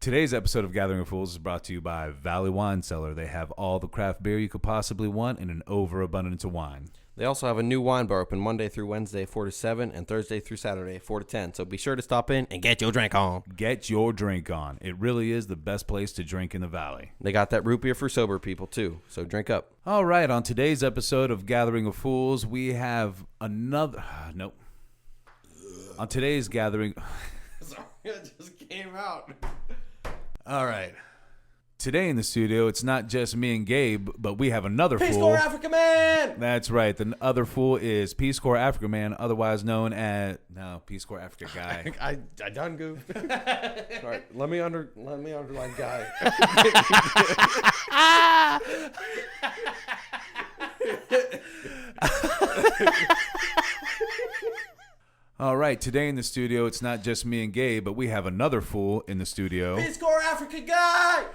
Today's episode of Gathering of Fools is brought to you by Valley Wine Cellar. They have all the craft beer you could possibly want in an overabundance of wine. They also have a new wine bar open Monday through Wednesday, 4 to 7, and Thursday through Saturday, 4 to 10. So be sure to stop in and get your drink on. Get your drink on. It really is the best place to drink in the Valley. They got that root beer for sober people, too. So drink up. All right, on today's episode of Gathering of Fools, we have another... nope. On today's Gathering... Sorry, it just came out. All right. Today in the studio, it's not just me and Gabe, but we have another Peace fool. Corps Africa Man! That's right. The other fool is Peace Corps Africa Man, otherwise known as... No, Peace Corps Africa Guy. I done goofed. All right, let me underline guy. All right, today in the studio, it's not just me and Gabe, but we have another fool in the studio. Peace Corps Africa Guy!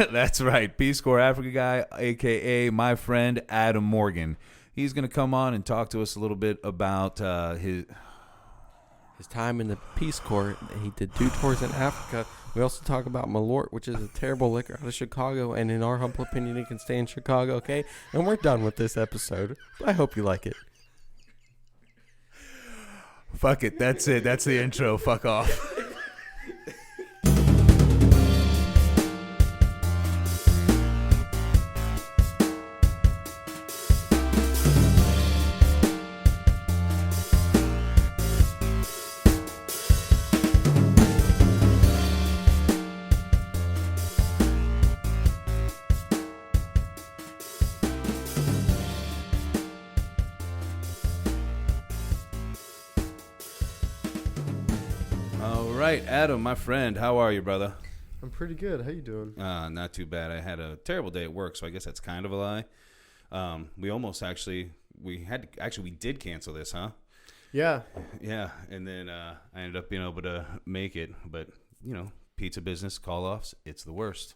That's right, Peace Corps Africa Guy, a.k.a. my friend Adam Morgan. He's going to come on and talk to us a little bit about his time in the Peace Corps. He did 2 tours in Africa. We also talk about Malort, which is a terrible liquor out of Chicago, and in our humble opinion, it can stay in Chicago, okay? And we're done with this episode. I hope you like it. Fuck it. That's it. That's the intro. Fuck off. All right, Adam, my friend, how are you, brother? I'm pretty good. How you doing? Not too bad. I had a terrible day at work, so I guess that's kind of a lie. We did cancel this, huh? Yeah. Yeah, and then I ended up being able to make it, but pizza business call-offs, it's the worst.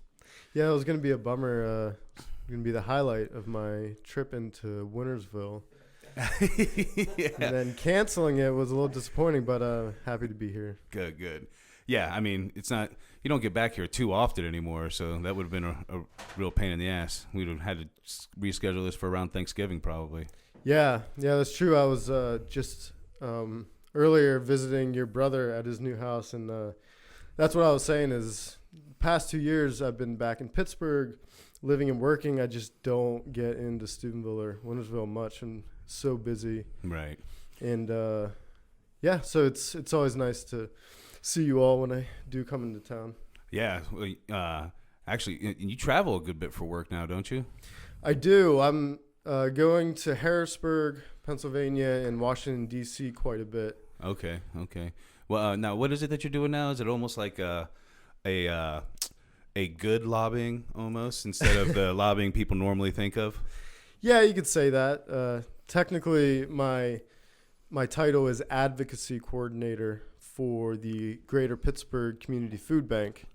Yeah, it was gonna be a bummer. Gonna be the highlight of my trip into Wintersville. Yeah. And then canceling it was a little disappointing, but happy to be here. Good. Yeah, I mean, it's not, you don't get back here too often anymore, so that would have been a real pain in the ass. We would have had to reschedule this for around Thanksgiving probably. Yeah, that's true. I was just earlier visiting your brother at his new house, and that's what I was saying is past 2 years I've been back in Pittsburgh, living and working. I just don't get into Steubenville or Wintersville much, and so busy. Right. And so it's always nice to see you all when I do come into town. Yeah. Actually, you travel a good bit for work now, don't you? I do. I'm going to Harrisburg, Pennsylvania, and Washington, D.C. quite a bit. Okay. Well, now what is it that you're doing now? Is it almost like a good lobbying almost instead of the lobbying people normally think of? Yeah, you could say that. Technically, my title is Advocacy Coordinator for the Greater Pittsburgh Community Food Bank.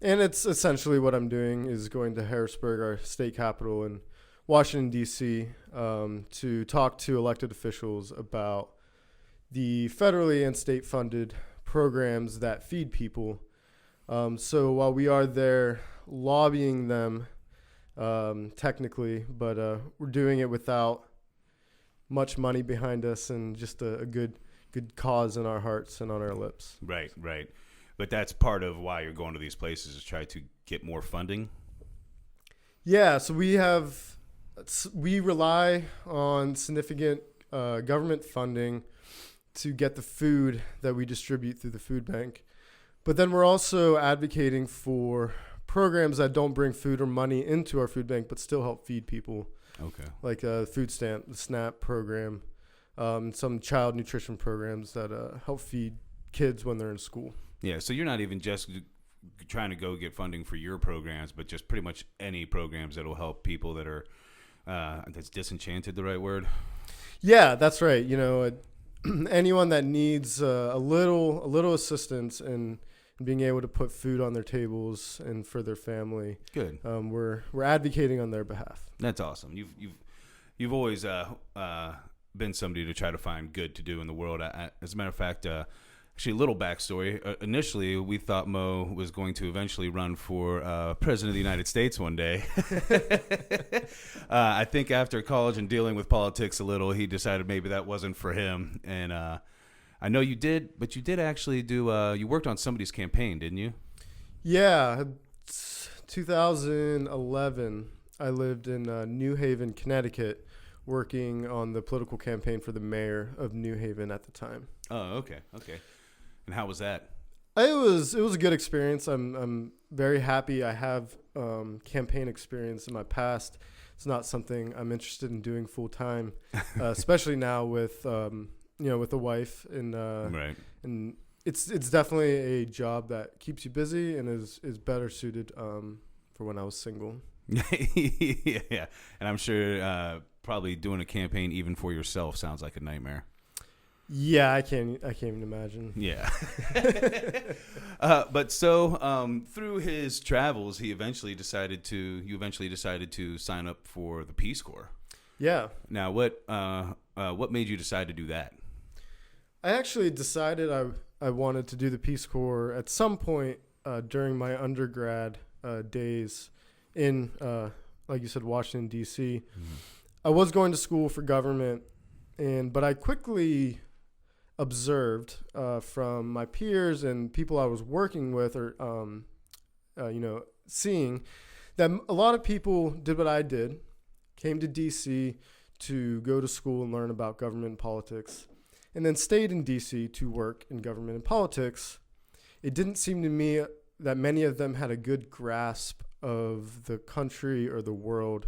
And it's essentially what I'm doing is going to Harrisburg, our state capital, and Washington, D.C., to talk to elected officials about the federally and state-funded programs that feed people. So while we are there lobbying them, technically, but we're doing it without much money behind us and just a good cause in our hearts and on our lips. Right. But that's part of why you're going to these places, is try to get more funding. Yeah, so we rely on significant government funding to get the food that we distribute through the food bank. But then we're also advocating for programs that don't bring food or money into our food bank, but still help feed people. Okay. Like food stamp, the SNAP program, some child nutrition programs that help feed kids when they're in school. Yeah, so you're not even just trying to go get funding for your programs, but just pretty much any programs that will help people that are, that's disenchanted, the right word? Yeah, that's right. Anyone that needs a little assistance in being able to put food on their tables and for their family. Good. We're advocating on their behalf. That's awesome. You've always been somebody to try to find good to do in the world. As a matter of fact, Actually, a little backstory. Initially, we thought Mo was going to eventually run for president of the United States one day. I think after college and dealing with politics a little, he decided maybe that wasn't for him. And I know you did, but you did actually do. You worked on somebody's campaign, didn't you? Yeah, 2011. I lived in New Haven, Connecticut, working on the political campaign for the mayor of New Haven at the time. Oh, okay. And how was that? It was a good experience. I'm very happy. I have campaign experience in my past. It's not something I'm interested in doing full time, especially now with with a wife and Right. and it's definitely a job that keeps you busy and is better suited for when I was single. Yeah, and I'm sure probably doing a campaign even for yourself sounds like a nightmare. Yeah, I can't even imagine. Yeah. But so through his travels, you eventually decided to sign up for the Peace Corps. Yeah. Now, what made you decide to do that? I actually decided I wanted to do the Peace Corps at some point during my undergrad days in, like you said, Washington, D.C. Mm-hmm. I was going to school for government, but I quickly observed from my peers and people I was working with or seeing that a lot of people did what I did, came to DC to go to school and learn about government and politics, and then stayed in DC to work in government and politics. It didn't seem to me that many of them had a good grasp of the country or the world,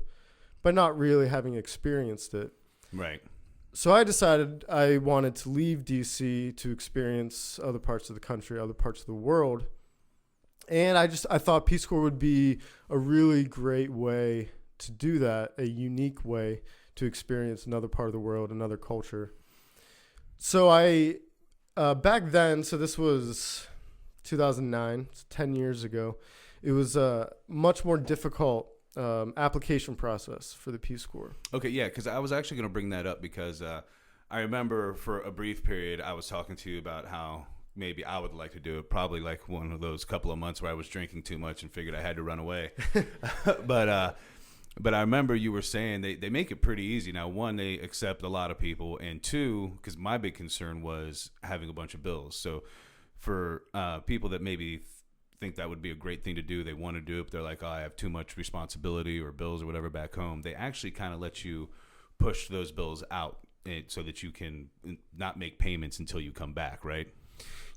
but not really having experienced it. Right. So I decided I wanted to leave DC to experience other parts of the country, other parts of the world. And I thought Peace Corps would be a really great way to do that, a unique way to experience another part of the world, another culture. So I, back then, so this was 2009, 10 years ago, it was a much more difficult application process for the Peace Corps. Okay, yeah, because I was actually going to bring that up because I remember for a brief period I was talking to you about how maybe I would like to do it, probably like one of those couple of months where I was drinking too much and figured I had to run away. But I remember you were saying they make it pretty easy. Now, one, they accept a lot of people, and two, because my big concern was having a bunch of bills. So for people that maybe think that would be a great thing to do, they want to do it, but they're like, oh, I have too much responsibility or bills or whatever back home, they actually kind of let you push those bills out so that you can not make payments until you come back, right?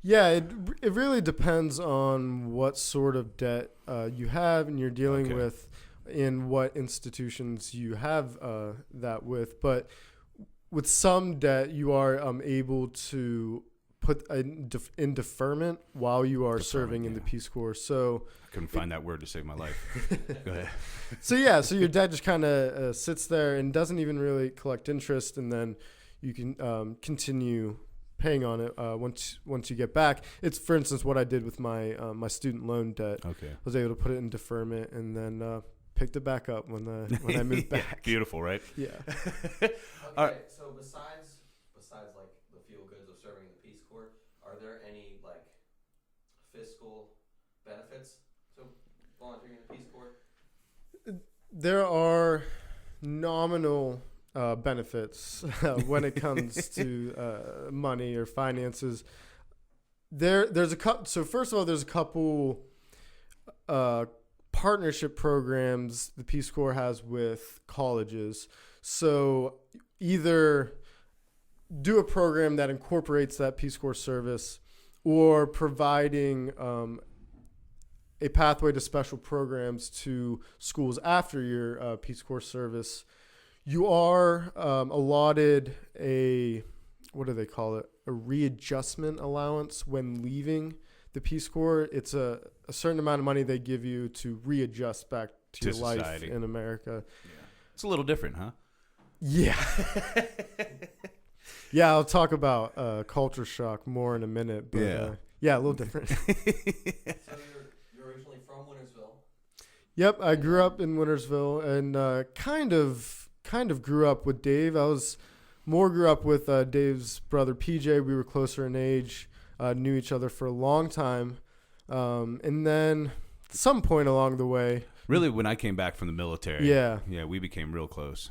Yeah, it really depends on what sort of debt you have and you're dealing with, in what institutions you have that with. But with some debt, you are able to put in deferment while you are serving in the Peace Corps. So I couldn't find that word to save my life. Go ahead. So your debt just kind of sits there and doesn't even really collect interest, and then you can continue paying on it once you get back. It's, for instance, what I did with my my student loan debt. Okay, I was able to put it in deferment and then picked it back up when I moved back. Beautiful, right? Yeah. All right. So besides like the feel goods of serving in the Peace Corps, are there any like fiscal benefits to volunteering in the Peace Corps? There are nominal benefits when it comes to money or finances. There's a couple. So first of all, there's a couple partnership programs the Peace Corps has with colleges. So either do a program that incorporates that Peace Corps service, or providing a pathway to special programs to schools after your Peace Corps service. You are allotted a, what do they call it? A readjustment allowance when leaving the Peace Corps. It's a certain amount of money they give you to readjust back to your society. Life in America. Yeah. It's a little different, huh? Yeah. Yeah, I'll talk about culture shock more in a minute. But, yeah, a little different. So you're originally from Wintersville? Yep, I grew up in Wintersville and kind of grew up with Dave. Grew up with Dave's brother PJ. We were closer in age. knew each other for a long time. And then at some point along the way, Really, when I came back from the military, yeah, we became real close.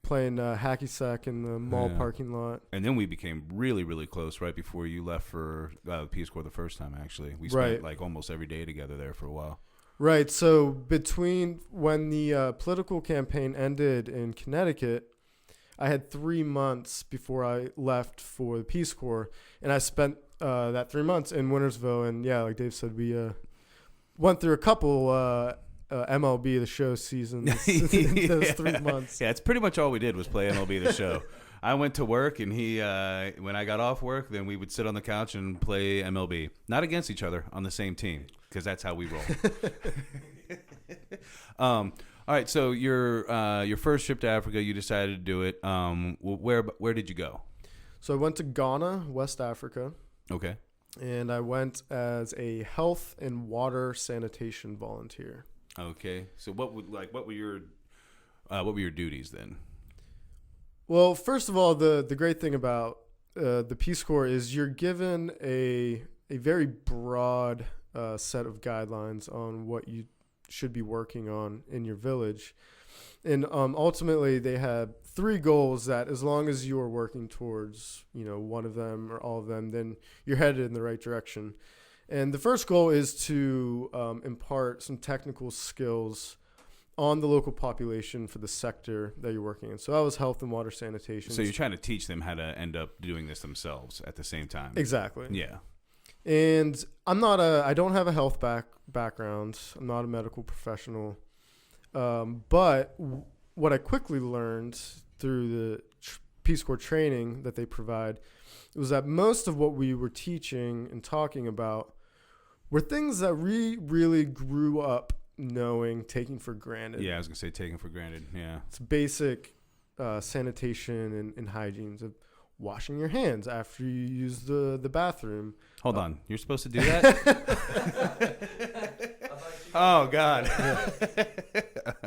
playing hacky sack in the mall Yeah. parking lot. And then we became really, really close right before you left for the Peace Corps the first time, actually. We spent Right. like almost every day together there for a while. Right. So between when the political campaign ended in Connecticut, I had 3 months before I left for the Peace Corps, and I spent that 3 months in Wintersville. And yeah, like Dave said, we went through a couple MLB The Show seasons in those 3 months. Yeah, it's pretty much all we did was play MLB The Show. I went to work, and he, when I got off work, then we would sit on the couch and play MLB. Not against each other, on the same team, because that's how we roll. All right, so your first trip to Africa, you decided to do it. Where did you go? So I went to Ghana, West Africa, Okay. and I went as a health and water sanitation volunteer. Okay. So what were your duties then? Well, first of all, the great thing about the Peace Corps is you're given a very broad set of guidelines on what you should be working on in your village. And ultimately, they had 3 goals that as long as you are working towards, one of them or all of them, then you're headed in the right direction. And the first goal is to impart some technical skills on the local population for the sector that you're working in. So that was health and water sanitation. So you're trying to teach them how to end up doing this themselves at the same time. Exactly. Yeah. And I don't have a health background. I'm not a medical professional. But what I quickly learned through the Peace Corps training that they provide was that most of what we were teaching and talking about were things that we really grew up knowing, taking for granted. Yeah, I was going to say taken for granted. Yeah. It's basic sanitation and hygiene of washing your hands after you use the bathroom. Hold on. You're supposed to do that? Oh, God. Yeah.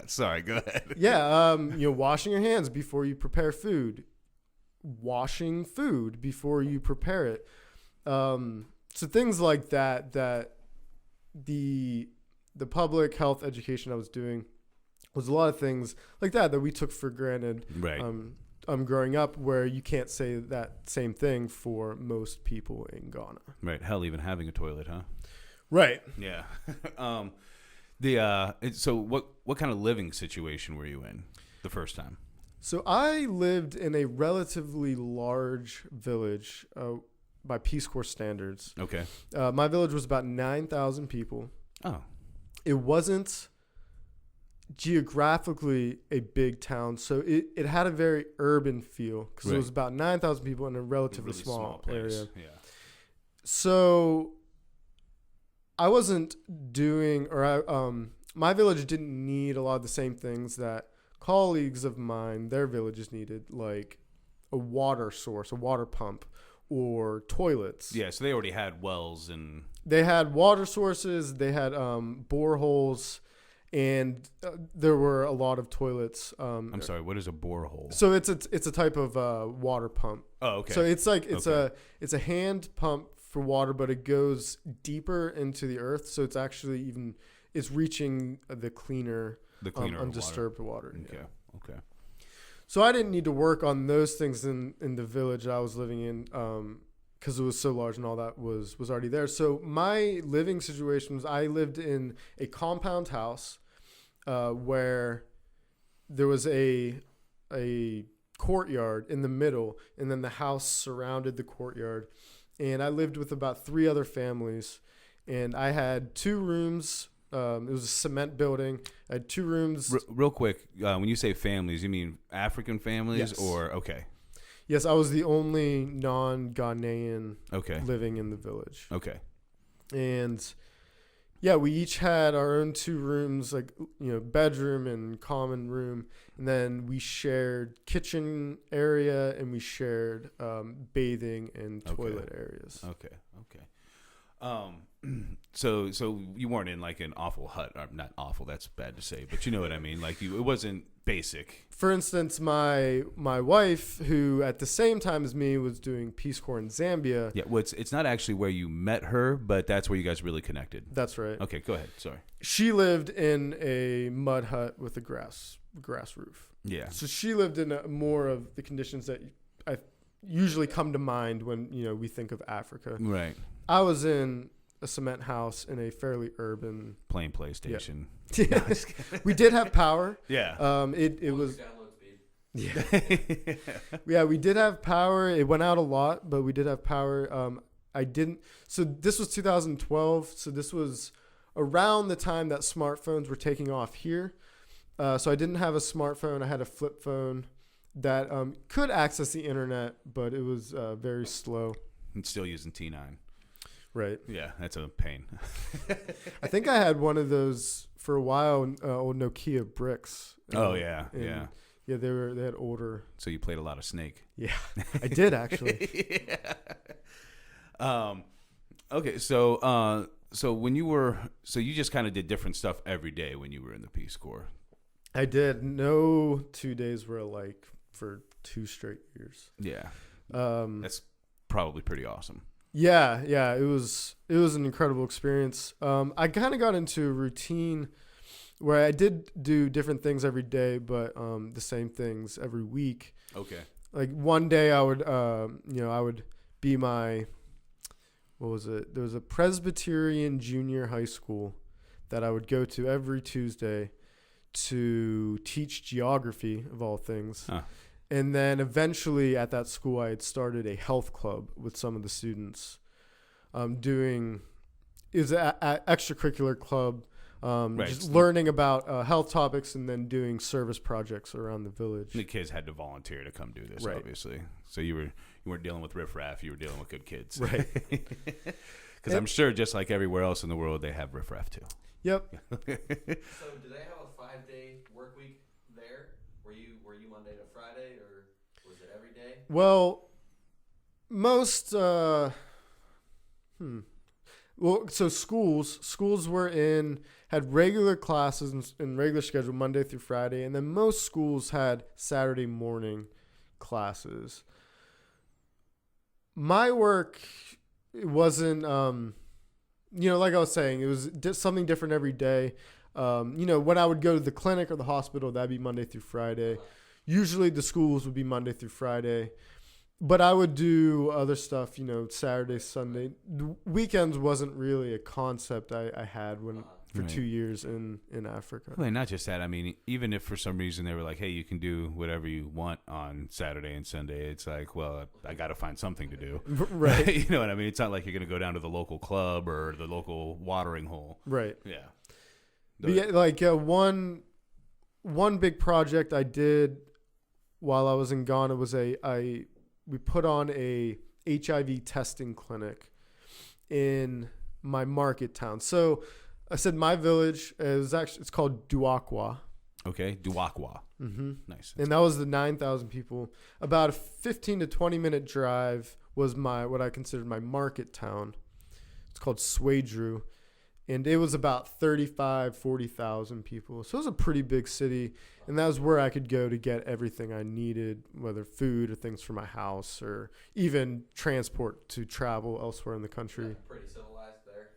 Sorry, go ahead. Yeah, washing your hands before you prepare food. Washing food before you prepare it. So things like that the public health education I was doing was a lot of things like that we took for granted. Right. Growing up, where you can't say that same thing for most people in Ghana. Right. Hell, even having a toilet, huh? Right. Yeah. So what kind of living situation were you in the first time? So I lived in a relatively large village by Peace Corps standards. Okay. My village was about 9,000 people. Oh. It wasn't geographically a big town, so it had a very urban feel because Right. it was about 9,000 people in a relatively Really small place. area. Yeah. So I wasn't doing, my village didn't need a lot of the same things that colleagues of mine, their villages needed, like a water source, a water pump, or toilets. Yeah, so they already had wells and... They had water sources, they had boreholes, and there were a lot of toilets. I'm sorry, what is a borehole? So it's a type of water pump. Oh, okay. So it's like it's Okay. a hand pump for water, but it goes deeper into the earth. So it's actually it's reaching the cleaner undisturbed water. Okay. Yeah. Okay. So I didn't need to work on those things in the village I was living in because it was so large and all that was already there. So my living situation was I lived in a compound house where there was a courtyard in the middle, and then the house surrounded the courtyard. And I lived with about 3 other families, and I had 2 rooms. It was a cement building. I had 2 rooms. Real quick, when you say families, you mean African families? Yes. Or okay. Yes, I was the only non-Ghanaian Okay. living in the village. Okay. And yeah, we each had our own 2 rooms, like, bedroom and common room. And then we shared kitchen area, and we shared bathing and toilet areas. Okay. So you weren't in like an awful hut. Or not awful. That's bad to say, but you know what I mean. Like it wasn't basic. For instance, my wife, who at the same time as me was doing Peace Corps in Zambia. Yeah. Well, it's not actually where you met her, but that's where you guys really connected. That's right. Okay, go ahead. Sorry. She lived in a mud hut with a grass roof. Yeah. So she lived in more of the conditions that I usually come to mind when we think of Africa. Right. I was in a cement house in a fairly urban. Playing PlayStation. Yeah. We did have power. Yeah. It was. Yeah. Yeah, we did have power. It went out a lot, but we did have power. I didn't. So this was 2012. So this was around the time that smartphones were taking off here. So I didn't have a smartphone. I had a flip phone that could access the internet, but it was very slow. And still using T9. Right. Yeah, that's a pain. I think I had one of those for a while, old Nokia bricks. Oh, yeah, yeah. Yeah, they had older. So you played a lot of Snake. Yeah, I did actually. Yeah. Okay, so when you just kind of did different stuff every day when you were in the Peace Corps. I did. No 2 days were alike for 2 straight years. Yeah. That's probably pretty awesome. Yeah. It was an incredible experience. I kind of got into a routine where I did do different things every day, but the same things every week. Okay. Like one day I would, I would be my, what was it? There was a Presbyterian junior high school that I would go to every Tuesday to teach geography of all things. Huh. And then eventually at that school, I had started a health club with some of the students it was an extracurricular club, Right. just learning about health topics and then doing service projects around the village. The kids had to volunteer to come do this, Right. obviously. So you weren't dealing with riffraff. You were dealing with good kids. Right. Because I'm sure just like everywhere else in the world, they have riffraff too. Yep. So do they have a 5-day work week there? Were you Monday to Friday, or was it every day? Well, most well, so schools had regular classes and regular schedule Monday through Friday, and then most schools had Saturday morning classes. My work, it wasn't like I was saying, it was something different every day. When I would go to the clinic or the hospital, that'd be Monday through Friday. Usually the schools would be Monday through Friday. But I would do other stuff, Saturday, Sunday. Weekends wasn't really a concept I had for Right. 2 years in Africa. Well, and not just that. I mean, even if for some reason they were like, hey, you can do whatever you want on Saturday and Sunday, it's like, well, I got to find something to do. Right. You know what I mean? It's not like you're going to go down to the local club or the local watering hole. Right. Yeah. But yeah, like one big project I did while I was in Ghana was we put on a HIV testing clinic in my market town. So I said my village it's called Duakwa. Okay. Duakwa. Mm-hmm. Nice. And that was the 9,000 people. About a 15 to 20 minute drive was what I considered my market town. It's called Swedru. And it was about 40,000 people. So it was a pretty big city. And that was where I could go to get everything I needed, whether food or things for my house or even transport to travel elsewhere in the country. Pretty civilized there.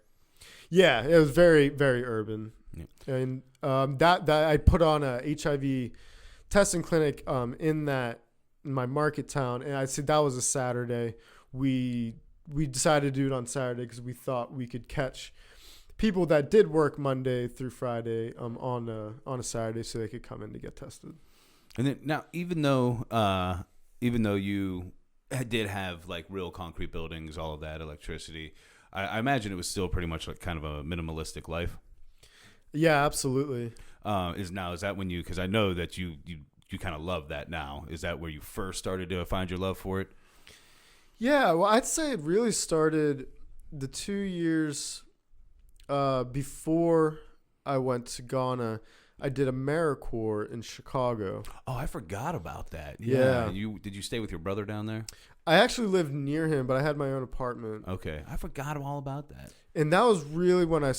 Yeah, it was very, very urban. Yeah. And that I put on a HIV testing clinic in my market town. And I said that was a Saturday. We decided to do it on Saturday because we thought we could catch people that did work Monday through Friday on a Saturday, so they could come in to get tested. And then now, even though you did have like real concrete buildings, all of that, electricity, I imagine it was still pretty much like kind of a minimalistic life. Yeah, absolutely. Is that when because I know that you kind of love that now. Is that where you first started to find your love for it? Yeah, well, I'd say it really started the 2 years before I went to Ghana. I did AmeriCorps in Chicago. Oh, I forgot about that. Yeah. Did you stay with your brother down there? I actually lived near him, but I had my own apartment. Okay. I forgot all about that. And that was really when I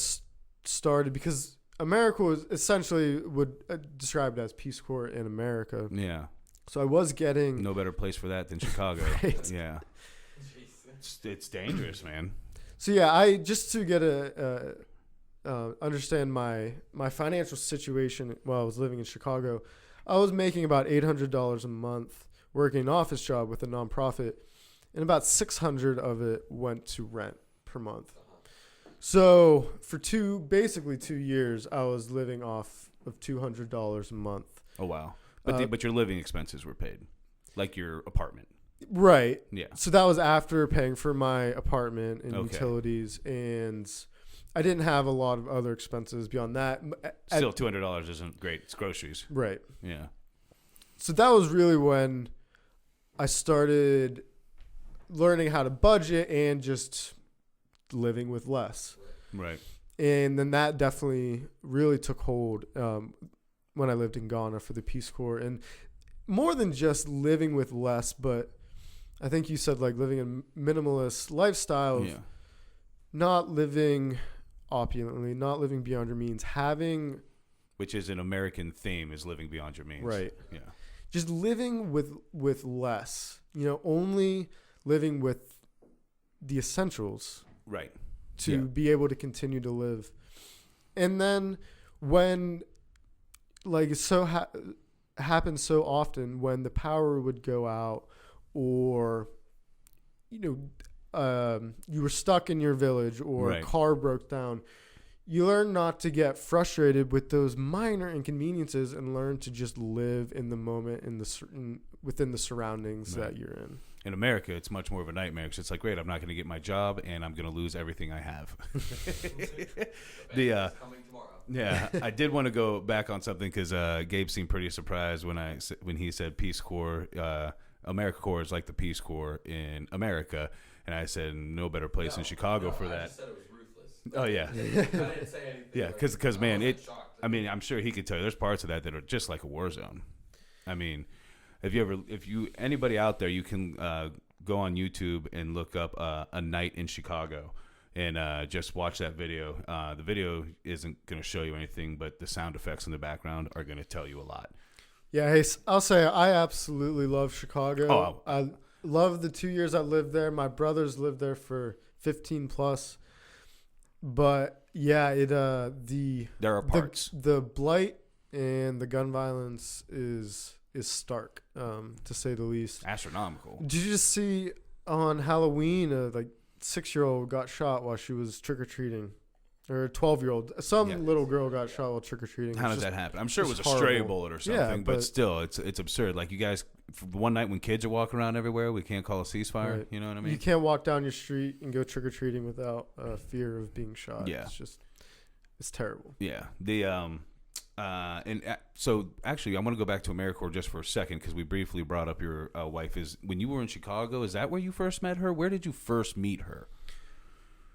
started, because America was essentially would describe it as Peace Corps in America. Yeah. So I was getting No better place for that than Chicago. Right. Yeah. It's dangerous, man. So yeah, I just to get understand my financial situation while I was living in Chicago, I was making about $800 a month working an office job with a nonprofit, and about $600 of it went to rent per month. So for basically 2 years, I was living off of $200 a month. Oh wow! But your living expenses were paid, like your apartment. Right. Yeah. So that was after paying for my apartment and Okay. utilities, and I didn't have a lot of other expenses beyond that. Still, $200 isn't great. It's groceries. Right. Yeah. So that was really when I started learning how to budget and just living with less. Right. And then that definitely really took hold when I lived in Ghana for the Peace Corps. And more than just living with less, but I think you said like living a minimalist lifestyle, of Yeah. not living opulently, not living beyond your means, having Which is an American theme, is living beyond your means. right, Yeah. just living with less. Only living with the essentials Right. to Yeah. be able to continue to live. And then when like happens so often, when the power would go out, or you were stuck in your village, or Right. a car broke down, you learn not to get frustrated with those minor inconveniences and learn to just live in the moment, within the surroundings Right. that you're in. In America, it's much more of a nightmare because it's like, great, I'm not going to get my job and I'm going to lose everything I have. Coming tomorrow. Yeah, I did want to go back on something because Gabe seemed pretty surprised when he said Peace Corps. AmeriCorps is like the Peace Corps in America, and I said no better place in Chicago for I that. just said it was ruthless. Oh yeah, I didn't say anything. yeah, because man, I wasn't shocked. I mean, I'm sure he could tell you. There's parts of that are just like a war zone. I mean, anybody out there, you can go on YouTube and look up A Night in Chicago and just watch that video. The video isn't going to show you anything, but the sound effects in the background are going to tell you a lot. Yeah, hey, I'll say I absolutely love Chicago. Oh. I love the 2 years I lived there. My brothers lived there for 15 plus. But yeah, There are parts. the blight and the gun violence is stark, to say the least. Astronomical. Did you just see on Halloween a 6-year-old got shot while she was trick or treating? Or a 12-year-old. Some little girl got shot while trick-or-treating. How did that happen? I'm sure it was just a stray horrible. bullet or something, Yeah, but but- still, it's absurd. Like, you guys, one night when kids are walking around everywhere, we can't call a ceasefire. Right. You know what I You mean? can't walk down your street and go trick-or-treating without fear of being shot. Yeah. It's terrible. Yeah. So actually, I want to go back to AmeriCorps just for a second because we briefly brought up your wife. Is when you were in Chicago, is that where you first met her? Where did you first meet her?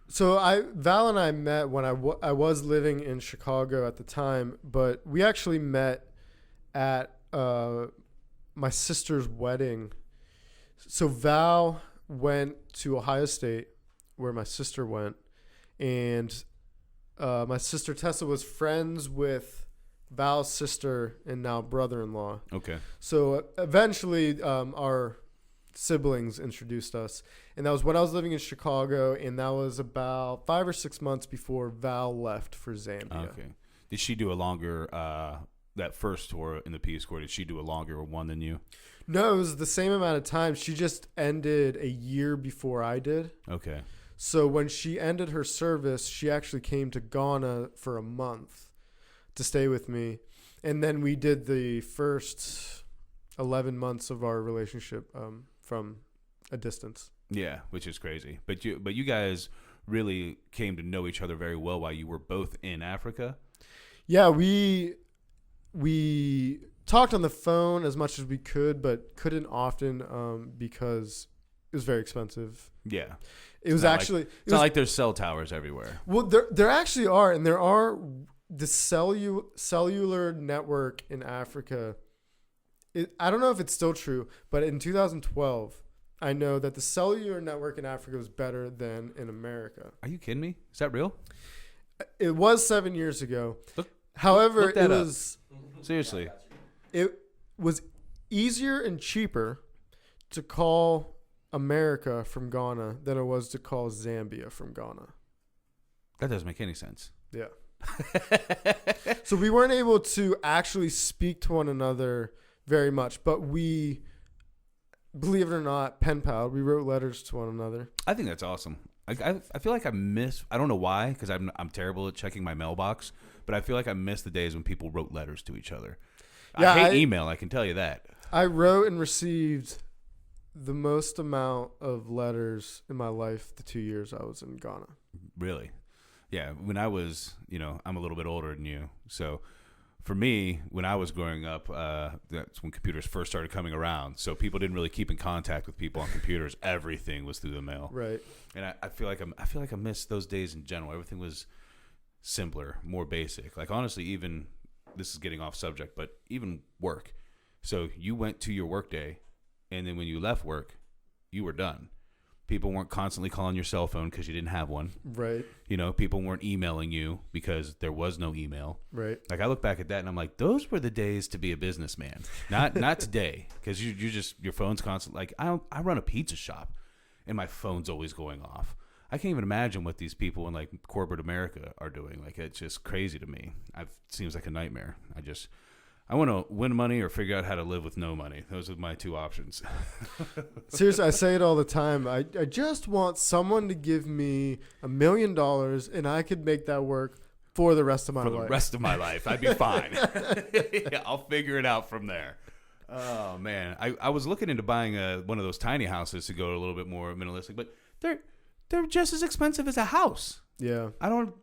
So Val and I met when I was living in Chicago at the time, but we actually met at my sister's wedding. So Val went to Ohio State, where my sister went, and my sister Tessa was friends with Val's sister and now brother-in-law. Okay. So eventually our siblings introduced us, and that was when I was living in Chicago, and that was about 5 or 6 months before Val left for Zambia. Okay. Did she do a longer that first tour in the Peace Corps? Did she do a longer one than you? No, it was the same amount of time. She just ended a year before I did. Okay. So when she ended her service, she actually came to Ghana for a month to stay with me, and then we did the first 11 months of our relationship from a distance. Yeah, which is crazy. But you guys really came to know each other very well while you were both in Africa. Yeah, we talked on the phone as much as we could, but couldn't often because it was very expensive. Yeah. It was actually It's not like there's cell towers everywhere. well, there actually are, and there are the cellular network in Africa. I don't know if it's still true, but in 2012, I know that the cellular network in Africa was better than in America. Are you kidding me? Is that real? It was 7 years ago. Look However, that it up. was Seriously. it was easier and cheaper to call America from Ghana than it was to call Zambia from Ghana. That doesn't make any sense. Yeah. So we weren't able to actually speak to one another very much, but we, believe it or not, pen pal. We wrote letters to one another. I think that's awesome. I feel like I don't know why, because I'm terrible at checking my mailbox, but I feel like I miss the days when people wrote letters to each other. Yeah, I hate email, I can tell you that. I wrote and received the most amount of letters in my life the 2 years I was in Ghana. Really? Yeah, when I was, I'm a little bit older than you. So for me, when I was growing up, that's when computers first started coming around. So people didn't really keep in contact with people on computers. Everything was through the mail. Right. And I feel like I miss those days in general. Everything was simpler, more basic. Like honestly, even this is getting off subject, but even work. So you went to your work day, and then when you left work, you were done. People weren't constantly calling your cell phone because you didn't have one. Right. People weren't emailing you because there was no email. Right. Like I look back at that and I'm like, those were the days to be a businessman. Not today, because you just your phone's constant. Like I run a pizza shop, and my phone's always going off. I can't even imagine what these people in like corporate America are doing. Like it's just crazy to me. It seems like a nightmare. I want to win money or figure out how to live with no money. Those are my two options. Seriously, I say it all the time. I just want someone to give me $1 million and I could make that work for the rest of my life. For the rest of my life, I'd be fine. Yeah, I'll figure it out from there. Oh, man. I was looking into buying one of those tiny houses to go a little bit more minimalistic, but they're just as expensive as a house. Yeah.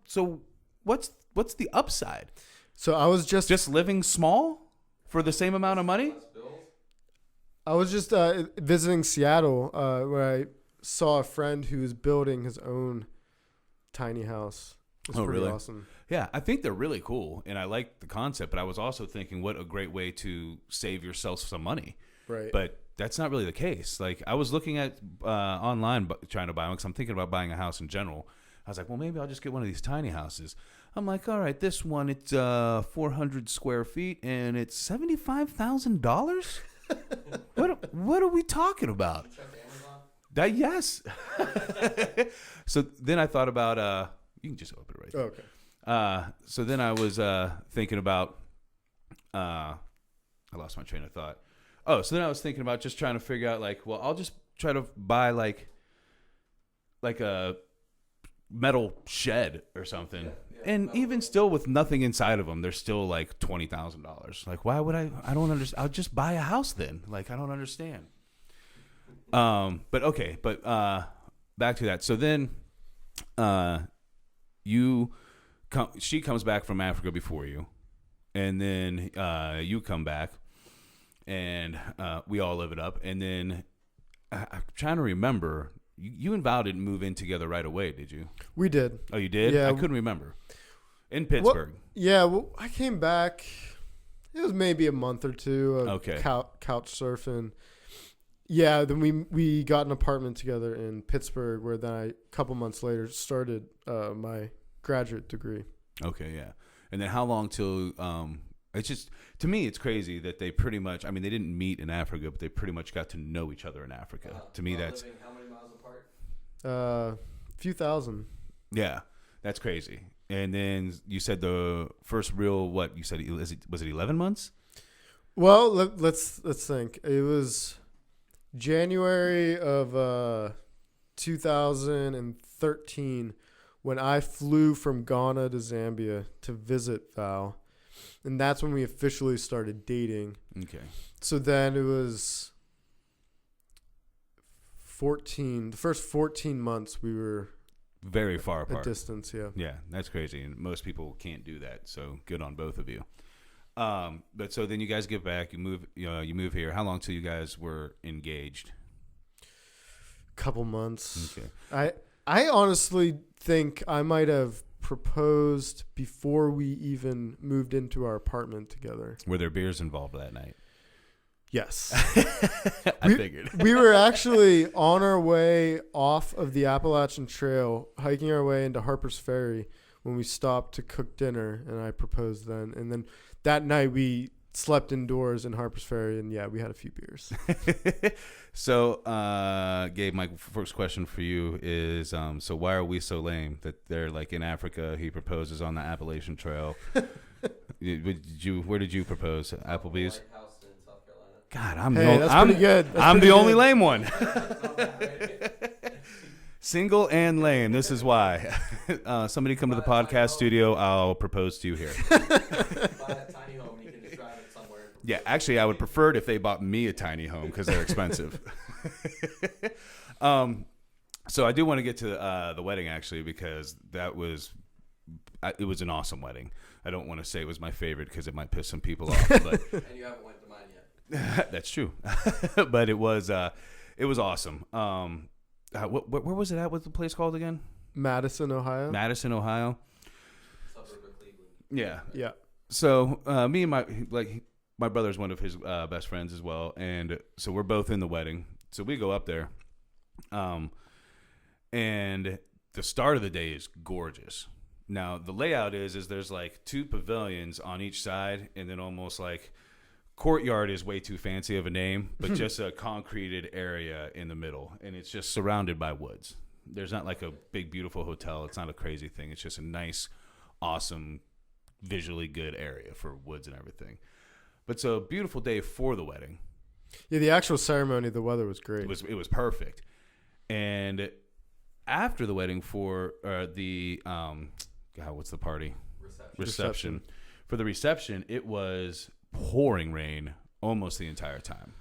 So what's the upside? So I was just living small for the same amount of money? I was just visiting Seattle where I saw a friend who was building his own tiny house. It's pretty really? awesome. Yeah, I think they're really cool, and I like the concept, but I was also thinking what a great way to save yourself some money. Right. But that's not really the case. Like I was looking at online trying to buy one because I'm thinking about buying a house in general. I was like, well, maybe I'll just get one of these tiny houses. I'm like, all right, this one, it's 400 square feet, and it's $75,000? What are we talking about? Yes. So then I thought about, you can just open it right there. Okay. So then I was thinking about, I lost my train of thought. Oh, so then I was thinking about just trying to figure out, like, well, I'll just try to buy, like a metal shed or something. Yeah. And even still with nothing inside of them, they're still like $20,000. Like, why would I don't understand. I'll just buy a house then. Like, I don't understand. But okay. But, back to that. So then, she comes back from Africa before you, and then, you come back and, we all live it up. And then I'm trying to remember, you and Val didn't move in together right away, did you? We did. Oh, you did? Yeah. I couldn't remember. In Pittsburgh. Well, I came back. It was maybe a month or two of Okay. couch surfing. Yeah, then we got an apartment together in Pittsburgh, where then a couple months later started my graduate degree. Okay, yeah. And then how long till it's just, to me, it's crazy that they pretty much, I mean, they didn't meet in Africa, but they pretty much got to know each other in Africa. To me, that's living how many miles apart? A few thousand. Yeah, that's crazy. And then you said the first real, what you said, was it 11 months? Well, let's think. It was January of 2013 when I flew from Ghana to Zambia to visit Val, and that's when we officially started dating. Okay. So then it was 14. The first 14 months we were Very far a apart. distance. Yeah. Yeah, that's crazy, and most people can't do that. So good on both of you. But so then you guys get back, you move here. How long till you guys were engaged? Couple months. Okay. I honestly think I might have proposed before we even moved into our apartment together. Were there beers involved that night? Yes. I figured. We were actually on our way off of the Appalachian Trail, hiking our way into Harper's Ferry when we stopped to cook dinner, and I proposed then. And then that night we slept indoors in Harper's Ferry, and we had a few beers. So, Gabe, my first question for you is, so why are we so lame that they're like in Africa? He proposes on the Appalachian Trail. Where did you propose? Applebee's. White House in South Carolina. God, That's pretty good. I'm the only lame one. Single and lame. This is why. Somebody come to the podcast studio. I'll propose to you here. Buy a tiny home and you can just drive it somewhere. Yeah, actually, I would prefer it if they bought me a tiny home because they're expensive. So I do want to get to the wedding actually because it was an awesome wedding. I don't want to say it was my favorite because it might piss some people off. But And you haven't went to mine yet. that's true. But it was awesome. Where was it at? What's the place called again? Madison, Ohio. Madison, Ohio. Suburb of Cleveland. Yeah. Yeah. So me and my brother's one of his best friends as well, and so we're both in the wedding. So we go up there, and the start of the day is gorgeous. Now the layout is there's like 2 pavilions on each side, and then almost like courtyard is way too fancy of a name, but just a concreted area in the middle, and it's just surrounded by woods. There's not like a big beautiful hotel. It's not a crazy thing. It's just a nice, awesome, visually good area for woods and everything. But it's a beautiful day for the wedding. Yeah, the actual ceremony, the weather was great. It was perfect. And after the wedding for the what's the party? Reception. For the reception, it was pouring rain almost the entire time.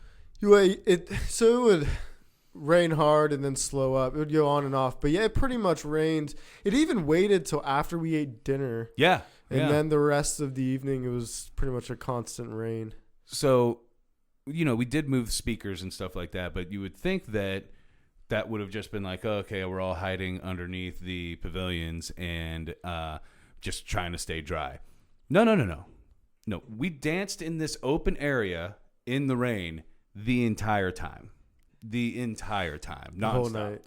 It would rain hard and then slow up. It would go on and off. But it pretty much rained. It even waited till after we ate dinner. Yeah. And then the rest of the evening, it was pretty much a constant rain. So, we did move speakers and stuff like that, but you would think that would have just been like, okay, we're all hiding underneath the pavilions and just trying to stay dry. No, we danced in this open area in the rain the entire time, nonstop. The whole night.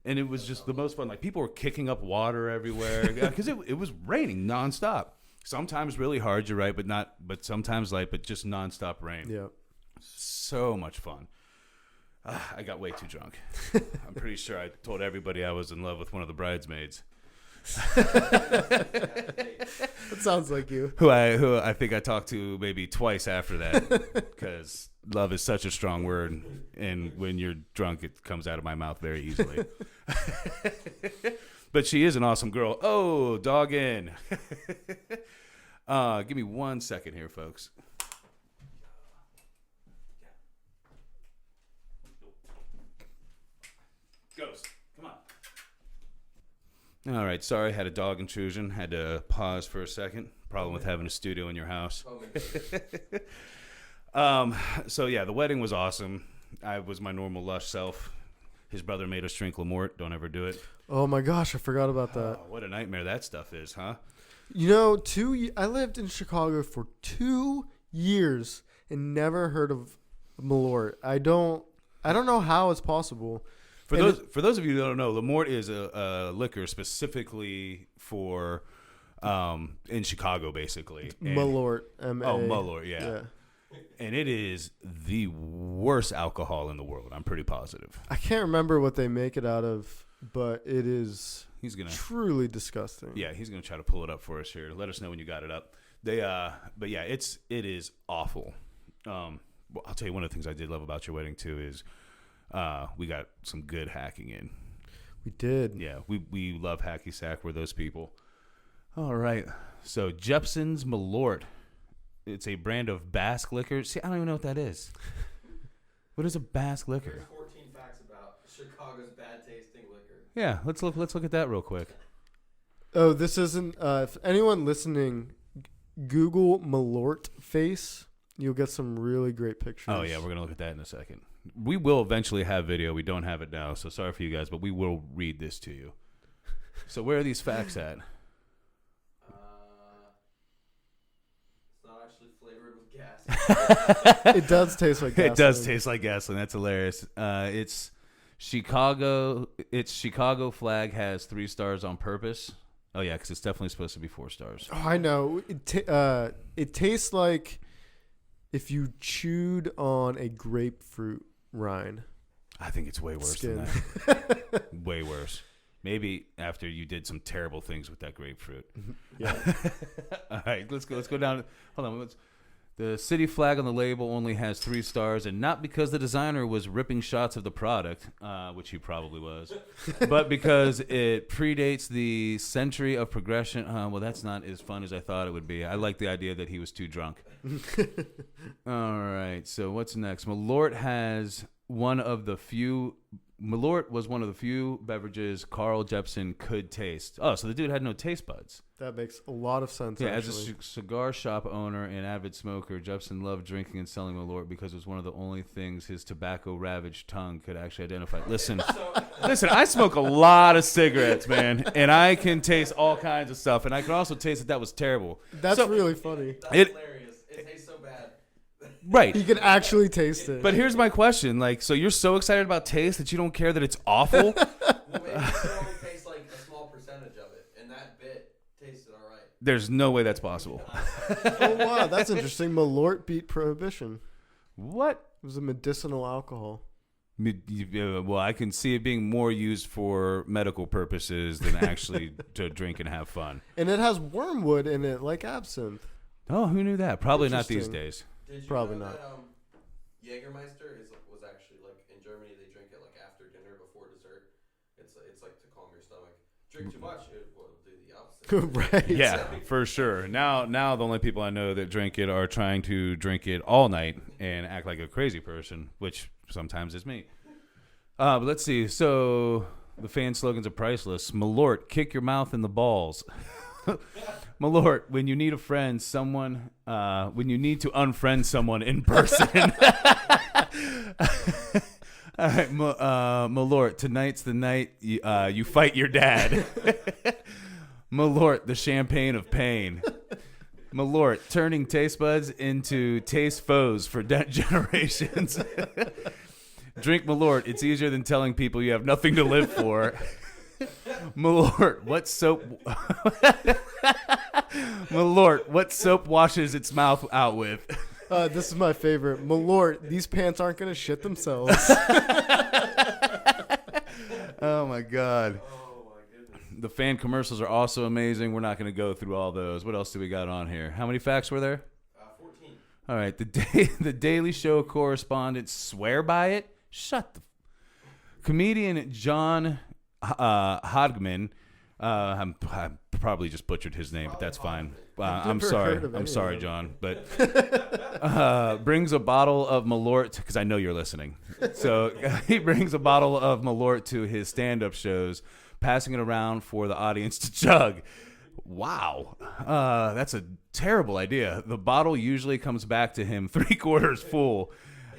And it was just the most fun. Like people were kicking up water everywhere because it was raining nonstop. Sometimes really hard, you're right, but sometimes light, but just nonstop rain. Yeah. So much fun. I got way too drunk. I'm pretty sure I told everybody I was in love with one of the bridesmaids. That sounds like you. Who I think I talked to maybe twice after that because love is such a strong word, and when you're drunk, it comes out of my mouth very easily. But she is an awesome girl. Oh, dog in. Give me 1 second here, folks. Ghost, come on. All right, sorry, had a dog intrusion. Had to pause for a second. Problem with having a studio in your house. So yeah, the wedding was awesome. I was my normal lush self. His brother made us drink Lamort. Don't ever do it. Oh my gosh, I forgot about that. Oh, what a nightmare that stuff is, huh? I lived in Chicago for 2 years and never heard of Malort. I don't know how it's possible. For those of you who don't know, Lamort is a liquor specifically for in Chicago, basically. Malort. Malort, yeah. And it is the worst alcohol in the world. I'm pretty positive. I can't remember what they make it out of, but it is truly disgusting. Yeah, he's gonna try to pull it up for us here. Let us know when you got it up. But yeah, it is awful. Well, I'll tell you one of the things I did love about your wedding too is we got some good hacking in. We did. Yeah, we love hacky sack. We're those people. All right, so Jepson's Malort. It's a brand of Basque liquor. See, I don't even know what that is. What is a Basque liquor? Here's 14 facts about Chicago's bad tasting liquor. Yeah, let's look at that real quick. Oh, this isn't. If anyone listening, Google Malort face. You'll get some really great pictures. Oh yeah, we're gonna look at that in a second. We will eventually have video. We don't have it now, so sorry for you guys, but we will read this to you. So where are these facts at? It's not actually flavored with gas. It does taste like gasoline. It does taste like gasoline. That's hilarious. It's Chicago. Its Chicago flag has 3 stars on purpose. Oh yeah, because it's definitely supposed to be 4 stars. Oh, I know. It tastes like if you chewed on a grapefruit rind. I think it's way worse Skin. than that. Way worse. Maybe after you did some terrible things with that grapefruit. Yeah. All right, let's go down. Hold on. The city flag on the label only has 3 stars, and not because the designer was ripping shots of the product, which he probably was, but because it predates the century of progression. Well, that's not as fun as I thought it would be. I like the idea that he was too drunk. All right, so what's next? Malort was one of the few beverages Carl Jepsen could taste. Oh, so the dude had no taste buds. That makes a lot of sense. Yeah, actually. as a cigar shop owner and avid smoker, Jepsen loved drinking and selling Malort because it was one of the only things his tobacco-ravaged tongue could actually identify. Listen, I smoke a lot of cigarettes, man, and I can taste all kinds of stuff, and I can also taste that was terrible. That's really funny. That's hilarious. It tastes so bad. Right. You can actually taste it. But here's my question. So you're so excited about taste that you don't care that it's awful? Well, maybe you only taste like a small percentage of it, and that bit tasted all right. There's no way that's possible. Oh, wow. That's interesting. Malort beat Prohibition. What? It was a medicinal alcohol. Well, I can see it being more used for medical purposes than actually to drink and have fun. And it has wormwood in it, like absinthe. Oh, who knew that? Probably not these Interesting. days. Did you Probably know not. that Jägermeister was actually like in Germany they drink it like after dinner before dessert. It's like to calm your stomach. Drink too much, it will do the opposite. Right. Yeah, for sure. Now the only people I know that drink it are trying to drink it all night and act like a crazy person, which sometimes is me. But let's see. So the fan slogans are priceless. Malort, kick your mouth in the balls. Malort, when you need a friend, when you need to unfriend someone in person. All right, Malort, tonight's the night you fight your dad. Malort, the champagne of pain. Malort, turning taste buds into taste foes for generations. Drink Malort. It's easier than telling people you have nothing to live for. Malort, what soap? Malort, what soap washes its mouth out with? This is my favorite. Malort, these pants aren't going to shit themselves. Oh, my God. The fan commercials are also amazing. We're not going to go through all those. What else do we got on here? How many facts were there? 14. All right. The Daily Show correspondents swear by it. Shut the... Comedian John Hodgman. I probably just butchered his name, but that's fine. I'm sorry. I'm sorry, John. But brings a bottle of Malort because I know you're listening. So he brings a bottle of Malort to his stand-up shows, passing it around for the audience to chug. Wow. That's a terrible idea. The bottle usually comes back to him 3/4 full.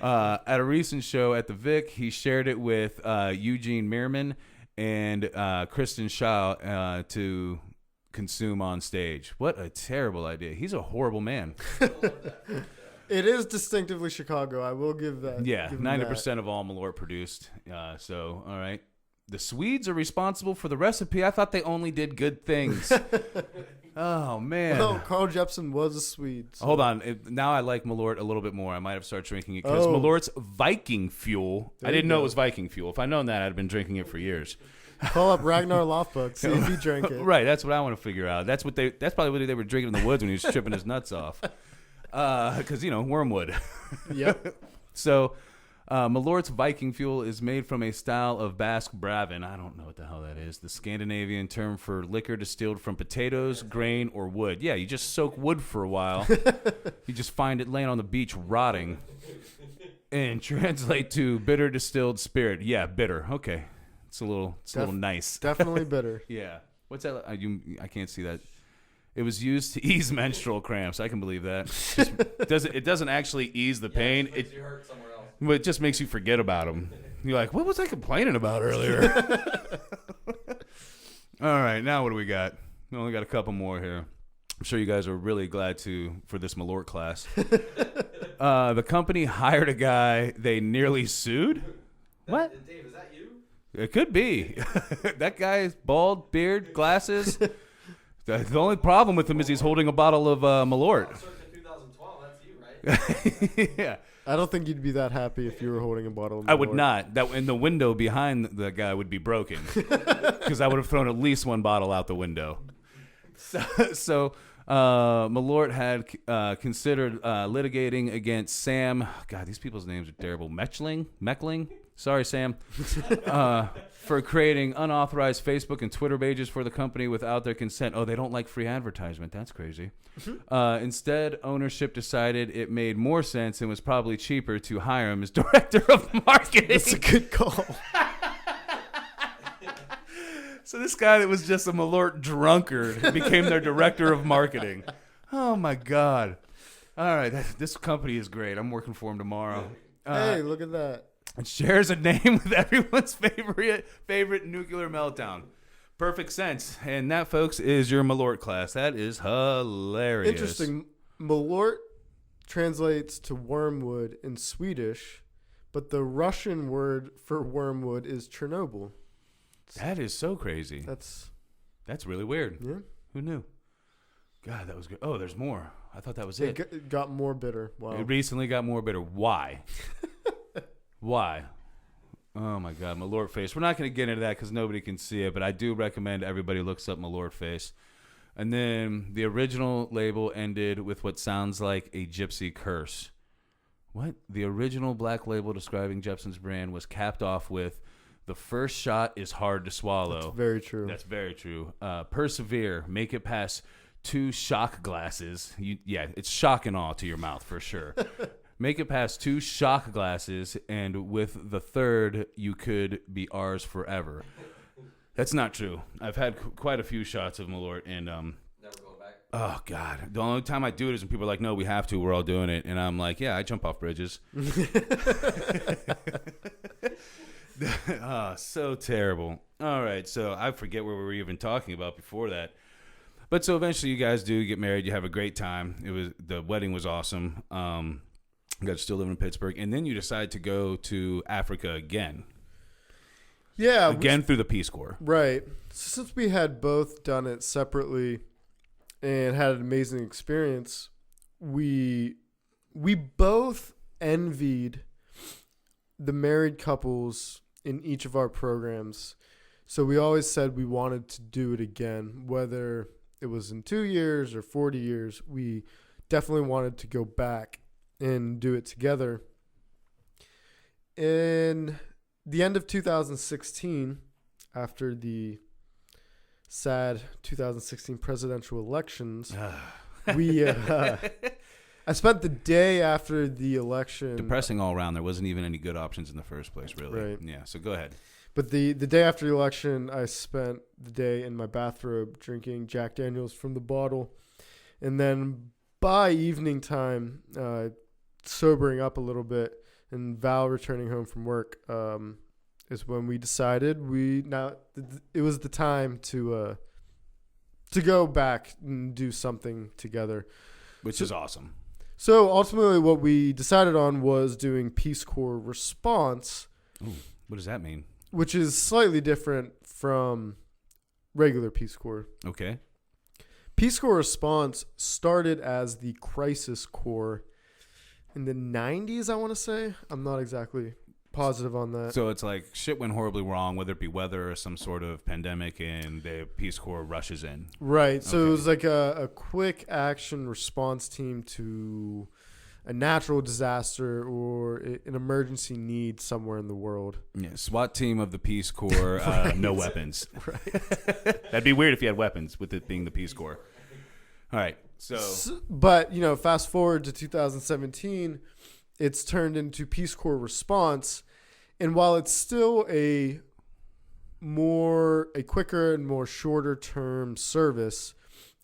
At a recent show at the Vic, he shared it with Eugene Meerman and Kristen Shaw to consume on stage. What a terrible idea. He's a horrible man. It is distinctively Chicago. I will give that. Yeah, give him 90% of all Malort produced. So, all right. The Swedes are responsible for the recipe. I thought they only did good things. Oh, man. Well, Carl Jepsen was a Swede. So. Hold on. Now I like Malort a little bit more. I might have started drinking it because Malort's Viking Fuel. There I didn't you know go. it was Viking Fuel. If I'd known that, I'd have been drinking it for years. Call up Ragnar Lothbrok, see if he drank it. Right. That's what I want to figure out. That's probably what they were drinking in the woods when he was tripping his nuts off. Because, wormwood. Yep. So, Malort's Viking Fuel is made from a style of Basque Bravin. I don't know what the hell that is. The Scandinavian term for liquor distilled from potatoes, grain, or wood. Yeah, you just soak wood for a while. You just find it laying on the beach rotting. And translate to bitter distilled spirit. Yeah, bitter. Okay. It's a little nice. Definitely bitter. Yeah. What's that? I can't see that. It was used to ease menstrual cramps. I can believe that. It doesn't actually ease the pain. It makes you hurt somewhere else. It just makes you forget about them. You're like, what was I complaining about earlier? All right, now what do we got? We only got a couple more here. I'm sure you guys are really glad for this Malort class. The company hired a guy they nearly sued. What? Dave, is that you? It could be. That guy's bald, beard, glasses. The only problem with him is he's holding a bottle of Malort. Circa 2012, that's you, right? Yeah. I don't think you'd be that happy if you were holding a bottle of I would Malort. not. That and the window behind the guy would be broken because I would have thrown at least one bottle out the window. So Malort had considered litigating against Sam. God, these people's names are terrible. Meckling. Sorry, Sam. For creating unauthorized Facebook and Twitter pages for the company without their consent. Oh, they don't like free advertisement. That's crazy. Instead, ownership decided it made more sense and was probably cheaper to hire him as director of marketing. That's a good call. So this guy that was just a Malort drunkard became their director of marketing. Oh, my God. All right. This company is great. I'm working for him tomorrow. Hey, look at that. It shares a name with everyone's favorite nuclear meltdown. Perfect sense. And that, folks, is your Malort class. That is hilarious. Interesting. Malort translates to wormwood in Swedish, but the Russian word for wormwood is Chernobyl. That is so crazy. That's really weird. yeah. Who knew? God, that was good. Oh, there's more. I thought that was it. It got more bitter. Wow. It recently got more bitter. Why? Why? Oh, my God. Malort face. We're not going to get into that because nobody can see it, but I do recommend everybody looks up Malort face. And then the original label ended with what sounds like a gypsy curse. What? The original black label describing Jeppson's brand was capped off with, "The first shot is hard to swallow." That's very true. That's very true. Persevere. Make it past 2 shock glasses. It's shock and awe to your mouth for sure. Make it past 2 shock glasses, and with the third, you could be ours forever. That's not true. I've had quite a few shots of Malort, and Never going back. oh, God. The only time I do it is when people are like, "No, we have to. We're all doing it." And I'm like, "Yeah, I jump off bridges." Oh, so terrible. All right, so I forget what we were even talking about before that. But so eventually you guys do get married. You have a great time. The wedding was awesome. You guys still living in Pittsburgh. And then you decide to go to Africa again. Yeah. Again through the Peace Corps. Right. So since we had both done it separately and had an amazing experience, we both envied the married couples in each of our programs. So we always said we wanted to do it again, whether it was in 2 years or 40 years. We definitely wanted to go back and do it together. In the end of 2016, after the sad 2016 presidential elections, I spent the day after the election. Depressing all around. There wasn't even any good options in the first place, really. Right. Yeah, so go ahead. But the day after the election, I spent the day in my bathrobe drinking Jack Daniels from the bottle. And then by evening time, sobering up a little bit, and Val returning home from work, is when we decided it was the time to go back and do something together. Which is awesome. So ultimately what we decided on was doing Peace Corps Response. Ooh, what does that mean? Which is slightly different from regular Peace Corps. Okay. Peace Corps Response started as the Crisis Corps in the 90s, I want to say. I'm not exactly positive on that. So it's like shit went horribly wrong, whether it be weather or some sort of pandemic, and the Peace Corps rushes in. Right. So Okay. it was like a quick action response team to a natural disaster or an emergency need somewhere in the world. Yeah, SWAT team of the Peace Corps, no weapons. Right. That'd be weird if you had weapons with it being the Peace Corps. All right, But, fast forward to 2017, it's turned into Peace Corps Response. And while it's still a quicker and more shorter term service,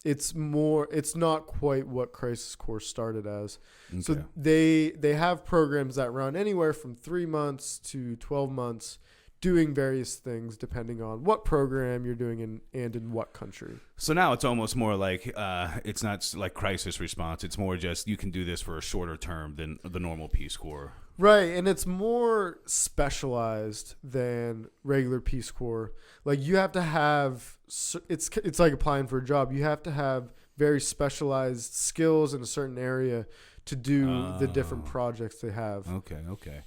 it's not quite what Crisis Corps started as. Okay. So they have programs that run anywhere from 3 months to 12 months doing various things depending on what program you're doing and in what country. So now it's almost more like it's not like crisis response. It's more just you can do this for a shorter term than the normal Peace Corps. Right, and it's more specialized than regular Peace Corps. Like you have to have it's like applying for a job. You have to have very specialized skills in a certain area to do the different projects they have. Okay.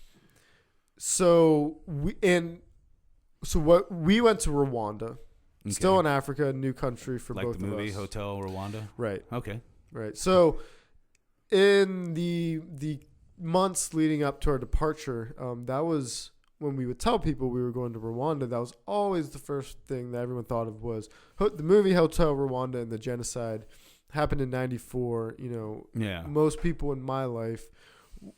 So we went to Rwanda, still in Africa, a new country for like both of us. Like the movie Hotel Rwanda. Right. Okay. Right. So in the months leading up to our departure, that was when we would tell people we were going to Rwanda. That was always the first thing that everyone thought of was the movie Hotel Rwanda and the genocide happened in 94. Most people in my life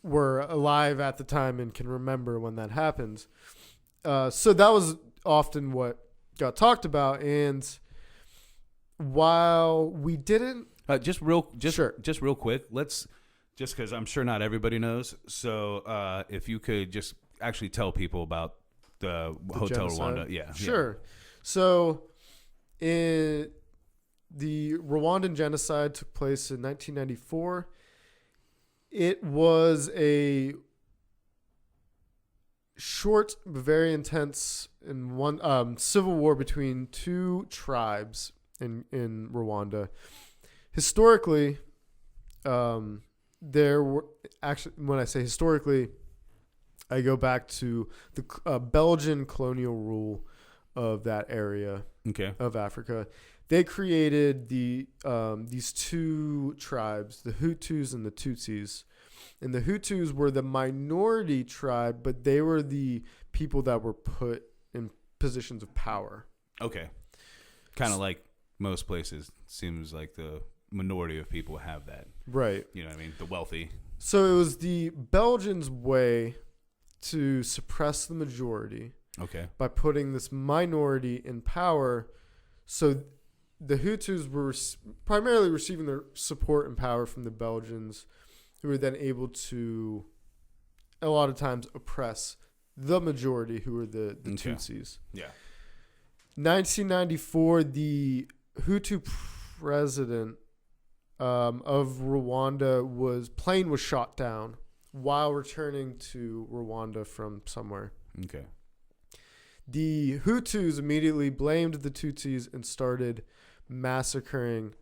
were alive at the time and can remember when that happened. So that was often what got talked about. And while we didn't, just real quick, let's just because I'm sure not everybody knows. So if you could just actually tell people about the Hotel genocide. Rwanda, yeah, sure. So the Rwandan genocide took place in 1994. It was a short but very intense and one civil war between two tribes in Rwanda. Historically, there were actually, when I say historically, I go back to the Belgian colonial rule of that area of Africa. They created these two tribes, the Hutus and the Tutsis. And the Hutus were the minority tribe, but they were the people that were put in positions of power. Okay. Kind of like most places. Seems like the minority of people have that. Right. You know what I mean? The wealthy. So it was the Belgians' way to suppress the majority. Okay. By putting this minority in power. So the Hutus were primarily receiving their support and power from the Belgians, who were then able to, a lot of times, oppress the majority, who were the Tutsis. Yeah. 1994, the Hutu president of Rwanda plane was shot down while returning to Rwanda from somewhere. Okay. The Hutus immediately blamed the Tutsis and started massacring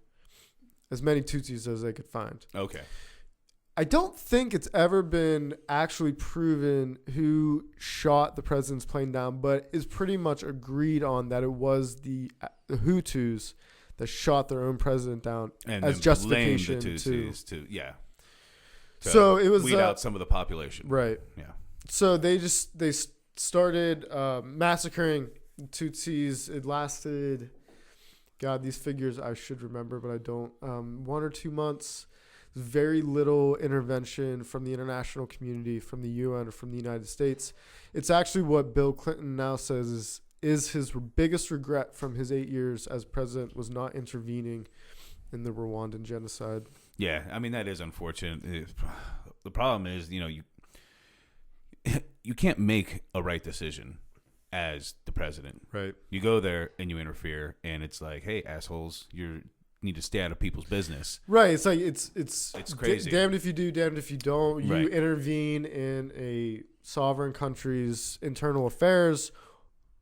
as many Tutsis as they could find. Okay. I don't think it's ever been actually proven who shot the president's plane down, but it's pretty much agreed on that it was the Hutus that shot their own president down and as justification the Tutsis to so it was weed out some of the population. Right. Yeah. So they started massacring Tutsis. It lasted, God, these figures I should remember, but I don't. 1 or 2 months. Very little intervention from the international community, from the UN, or from the United States. It's actually what Bill Clinton now says is his biggest regret from his 8 years as president was not intervening in the Rwandan genocide. Yeah, I mean, that is unfortunate. The problem is, you can't make a right decision as the president. Right. You go there and you interfere, and it's like, hey, assholes, you need to stay out of people's business. Right. It's like it's crazy. Damned if you do, damned if you don't. You Right. intervene in a sovereign country's internal affairs,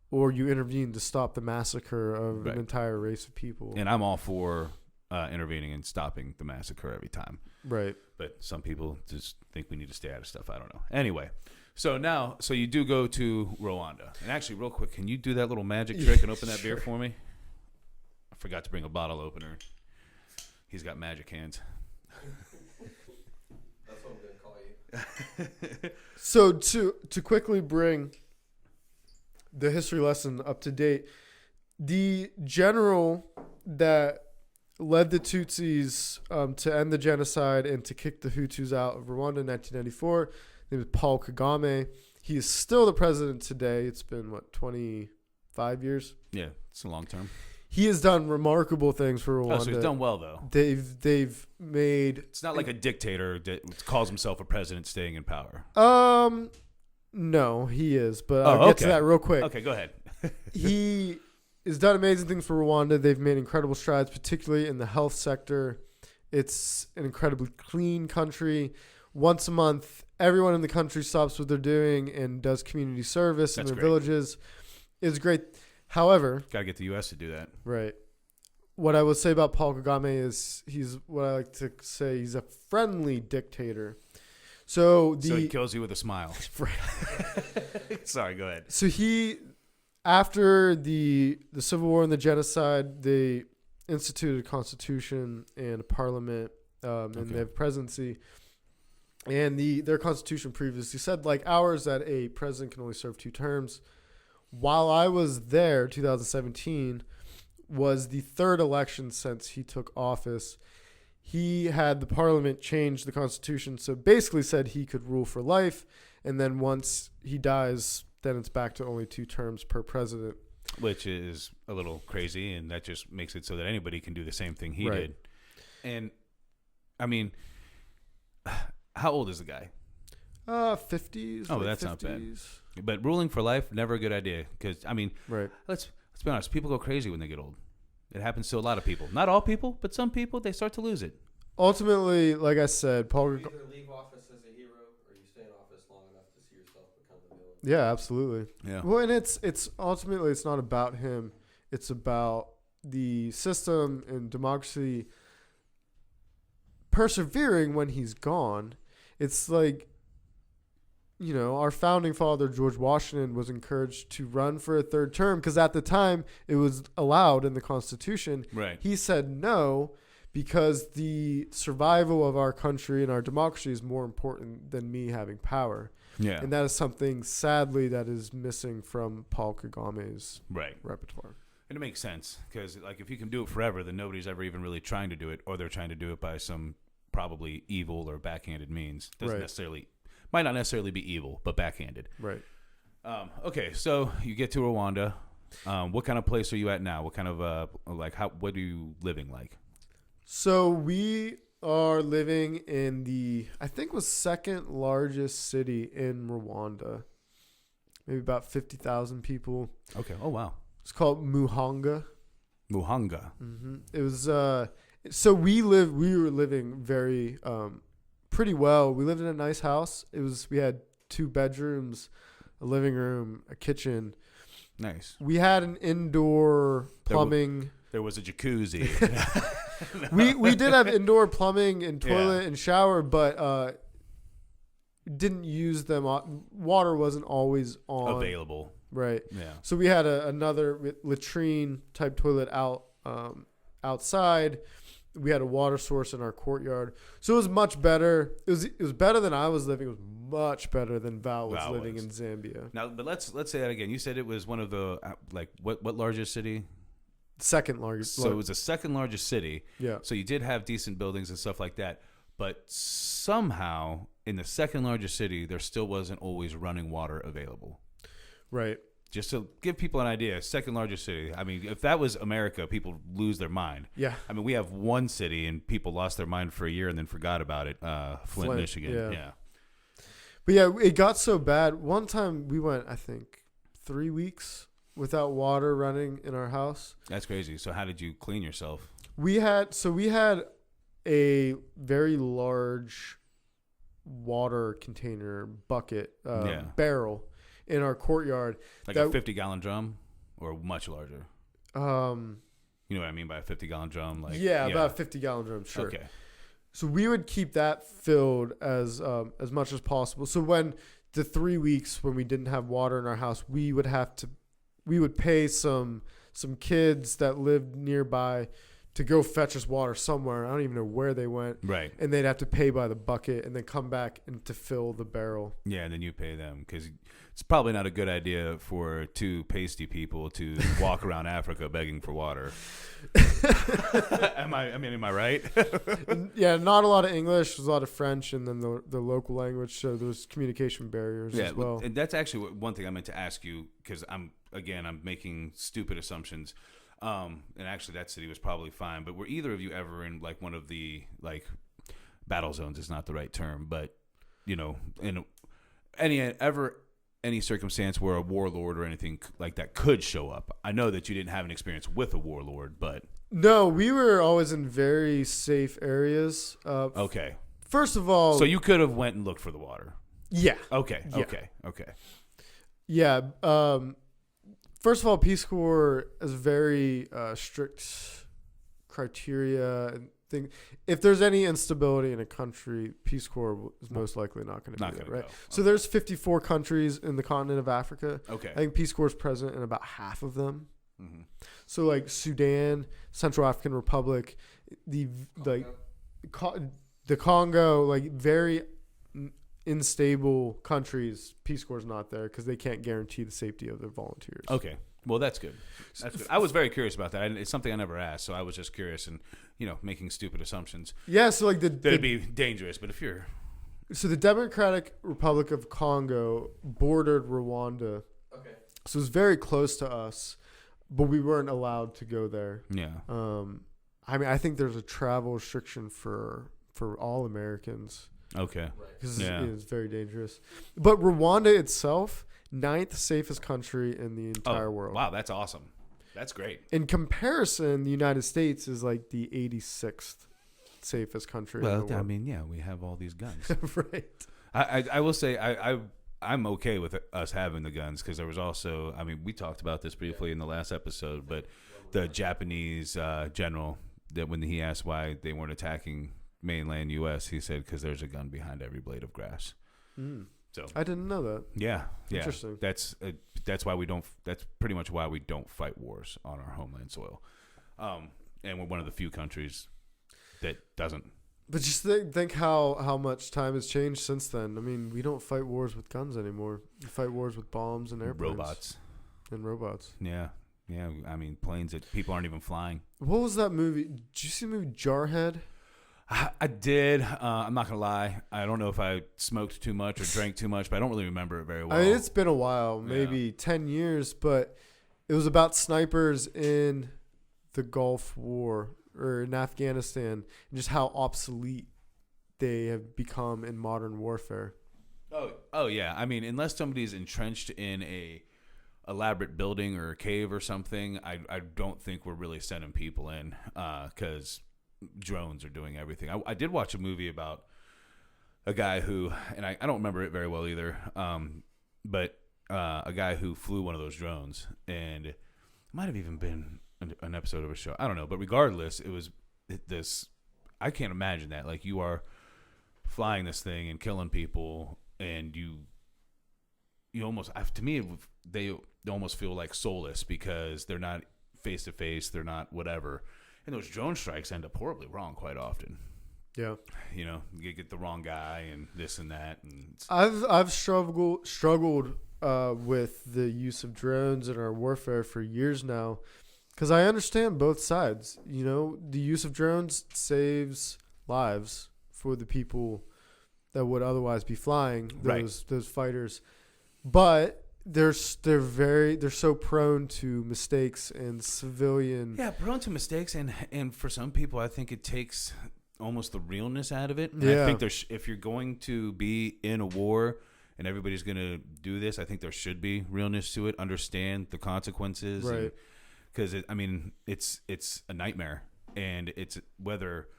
or you intervene to stop the massacre of Right. an entire race of people. And I'm all for intervening and stopping the massacre every time. Right. But some people just think we need to stay out of stuff. I don't know. Anyway, so you do go to Rwanda. And actually, real quick, can you do that little magic trick and open that beer for me? I forgot to bring a bottle opener. He's got magic hands. That's what I'm going to call you. So to quickly bring the history lesson up to date, the general that led the Tutsis to end the genocide and to kick the Hutus out of Rwanda in 1994, his name is Paul Kagame. He is still the president today. It's been, 25 years? Yeah, it's a long term. He has done remarkable things for Rwanda. Oh, so he's done well, though. They've made... It's not like a dictator that calls himself a president staying in power. No, he is, but I'll get to that real quick. Okay, go ahead. He has done amazing things for Rwanda. They've made incredible strides, particularly in the health sector. It's an incredibly clean country. Once a month, everyone in the country stops what they're doing and does community service in their villages. It's great. However, gotta get the U.S. to do that. Right. What I would say about Paul Kagame is he's what I like to say. He's a friendly dictator. So he kills you with a smile. Sorry, go ahead. So after the Civil War and the genocide, they instituted a constitution and a parliament, and they have presidency. And their constitution previously said, like ours, that a president can only serve 2 terms. While I was there, 2017 was the 3rd election since he took office. He had the parliament change the constitution, so basically said he could rule for life, and then once he dies, then it's back to only 2 terms per president. Which is a little crazy, and that just makes it so that anybody can do the same thing he did. And, I mean, how old is the guy? 50s. Oh, that's 50s. Not bad. But ruling for life, never a good idea. Because, I mean, let's be honest, people go crazy when they get old. It happens to a lot of people. Not all people, but some people, they start to lose it. Ultimately, like I said, Paul... You either leave office as a hero or you stay in office long enough to see yourself become the villain. Yeah, absolutely. Yeah. Well, and it's ultimately, it's not about him. It's about the system and democracy persevering when he's gone. It's like, you know, our founding father, George Washington, was encouraged to run for a 3rd term because at the time it was allowed in the Constitution. Right. He said no because the survival of our country and our democracy is more important than me having power. Yeah. And that is something, sadly, that is missing from Paul Kagame's repertoire. And it makes sense because, like, if you can do it forever, then nobody's ever even really trying to do it, or they're trying to do it by some probably evil or backhanded means. Might not necessarily be evil, but backhanded. Right. Okay, so you get to Rwanda. What kind of place are you at now? What kind of what are you living like? So we are living in I think it was 2nd largest city in Rwanda. Maybe about 50,000 people. Okay. Oh, wow. It's called Muhanga. Muhanga. Mm-hmm. It was, so we were living very, pretty well. We lived in a nice house. We had 2 bedrooms, a living room, a kitchen. Nice. We had an indoor plumbing. There was a jacuzzi. We did have indoor plumbing and toilet and shower, but didn't use them. Water wasn't always available. Right. Yeah. So we had another latrine type toilet outside. We had a water source in our courtyard. So it was much better. It was better than I was living. It was much better than Val was living in Zambia. Now, but let's say that again. You said it was one of the what largest city? 2nd largest. So it was the 2nd largest city. Yeah. So you did have decent buildings and stuff like that, but somehow in the 2nd largest city, there still wasn't always running water available. Right. Just to give people an idea, 2nd largest city. I mean, if that was America, people lose their mind. Yeah. I mean, we have one city and people lost their mind for a year and then forgot about it. Flint, Michigan. Yeah. But yeah, it got so bad. One time we went, I think, 3 weeks without water running in our house. That's crazy. So how did you clean yourself? We had a very large water container bucket barrel in our courtyard, like a 50-gallon drum, or much larger. You know what I mean by a 50-gallon drum? About a 50-gallon drum. Sure. Okay. So we would keep that filled as much as possible. So when the 3 weeks when we didn't have water in our house, we would pay some kids that lived nearby to go fetch us water somewhere. I don't even know where they went. Right. And they'd have to pay by the bucket and then come back and to fill the barrel. Yeah, and then you pay them because it's probably not a good idea for 2 pasty people to walk around Africa begging for water. Am I right? Yeah, not a lot of English. There's a lot of French and then the local language. So there's communication barriers as well. And that's actually one thing I meant to ask you because I'm making stupid assumptions. And actually that city was probably fine, but were either of you ever in like one of the battle zones is not the right term, but you know, ever any circumstance where a warlord or anything like that could show up? I know that you didn't have an experience with a warlord, but No, we were always in very safe areas. okay. First of all, So you could have went and looked for the water. yeah, Okay. Yeah. Okay. yeah. First of all, Peace Corps has very strict criteria and thing. If there's any instability in a country, Peace Corps is most likely not going to be there, right? Go. So there's 54 countries in the continent of Africa. Okay. I think Peace Corps is present in about half of them. Mm-hmm. So like Sudan, Central African Republic, the Congo, like very unstable countries. Peace Corps is not there because they can't guarantee the safety of their volunteers. Okay. Well, that's good. That's good. I was very curious about that. It's something I never asked, so I was just curious and making stupid assumptions. Yeah, so like That'd be dangerous, but if you're so the Democratic Republic of Congo bordered Rwanda. Okay. So it's very close to us, but we weren't allowed to go there. yeah. I mean, I think there's a travel restriction for all Americans Okay. because Yeah. it's very dangerous. But Rwanda itself, 9th safest country in the entire world. Wow, that's awesome. That's great. In comparison, the United States is like the 86th safest country in the Well, world. I mean, yeah, we have all these guns. Right. I will say I'm okay with us having the guns because there was also, I mean, we talked about this briefly in the last episode, but the Japanese general, that when he asked why they weren't attacking mainland U.S., he said because there's a gun behind every blade of grass. So I didn't know that. yeah. Interesting. That's why we don't. That's pretty much why we don't fight wars on our homeland soil, and we're one of the few countries that doesn't. But just think how much time has changed since then. I mean, we don't fight wars with guns anymore. We fight wars with bombs and airplanes. Robots. And robots. Yeah. I mean, planes that people aren't even flying. What was that movie? Did you see the movie Jarhead? I did. I'm not gonna lie. I don't know if I smoked too much or drank too much, but I don't really remember it very well. I mean, it's been a while, maybe 10 years, but it was about snipers in the Gulf War or in Afghanistan and just how obsolete they have become in modern warfare. Oh yeah. I mean, unless somebody's entrenched in a elaborate building or a cave or something, I don't think we're really sending people in because drones are doing everything. I did watch a movie about a guy who, and I don't remember it very well either, but a guy who flew one of those drones, and it might have even been an episode of a show. I don't know, but regardless, it was this. I can't imagine that. Like, you are flying this thing and killing people, and you almost, to me, they almost feel like soulless because they're not face to face, they're not whatever. And those drone strikes end up horribly wrong quite often. Yeah. You get the wrong guy and this and that. And I've struggled with the use of drones in our warfare for years now because I understand both sides. The use of drones saves lives for the people that would otherwise be flying those fighters, but they're so prone to mistakes and civilian. Yeah, prone to mistakes, and for some people, I think it takes almost the realness out of it. And Yeah. I think if you're going to be in a war and everybody's going to do this, I think there should be realness to it. Understand the consequences, Right? Because it's a nightmare, and it's whether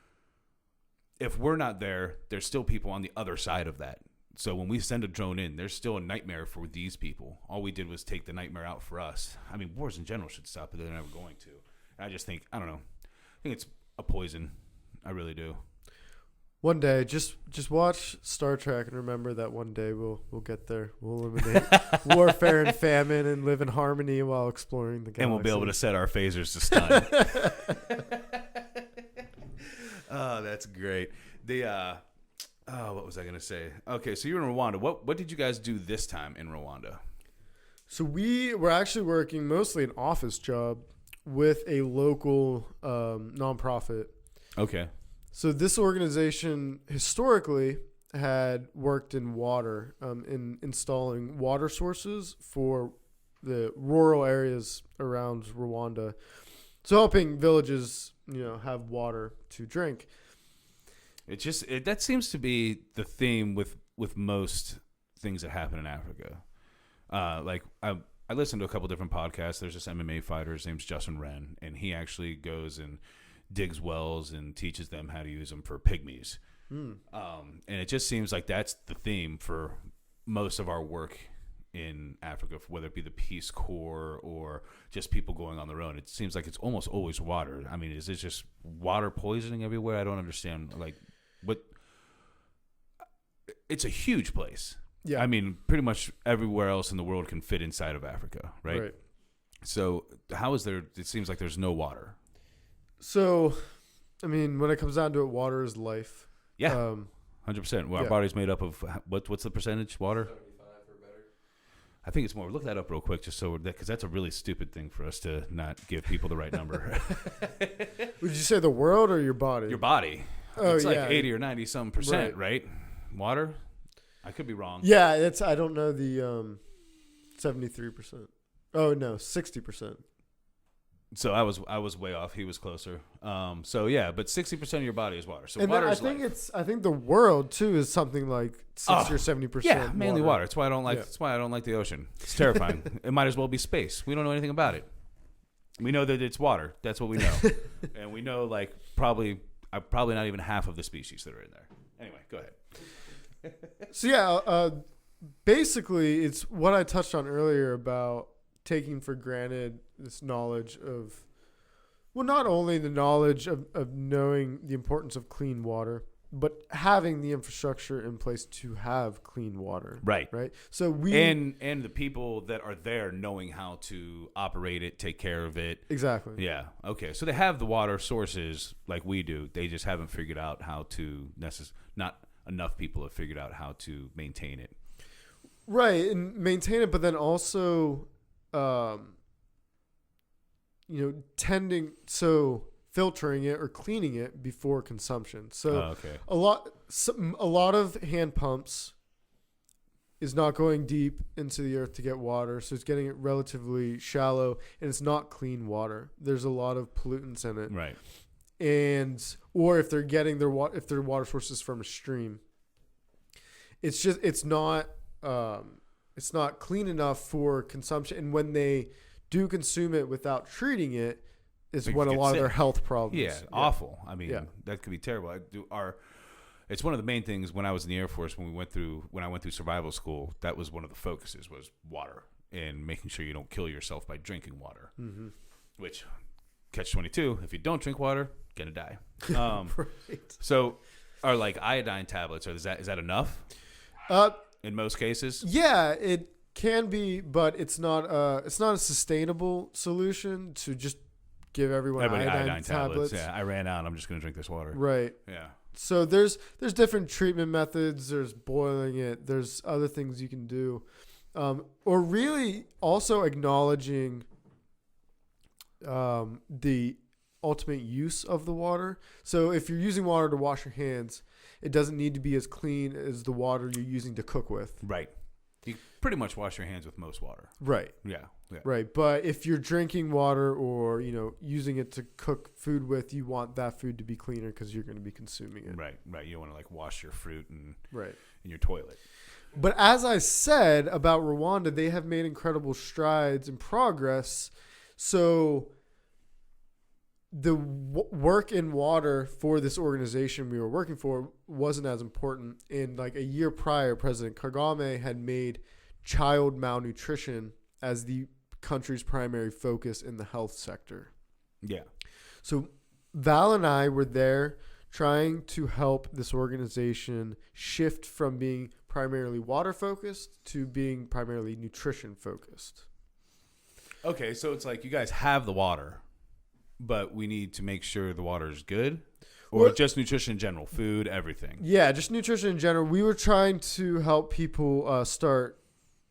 if we're not there, there's still people on the other side of that. So when we send a drone in, there's still a nightmare for these people. All we did was take the nightmare out for us. I mean, wars in general should stop, but they're never going to. And I just think, I don't know. I think it's a poison. I really do. One day, just watch Star Trek and remember that one day we'll get there. We'll eliminate warfare and famine and live in harmony while exploring the galaxy. And we'll be able to set our phasers to stun. Oh, that's great. What was I going to say? Okay, so you're in Rwanda. What did you guys do this time in Rwanda? So we were actually working mostly an office job with a local nonprofit. Okay. So this organization historically had worked in water, in installing water sources for the rural areas around Rwanda. So helping villages, have water to drink. That seems to be the theme with most things that happen in Africa. Like I listened to a couple different podcasts. There's this MMA fighter. His name's Justin Wren, and he actually goes and digs wells and teaches them how to use them for pygmies. And it just seems like that's the theme for most of our work in Africa, whether it be the Peace Corps or just people going on their own. It seems like it's almost always water. I mean, is it just water poisoning everywhere? I don't understand. Like, what? It's a huge place. Yeah. I mean, pretty much everywhere else in the world can fit inside of Africa, right? So how is there? It seems like there's no water. So, I mean, when it comes down to it, water is life. Yeah, 100%. Well, our body's made up of what's the percentage water? 75 or better. I think it's more. Look that up real quick, just so because that's a really stupid thing for us to not give people the right number. Would you say the world or your body? Your body. Oh, it's like yeah. 80 or 90 some percent, right? Water. I could be wrong. Yeah, it's. I don't know the 73%. Oh no, 60%. So I was way off. He was closer. So yeah, but 60% of your body is water. So And water then is life. I think the world too is something like 60 or 70%. Yeah, mainly water. That's why I don't like. Yeah. That's why I don't like the ocean. It's terrifying. It might as well be space. We don't know anything about it. We know that it's water. That's what we know, and we know like probably not even half of the species that are in there. Anyway, go ahead. So yeah, basically it's what I touched on earlier about taking for granted this knowledge of, well, not only the knowledge of knowing the importance of clean water, but having the infrastructure in place to have clean water. Right. Right. So and the people that are there knowing how to operate it, take care of it. Exactly. Yeah. Okay. So they have the water sources like we do. They just haven't figured out how to not enough people have figured out how to maintain it. Right, and maintain it, but then also, filtering it or cleaning it before consumption. So a lot of hand pumps is not going deep into the earth to get water, so it's getting it relatively shallow, and it's not clean water. There's a lot of pollutants in it. Right. Or if they're getting their water sources from a stream, it's not clean enough for consumption. And when they do consume it without treating it, is when a lot of their health problems. Yeah, awful. I mean, that could be terrible. It's one of the main things when I was in the Air Force when I went through survival school. That was one of the focuses was water and making sure you don't kill yourself by drinking water. Mm-hmm. Which catch-22, if you don't drink water, gonna die. Right. So, are like iodine tablets? Or is that enough? In most cases. Yeah, it can be, but it's not a sustainable solution to just give everyone iodine tablets. Yeah, I ran out. I'm just gonna drink this water. Right. Yeah. So there's different treatment methods. There's boiling it. There's other things you can do, or really also acknowledging the ultimate use of the water. So if you're using water to wash your hands, it doesn't need to be as clean as the water you're using to cook with. Right. You pretty much wash your hands with most water. Right. Yeah. Right. But if you're drinking water or, using it to cook food with, you want that food to be cleaner because you're going to be consuming it. Right. You don't want to like wash your fruit in your toilet. But as I said about Rwanda, they have made incredible strides and progress. So the work in water for this organization we were working for wasn't as important. And like a year prior, President Kagame had made child malnutrition as the country's primary focus in the health sector. Yeah. So Val and I were there trying to help this organization shift from being primarily water focused to being primarily nutrition focused. Okay, so it's like you guys have the water, but we need to make sure the water is good, or just nutrition in general, food, everything. Yeah, just nutrition in general. We were trying to help people start.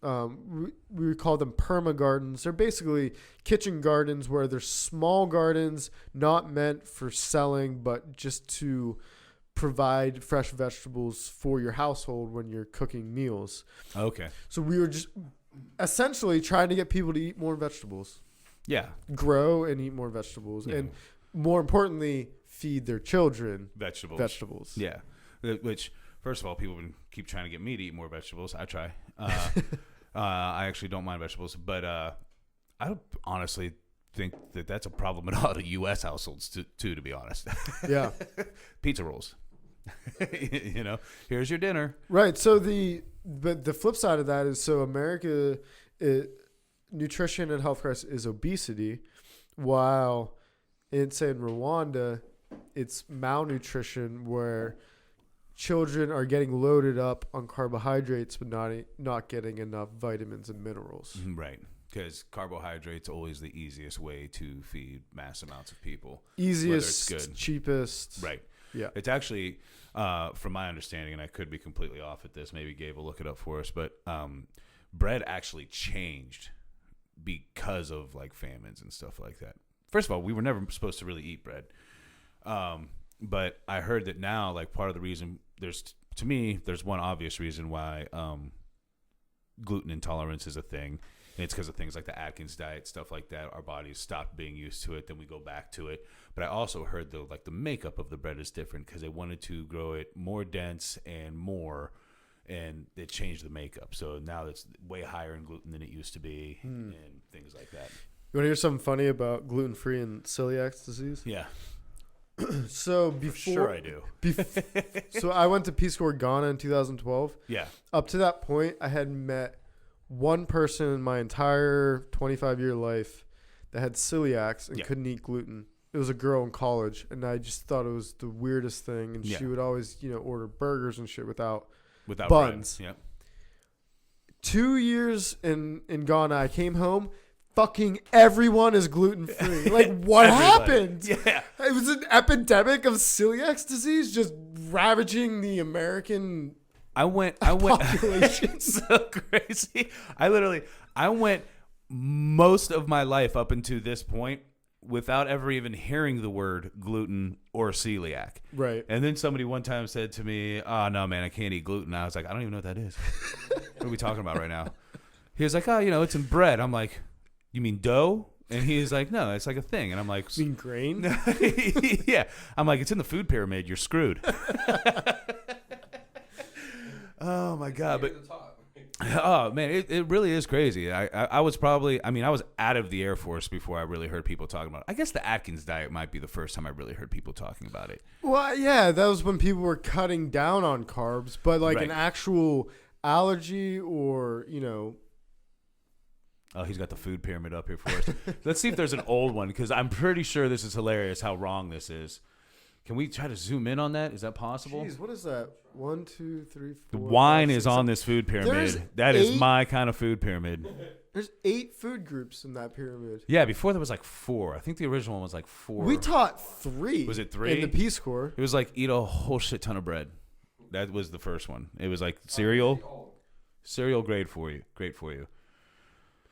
We call them perma gardens. They're basically kitchen gardens where they're small gardens, not meant for selling, but just to provide fresh vegetables for your household when you're cooking meals. Okay. So we were just essentially trying to get people to eat more vegetables. Yeah. Grow and eat more vegetables. Yeah. And more importantly, feed their children vegetables. Yeah. Which, first of all, people keep trying to get me to eat more vegetables. I try. I actually don't mind vegetables, but I don't honestly think that that's a problem in a lot of U.S. households too. To be honest, Yeah. pizza rolls. Here's your dinner. Right. So but the flip side of that is America, nutrition and health crisis is obesity, while in Rwanda, it's malnutrition where children are getting loaded up on carbohydrates but not getting enough vitamins and minerals. Right. Because carbohydrates always the easiest way to feed mass amounts of people. Easiest, whether it's good. cheapest. Right. Yeah. It's actually, from my understanding, and I could be completely off at this, maybe Gabe will look it up for us, but bread actually changed because of like famines and stuff like that. First of all, we were never supposed to really eat bread. But I heard that now, like part of the reason there's one obvious reason why gluten intolerance is a thing. And it's because of things like the Atkins diet, stuff like that. Our bodies stopped being used to it, then we go back to it. But I also heard though, like the makeup of the bread is different because they wanted to grow it more dense and more, and it changed the makeup. So now it's way higher in gluten than it used to be, and things like that. You want to hear something funny about gluten-free and celiac disease? Yeah, So for sure I do. So I went to Peace Corps Ghana in 2012. Yeah, Up to that point, I had met one person in my entire 25-year life that had celiacs and couldn't eat gluten. It was a girl in college, and I just thought it was the weirdest thing. And she would always, order burgers and shit without buns. Bread. Yep. 2 years in Ghana, I came home. Fucking everyone is gluten free. Like, what happened? Yeah, It was an epidemic of celiac disease just ravaging the American population. It's so crazy. I went most of my life up until this point without ever even hearing the word gluten or celiac. Right. And then somebody one time said to me, "Oh no, man, I can't eat gluten." I was like, "I don't even know what that is. What are we talking about right now?" He was like, "Oh, it's in bread." I'm like, "You mean dough?" And he's like, "No, it's like a thing." And I'm like, You mean grain? "Yeah." I'm like, "It's in the food pyramid. You're screwed." Oh my God. But oh man, it really is crazy. I was out of the Air Force before I really heard people talking about it. I guess the Atkins diet might be the first time I really heard people talking about it. Well, yeah, that was when people were cutting down on carbs, but like Right. an actual allergy or, Oh, he's got the food pyramid up here for us. Let's see if there's an old one, because I'm pretty sure this is hilarious how wrong this is. Can we try to zoom in on that? Is that possible? Jeez, what is that? 1, 2, 3, 4. The wine 5, is 6, on this food There's pyramid. That is 8 my kind of food pyramid. There's 8 food groups in that pyramid. Yeah, before there was like 4. I think the original one was like 4. We taught 3. Was it 3? In the Peace Corps. It was like eat a whole shit ton of bread. That was the first one. It was like cereal. Cereal great for you.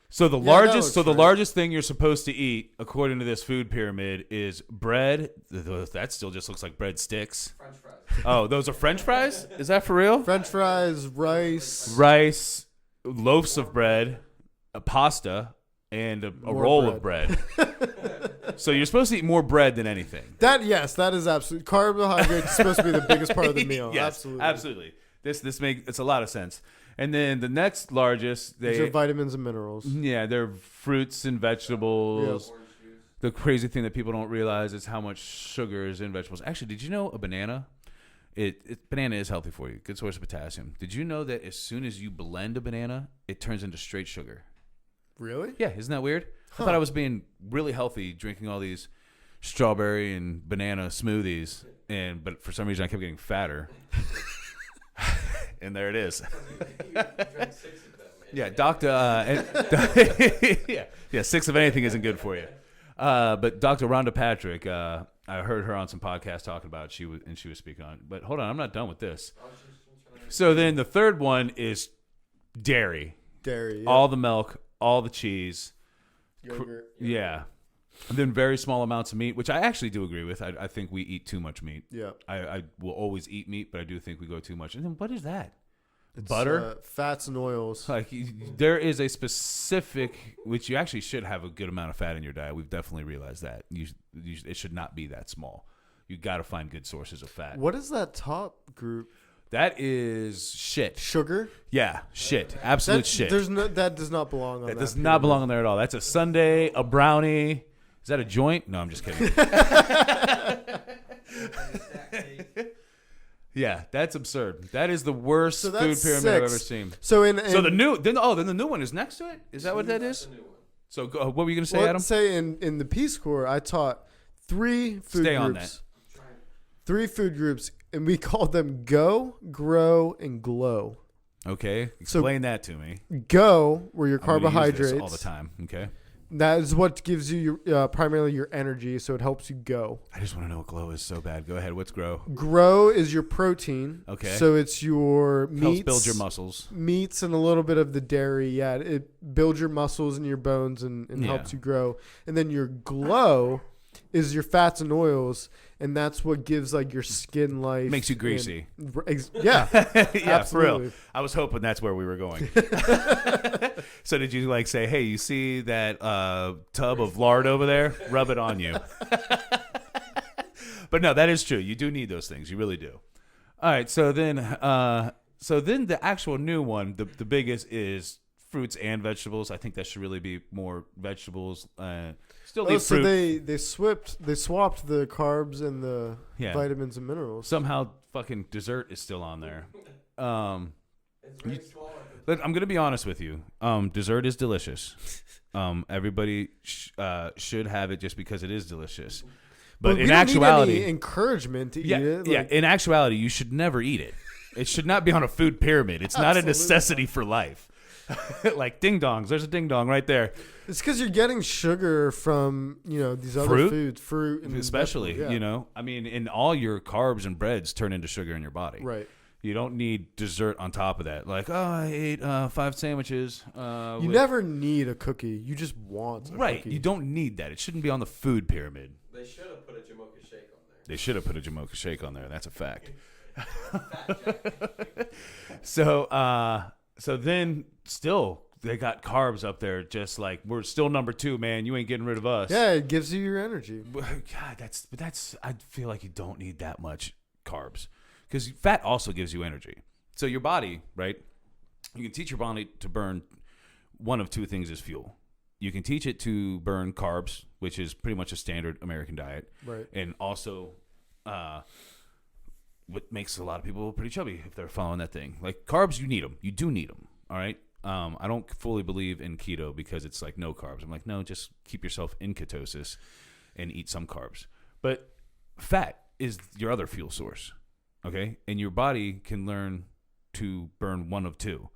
So the largest thing you're supposed to eat according to this food pyramid is bread. That still just looks like bread sticks. French fries. Oh, those are French fries? Is that for real? French fries, Rice, loaves of bread, a pasta, and a roll of bread. So you're supposed to eat more bread than anything. That is absolutely carbohydrates is supposed to be the biggest part of the meal. Yes, absolutely. This makes it's a lot of sense. And then the next largest, These are vitamins and minerals. Yeah, they're fruits and vegetables. Yep. The crazy thing that people don't realize is how much sugar is in vegetables. Actually, did you know a banana? Banana is healthy for you. Good source of potassium. Did you know that as soon as you blend a banana, it turns into straight sugar? Really? Yeah, isn't that weird? I thought I was being really healthy drinking all these strawberry and banana smoothies, but for some reason I kept getting fatter. And there it is. Yeah, doctor. Yeah, 6 of anything isn't good for you. But Dr. Rhonda Patrick, I heard her on some podcast talking about it. She was speaking on it. But hold on, I'm not done with this. So then the third one is dairy. Dairy. Yeah. All the milk, all the cheese. Yogurt. Yeah. And then very small amounts of meat, which I actually do agree with. I think we eat too much meat. Yeah. I will always eat meat, but I do think we go too much. And then what is that? It's, butter? Fats and oils. Like there is a specific, which you actually should have a good amount of fat in your diet. We've definitely realized that. It should not be that small. You got to find good sources of fat. What is that top group? That is shit. Sugar? Yeah, shit. Absolute shit. That does not belong on that. That does not belong on there at all. That's a sundae, a brownie. Is that a joint? No, I'm just kidding. Yeah, that's absurd. That is the worst So food that's pyramid I've ever seen. So So the new, then the new one is next to it. Is that what that is? So what were you gonna say, well, Adam? let's say in the Peace Corps, I taught 3 food Stay groups. on that. 3 food groups, and we called them Go, Grow, and Glow. Okay, explain that to me. Go were your I'm gonna use this carbohydrates. all the time. Okay. That is what gives you your, primarily your energy, so it helps you go. I just want to know what glow is so bad. Go ahead. What's grow? Grow is your protein. Okay. So it's your Helps meats, build your muscles. meats, and a little bit of the dairy. Yeah, it builds your muscles and your bones and helps you grow. And then your glow is your fats and oils, and that's what gives like your skin life. Makes you greasy. Yeah, Yeah, for real. absolutely. I was hoping that's where we were going. So did you like say, hey, you see that tub of lard over there? Rub it on you. But no, that is true. You do need those things. You really do. All right. So then the actual new one, the biggest is fruits and vegetables. I think that should really be more vegetables. Still need So fruit. they swapped the carbs and the vitamins and minerals. Somehow fucking dessert is still on there. Look, I'm gonna be honest with you. Dessert is delicious. Everybody should have it just because it is delicious. But we in don't actuality, need any encouragement to eat it. yeah. In actuality, you should never eat it. It should not be on a food pyramid. It's not a necessity for life. Like ding dongs. There's a ding dong right there. It's because you're getting sugar from these other Fruit? fruit, and Especially, vegetables, I mean, and all your carbs and breads turn into sugar in your body. right. You don't need dessert on top of that. Like, I ate 5 sandwiches. You never need a cookie. You just want a Right. cookie. You don't need that. It shouldn't be on the food pyramid. They should have put a Jamocha shake on there. They should have put a Jamocha shake on there. That's a fact. So then still they got carbs up there. Just like we're still number 2, man. You ain't getting rid of us. Yeah, it gives you your energy. God, that's. I feel like you don't need that much carbs because fat also gives you energy. So your body, right? You can teach your body to burn one of 2 things as fuel. You can teach it to burn carbs, which is pretty much a standard American diet, Right. and also what makes a lot of people pretty chubby if they're following that thing. Like carbs, you need them. You do need them. All right. I don't fully believe in keto because it's like no carbs. I'm like, no, just keep yourself in ketosis and eat some carbs. But fat is your other fuel source. Okay. And your body can learn to burn one of 2.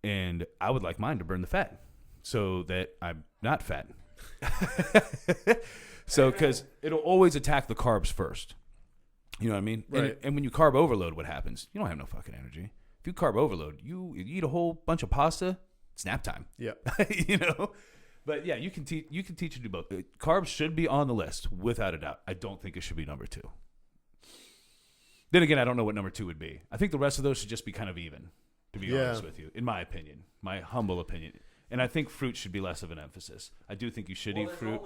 And I would like mine to burn the fat so that I'm not fat. So, because it'll always attack the carbs first. You know what I mean? Right. And when you carb overload, what happens? You don't have no fucking energy. If you carb overload, you eat a whole bunch of pasta, it's nap time. Yeah. But yeah, you can teach you to do both. Carbs should be on the list without a doubt. I don't think it should be number 2. Then again, I don't know what number 2 would be. I think the rest of those should just be kind of even, to be honest with you, in my opinion, my humble opinion. And I think fruit should be less of an emphasis. I do think you should eat fruit.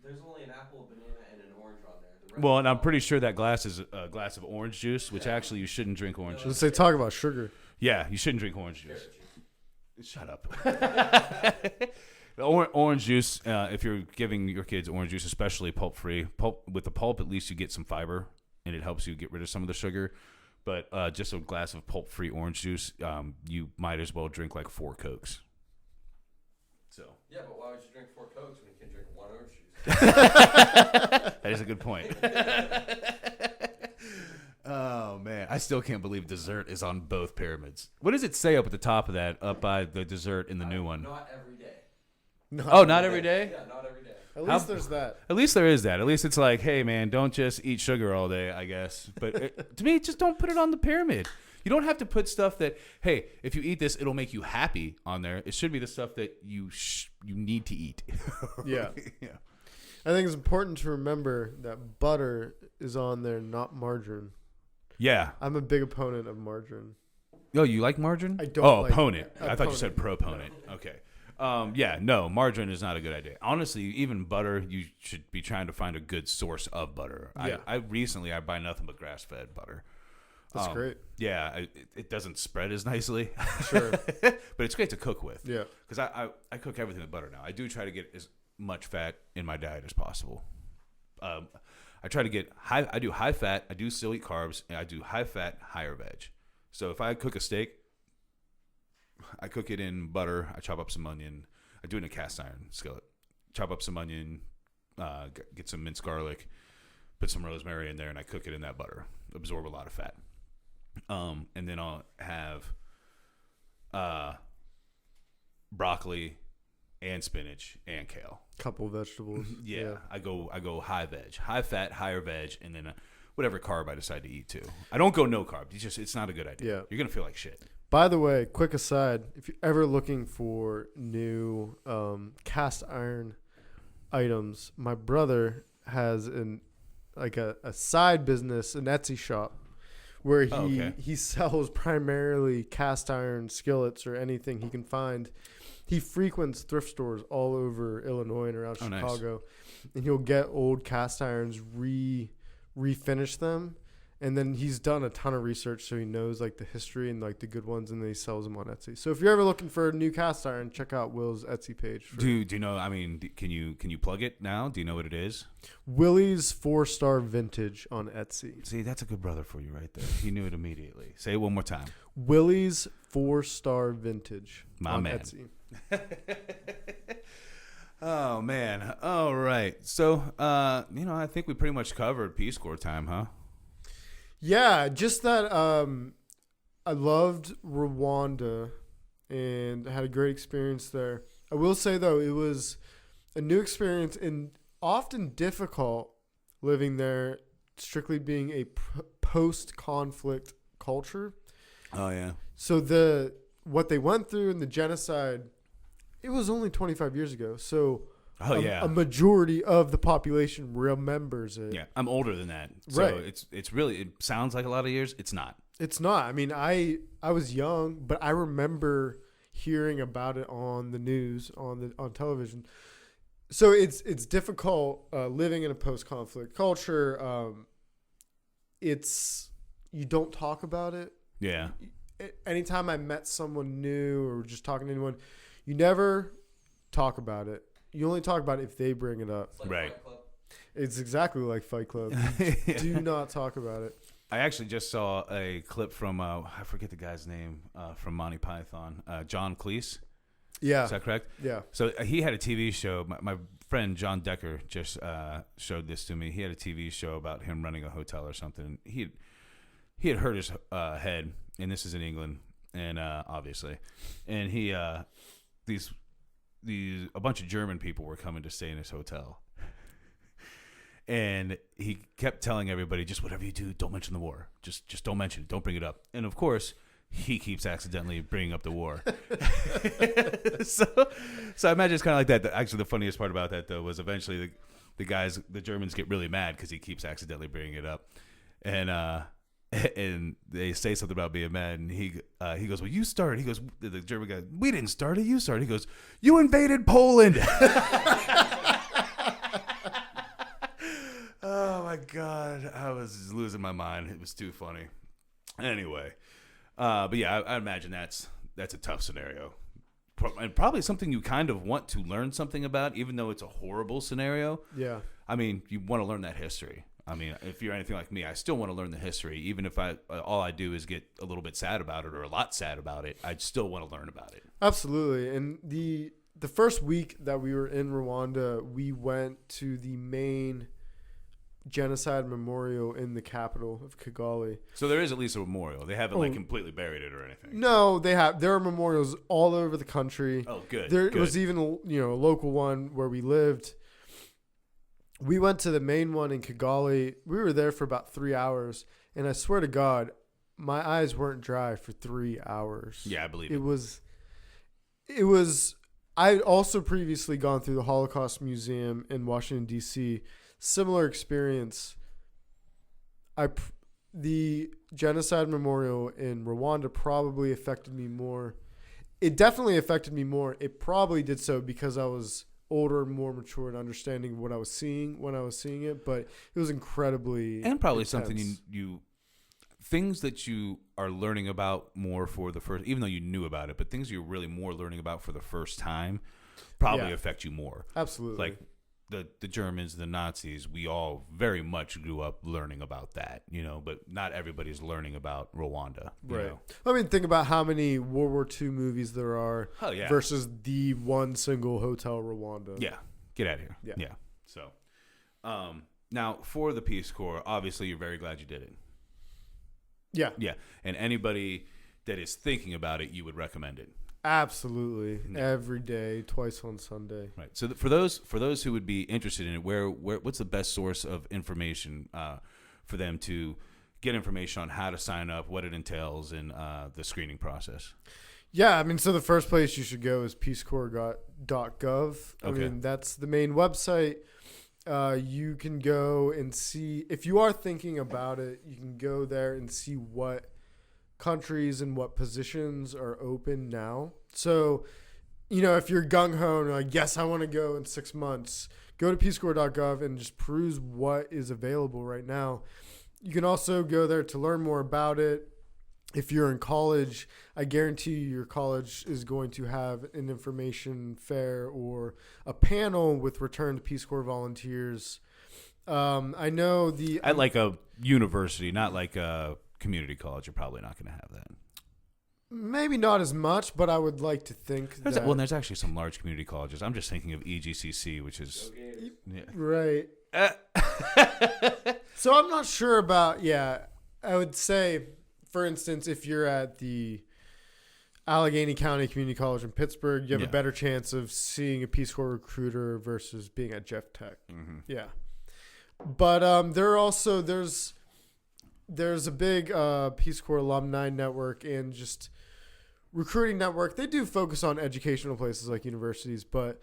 There's only an apple, a banana, and an orange on there. Well, and I'm pretty sure that glass is a glass of orange juice, which actually you shouldn't drink orange juice. Let's say talk about sugar. Yeah, you shouldn't drink orange juice. Shut up. The orange juice, if you're giving your kids orange juice, especially pulp-free, with the pulp, at least you get some fiber, and it helps you get rid of some of the sugar. But just a glass of pulp-free orange juice, you might as well drink like 4 Cokes. So. Yeah, but why would you drink 4 Cokes when you can drink 1 orange juice? That is a good point. Oh, man. I still can't believe dessert is on both pyramids. What does it say up at the top of that, up by the dessert in the new one? Not every day. Not every day? Yeah, not every day. At least there's that. At least there is that. At least it's like, hey, man, don't just eat sugar all day, I guess. But to me, just don't put it on the pyramid. You don't have to put stuff that, hey, if you eat this, it'll make you happy on there. It should be the stuff that you need to eat. Yeah. Yeah. I think it's important to remember that butter is on there, not margarine. Yeah. I'm a big opponent of margarine. Oh, you like margarine? I don't like opponent. it. I thought you said proponent. No. Okay. Yeah, no, margarine is not a good idea. Honestly, even butter, you should be trying to find a good source of butter. Yeah. I recently buy nothing but grass-fed butter. That's great. Yeah, it doesn't spread as nicely. Sure. But it's great to cook with. Yeah. Because I cook everything with butter now. I do try to get as much fat in my diet as possible. I try to get high. I do high fat. I do still eat carbs, and I do high fat, higher veg. So if I cook a steak, I cook it in butter. I chop up some onion. I do it in a cast iron skillet. Chop up some onion, get some minced garlic, put some rosemary in there, and I cook it in that butter. Absorb a lot of fat. And then I'll have broccoli and spinach and kale. Couple vegetables. Yeah, I go high veg, high fat, higher veg, and then whatever carb I decide to eat too. I don't go no carb. It's not a good idea. Yeah. You're gonna feel like shit. By the way, quick aside, if you're ever looking for new cast iron items, my brother has a side business, an Etsy shop, where he sells primarily cast iron skillets or anything he can find. He frequents thrift stores all over Illinois and around Chicago, and he'll get old cast irons, refinish them, and then he's done a ton of research, so he knows like the history and like the good ones, and then he sells them on Etsy. So if you're ever looking for a new cast iron, check out Will's Etsy page. Do you know? I mean, can you plug it now? Do you know what it is? Willie's 4-star Vintage on Etsy. See, that's a good brother for you right there. He knew it immediately. Say it one more time. Willie's 4-star Vintage on man. Etsy. Oh man! All right. So, I think we pretty much covered Peace Corps time, huh? Yeah, just that I loved Rwanda and had a great experience there. I will say, though, it was a new experience and often difficult living there, strictly being a post-conflict culture. Oh, yeah. So what they went through in the genocide, it was only 25 years ago. So a majority of the population remembers it. Yeah, I'm older than that. So right. It's really, it sounds like a lot of years. It's not. It's not. I mean, I was young, but I remember hearing about it on the news, on television. So it's difficult living in a post-conflict culture. You don't talk about it. Yeah. Anytime I met someone new or just talking to anyone, you never talk about it. You only talk about it if they bring it up. It's like right. Fight Club. It's exactly like Fight Club. Do not talk about it. I actually just saw a clip from, I forget the guy's name, from Monty Python, John Cleese. Yeah. Is that correct? Yeah. So he had a TV show. My friend John Decker just showed this to me. He had a TV show about him running a hotel or something. He had hurt his head, and this is in England, and obviously, and he a bunch of German people were coming to stay in his hotel. And he kept telling everybody, just whatever you do, don't mention the war. Just don't mention it. Don't bring it up. And of course, he keeps accidentally bringing up the war. so I imagine it's kind of like that. Actually, the funniest part about that, though, was eventually the Germans get really mad because he keeps accidentally bringing it up. And they say something about being mad, and he goes, well, you started. He goes, the German guy, we didn't start it, you started. He goes, you invaded Poland. Oh my God, I was losing my mind. It was too funny. Anyway, but yeah, I imagine that's a tough scenario, and probably something you kind of want to learn something about, even though it's a horrible scenario. Yeah, I mean, you want to learn that history. I mean, if you're anything like me, I still want to learn the history, even if all I do is get a little bit sad about it or a lot sad about it. I'd still want to learn about it. Absolutely. And the first week that we were in Rwanda, we went to the main genocide memorial in the capital of Kigali. So there is at least a memorial. They haven't completely buried it or anything. No, there are memorials all over the country. Oh, good. There was even a local one where we lived. We went to the main one in Kigali. We were there for about 3 hours, and I swear to God, my eyes weren't dry for 3 hours. Yeah, I believe it. It was. I had also previously gone through the Holocaust Museum in Washington, D.C. Similar experience. The genocide memorial in Rwanda probably affected me more. It definitely affected me more. It probably did so because I was older and more mature and understanding what I was seeing when I was seeing it, but it was incredibly and probably intense. something you things that you are learning about more for the first, even though you knew about it, but things you're really more learning about for the first time probably affect you more. Absolutely. Like the Germans, the Nazis, we all very much grew up learning about that, but not everybody's learning about Rwanda. Right. know? I mean, think about how many World War II movies there are Yeah. versus the one single Hotel Rwanda. Yeah. Get out of here. Yeah. So, now for the Peace Corps, obviously you're very glad you did it. Yeah. Yeah. And anybody that is thinking about it, you would recommend it. Absolutely. Every day, twice on Sunday. Right. So for those who would be interested in it, what's the best source of information for them to get information on how to sign up, what it entails, and the screening process? Yeah, I mean, so the first place you should go is peacecorps.gov. I mean, that's the main website. You can go and see, if you are thinking about it, you can go there and see what countries and what positions are open now. So, if you're gung-ho and you're like, yes, I want to go in 6 months, go to peacecorps.gov and just peruse what is available right now. You can also go there to learn more about it. If you're in college, I guarantee you your college is going to have an information fair or a panel with returned Peace Corps volunteers. I know at like a university, not like a community college, you're probably not going to have that. Maybe not as much, but I would like to think there's actually some large community colleges. I'm just thinking of EGCC, which is right. So I'm not sure about. Yeah, I would say, for instance, if you're at the Allegheny County Community College in Pittsburgh, you have a better chance of seeing a Peace Corps recruiter versus being at Jeff Tech. Mm-hmm. Yeah, but there's a big Peace Corps alumni network and just recruiting network. They do focus on educational places like universities, but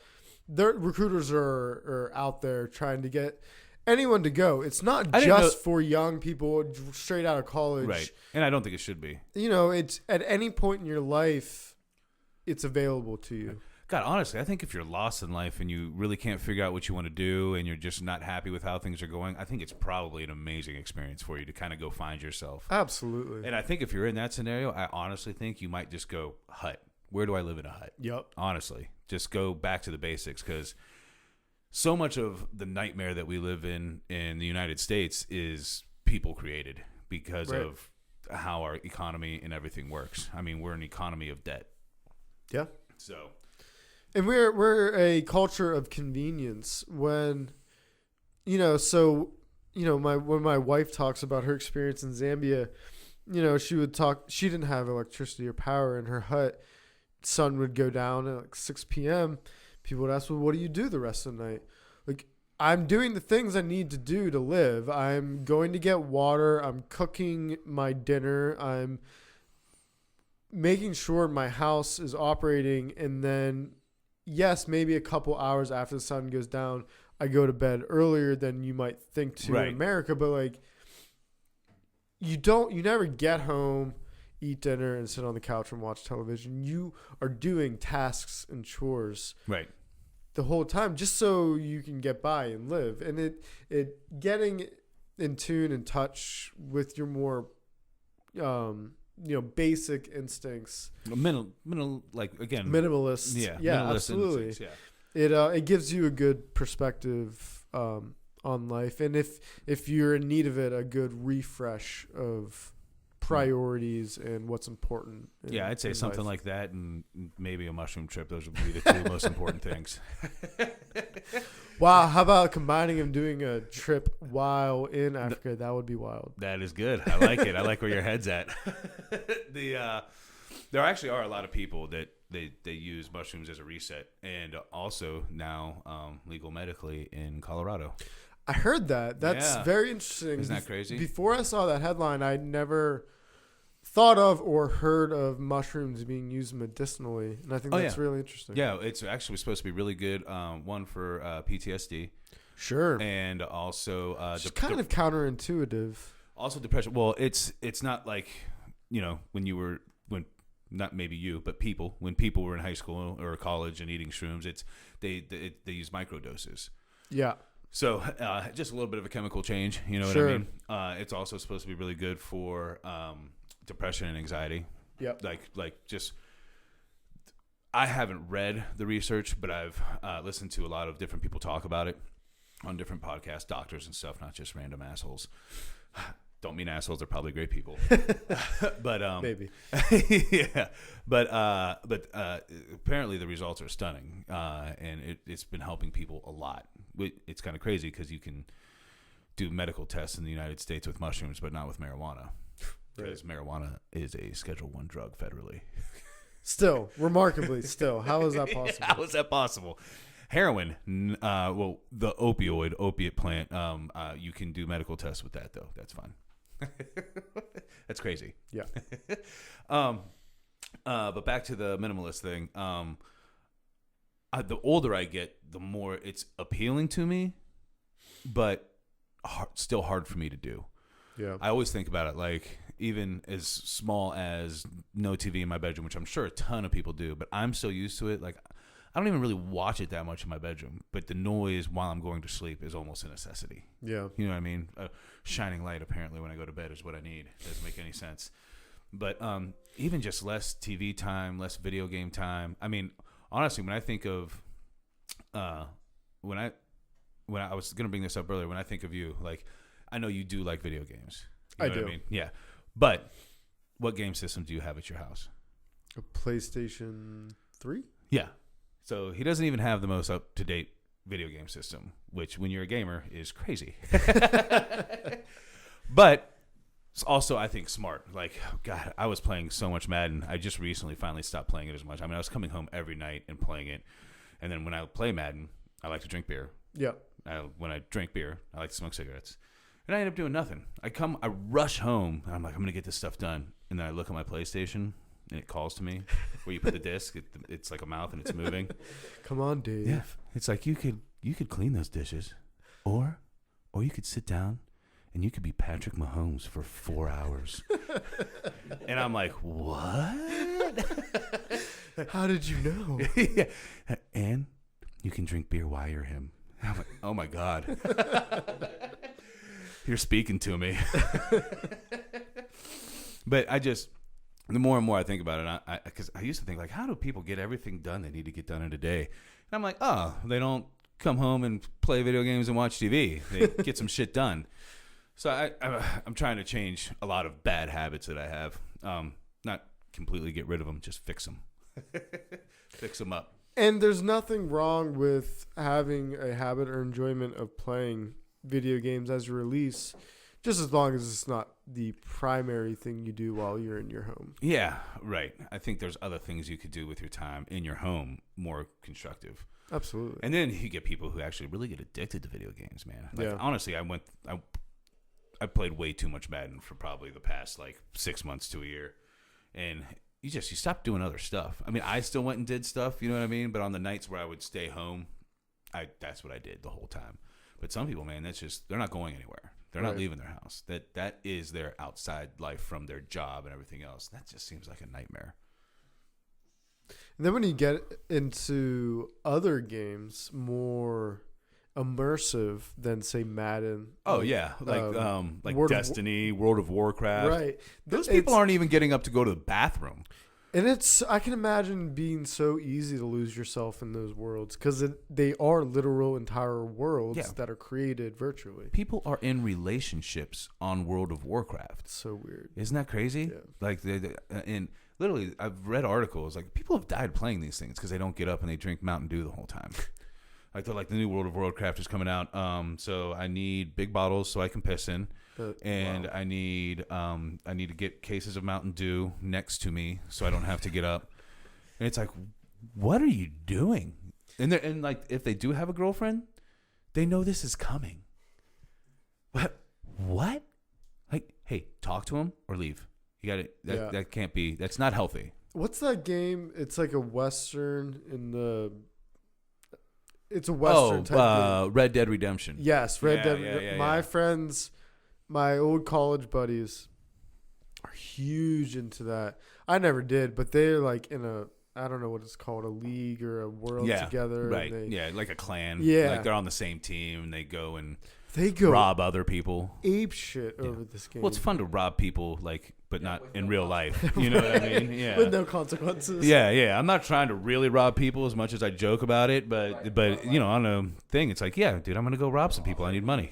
their recruiters are out there trying to get anyone to go. It's not just for young people straight out of college. Right. And I don't think it should be. It's at any point in your life, it's available to you. God, honestly, I think if you're lost in life and you really can't figure out what you want to do and you're just not happy with how things are going, I think it's probably an amazing experience for you to kind of go find yourself. Absolutely. And I think if you're in that scenario, I honestly think you might just go hut. Where do I live in a hut? Yep. Honestly, just go back to the basics, because so much of the nightmare that we live in the United States is people created because of how our economy and everything works. I mean, we're an economy of debt. Yeah. So... And we're a culture of convenience. When, when my wife talks about her experience in Zambia, she would talk. She didn't have electricity or power in her hut. Sun would go down at like 6 p.m. People would ask, "Well, what do you do the rest of the night?" Like, I'm doing the things I need to do to live. I'm going to get water. I'm cooking my dinner. I'm making sure my house is operating, and then. Yes, maybe a couple hours after the sun goes down, I go to bed earlier than you might think to in America. But like, you never get home, eat dinner, and sit on the couch and watch television. You are doing tasks and chores the whole time just so you can get by and live. And it getting in tune and touch with your more basic instincts. Minimalist. Yeah, minimalist absolutely. Instincts, yeah. It gives you a good perspective on life, and if you're in need of it, a good refresh of priorities and what's important. I'd say something like that, and maybe a mushroom trip. Those would be the two most important things. Wow, how about combining and doing a trip while in Africa? That would be wild. That is good. I like it. I like where your head's at. There actually are a lot of people that they use mushrooms as a reset, and also now legal medically in Colorado. I heard that. That's very interesting. Isn't that crazy? Before I saw that headline, I never thought of or heard of mushrooms being used medicinally, and I think that's really interesting. Yeah, it's actually supposed to be really good. One for PTSD. Sure. And also it's kind of counterintuitive. Also depression. Well, it's not like, when not maybe you, but when people were in high school or college and eating shrooms, they use microdoses. Yeah. So just a little bit of a chemical change, you know what I mean? It's also supposed to be really good for depression and anxiety. Yep. Like just, I haven't read the research, but I've listened to a lot of different people talk about it on different podcasts, doctors and stuff, not just random assholes. Don't mean assholes; they're probably great people. But maybe. Yeah. But apparently the results are stunning, and it's been helping people a lot. It's kind of crazy because you can do medical tests in the United States with mushrooms, but not with marijuana, because marijuana is a Schedule I drug federally. Still, remarkably, how is that possible? How is that possible? Heroin, well, the opiate plant, you can do medical tests with that, though. That's fine. That's crazy. Yeah. But back to the minimalist thing. The older I get, the more it's appealing to me, but still hard for me to do. Yeah. I always think about it like even as small as no TV in my bedroom, which I'm sure a ton of people do, but I'm so used to it. Like, I don't even really watch it that much in my bedroom, but the noise while I'm going to sleep is almost a necessity. Yeah. You know what I mean? A shining light, apparently, when I go to bed is what I need. Doesn't make any sense. But even just less TV time, less video game time. I mean, honestly, when I think of when I was going to bring this up earlier, when I think of you, like, I know you do like video games. You know I do. What I mean? Yeah. But what game system do you have at your house? A PlayStation 3? Yeah. So he doesn't even have the most up-to-date video game system, which when you're a gamer is crazy. But it's also, I think, smart. Like, God, I was playing so much Madden. I just recently finally stopped playing it as much. I mean, I was coming home every night and playing it. And then when I play Madden, I like to drink beer. Yeah. When I drink beer, I like to smoke cigarettes. And I end up doing nothing. I rush home, and I'm like, I'm going to get this stuff done. And then I look at my PlayStation, and it calls to me where you put the disc. It's like a mouth, and it's moving. Come on, Dave. Yeah. It's like you could clean those dishes, or you could sit down, and you could be Patrick Mahomes for 4 hours. And I'm like, what? How did you know? Yeah. And you can drink beer while you're him. I'm like, oh, my God. You're speaking to me. But the more and more I think about it, because I used to think, like, how do people get everything done they need to get done in a day? And I'm like, oh, they don't come home and play video games and watch TV. They get some shit done. So I'm trying to change a lot of bad habits that I have. Not completely get rid of them, just fix them. Fix them up. And there's nothing wrong with having a habit or enjoyment of playing video games as a release, just as long as it's not the primary thing you do while you're in your home. Yeah, right. I think there's other things you could do with your time in your home more constructive. Absolutely. And then you get people who actually really get addicted to video games, man. Like, yeah. Honestly, I played way too much Madden for probably the past, like, 6 months to a year. And you stop doing other stuff. I mean, I still went and did stuff, you know what I mean? But on the nights where I would stay home, that's what I did the whole time. But some people, man, they're not going anywhere. They're not leaving their house. That is their outside life from their job and everything else. That just seems like a nightmare. And then when you get into other games, more immersive than, say, Madden. Oh, yeah. Like Destiny, World of Warcraft. Right. Those people aren't even getting up to go to the bathroom. And I can imagine being so easy to lose yourself in those worlds because they are literal entire worlds that are created virtually. People are in relationships on World of Warcraft. It's so weird. Isn't that crazy? Yeah. Like, and literally, I've read articles, like, people have died playing these things because they don't get up and they drink Mountain Dew the whole time. Like, they're like, the new World of Warcraft is coming out, so I need big bottles so I can piss in. And wow. I need to get cases of Mountain Dew next to me so I don't have to get up. And it's like, what are you doing? And like, if they do have a girlfriend, they know this is coming. What? Like, hey, talk to him or leave. You got it. That can't be. That's not healthy. What's that game? It's like a Western in the. It's a Western type game. Red Dead Redemption. Yes, Red Dead. Yeah, my friends. My old college buddies are huge into that. I never did, but they're like in a I don't know what it's called, a league or a world Yeah, together. right. And Yeah, like a clan. Yeah. Like they're on the same team and they go and they go rob other people. ape shit Yeah. over this game. Well, it's fun to rob people, like, but not in real life. You know what I mean? Yeah. With no consequences. Yeah. I'm not trying to really rob people as much as I joke about it, but you know, on a thing, it's like, yeah, dude, I'm gonna go rob some people. I need money.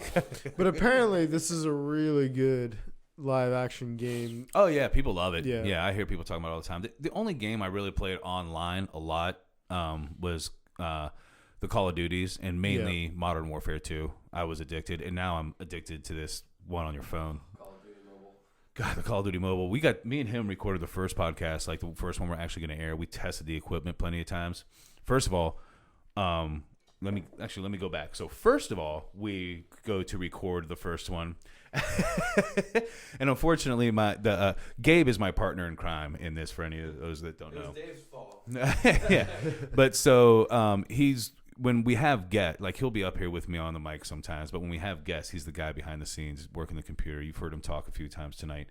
But apparently, this is a really good live action game. Oh yeah, people love it. Yeah. Yeah, I hear people talking about it all the time. The only game I really played online a lot was the Call of Duties and mainly Modern Warfare 2. I was addicted, and now I'm addicted to this one on your phone. God, the Call of Duty Mobile. Me and him recorded the first podcast, like the first one we're actually going to air. We tested the equipment plenty of times. First of all, let me go back. So first of all, we go to record the first one. And unfortunately, Gabe is my partner in crime in this. For any of those that don't know, It was Dave's fault. yeah. But so when we have guests, like he'll be up here with me on the mic sometimes. But when we have guests, he's the guy behind the scenes working the computer. You've heard him talk a few times tonight.